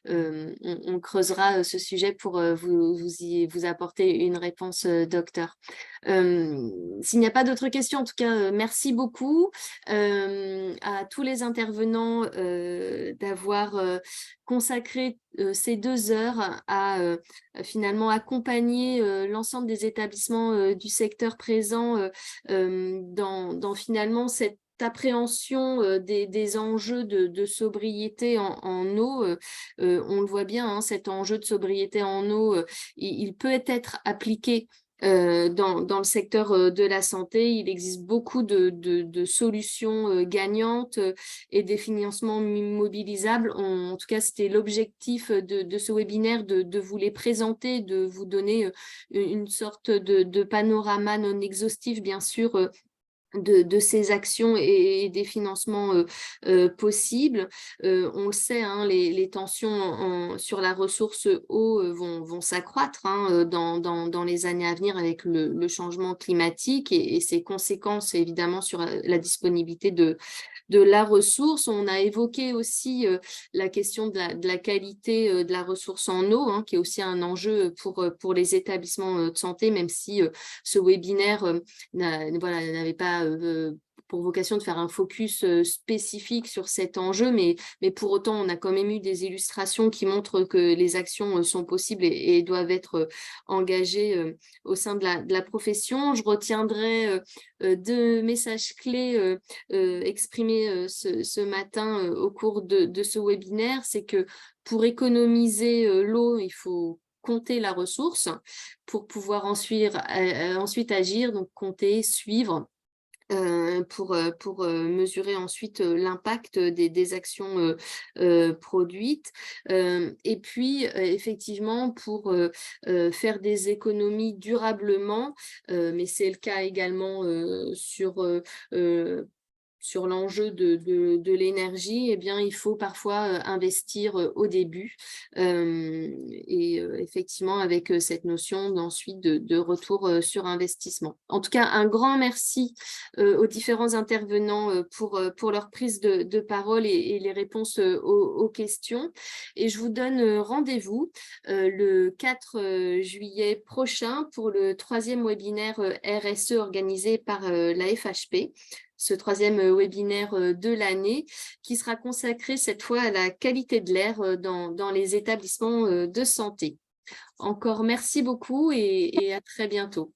on creusera ce sujet pour vous apporter une réponse, docteur. S'il n'y a pas d'autres questions, en tout cas, merci beaucoup à tous les intervenants d'avoir consacré ces 2 heures à finalement accompagner l'ensemble des établissements du secteur présent dans finalement cette appréhension des enjeux de sobriété en eau. On le voit bien, hein, cet enjeu de sobriété en eau, il peut être appliqué dans le secteur de la santé. Il existe beaucoup de solutions gagnantes et des financements mobilisables. En tout cas, c'était l'objectif de ce webinaire, de vous les présenter, de vous donner une sorte de panorama non exhaustif, bien sûr, de ces actions et des financements possibles. On le sait, hein, les tensions sur la ressource eau vont s'accroître hein, dans les années à venir avec le changement climatique et ses conséquences évidemment sur la disponibilité de la ressource. On a évoqué aussi la question de la qualité de la ressource en eau, hein, qui est aussi un enjeu pour les établissements de santé, même si ce webinaire n'avait pas pour vocation de faire un focus spécifique sur cet enjeu, mais pour autant, on a quand même eu des illustrations qui montrent que les actions sont possibles et doivent être engagées au sein de la profession. Je retiendrai 2 messages clés exprimés ce matin au cours de ce webinaire. C'est que pour économiser l'eau, il faut compter la ressource pour pouvoir ensuite agir, donc compter, suivre. Pour mesurer ensuite l'impact des actions produites. Et puis, effectivement, pour faire des économies durablement, mais c'est le cas également sur l'enjeu de l'énergie, eh bien, il faut parfois investir au début et effectivement avec cette notion d'ensuite de retour sur investissement. En tout cas, un grand merci aux différents intervenants pour leur prise de parole et les réponses aux questions. Et je vous donne rendez-vous le 4 juillet prochain pour le 3e webinaire RSE organisé par la FHP. Ce 3e webinaire de l'année qui sera consacré cette fois à la qualité de l'air dans les établissements de santé. Encore merci beaucoup et à très bientôt.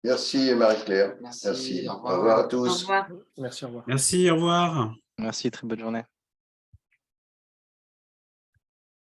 Merci Marie-Claire. Merci. Au revoir à tous. Au revoir. Merci, au revoir. Merci, au revoir. Merci, très bonne journée.